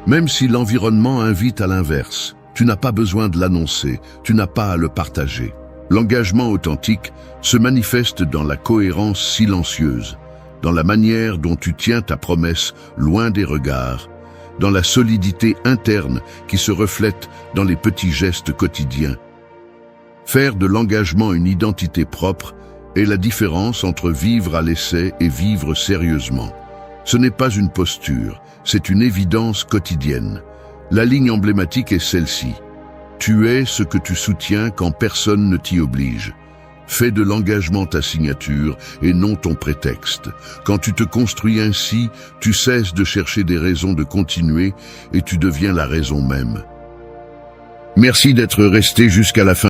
Même si l'environnement invite à l'inverse, tu n'as pas besoin de l'annoncer, tu n'as pas à le partager. L'engagement authentique se manifeste dans la cohérence silencieuse, dans la manière dont tu tiens ta promesse loin des regards, dans la solidité interne qui se reflète dans les petits gestes quotidiens. Faire de l'engagement une identité propre est la différence entre vivre à l'essai et vivre sérieusement. Ce n'est pas une posture, c'est une évidence quotidienne. La ligne emblématique est celle-ci. Tu es ce que tu soutiens quand personne ne t'y oblige. Fais de l'engagement ta signature et non ton prétexte. Quand tu te construis ainsi, tu cesses de chercher des raisons de continuer et tu deviens la raison même. Merci d'être resté jusqu'à la fin.